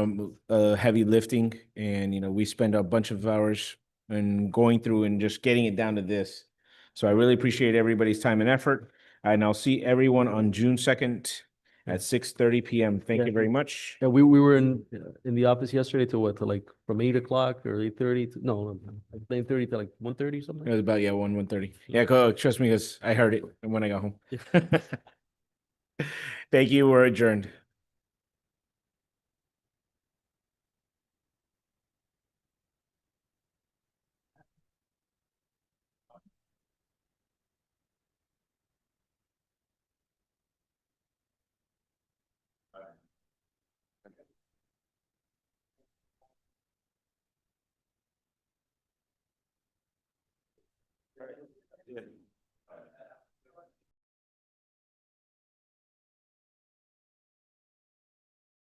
of heavy lifting and, we spent a bunch of hours and going through and just getting it down to this. So I really appreciate everybody's time and effort. And I'll see everyone on June 2nd at 6:30 PM. Thank Yeah. you very much. Yeah, we were in the office yesterday to what, to like from 8 o'clock or 8:30 to, no, 9:30 to like 1:30 something. It was about, 1:30. Yeah, trust me, because I heard it when I got home. Thank you. We're adjourned. Yeah.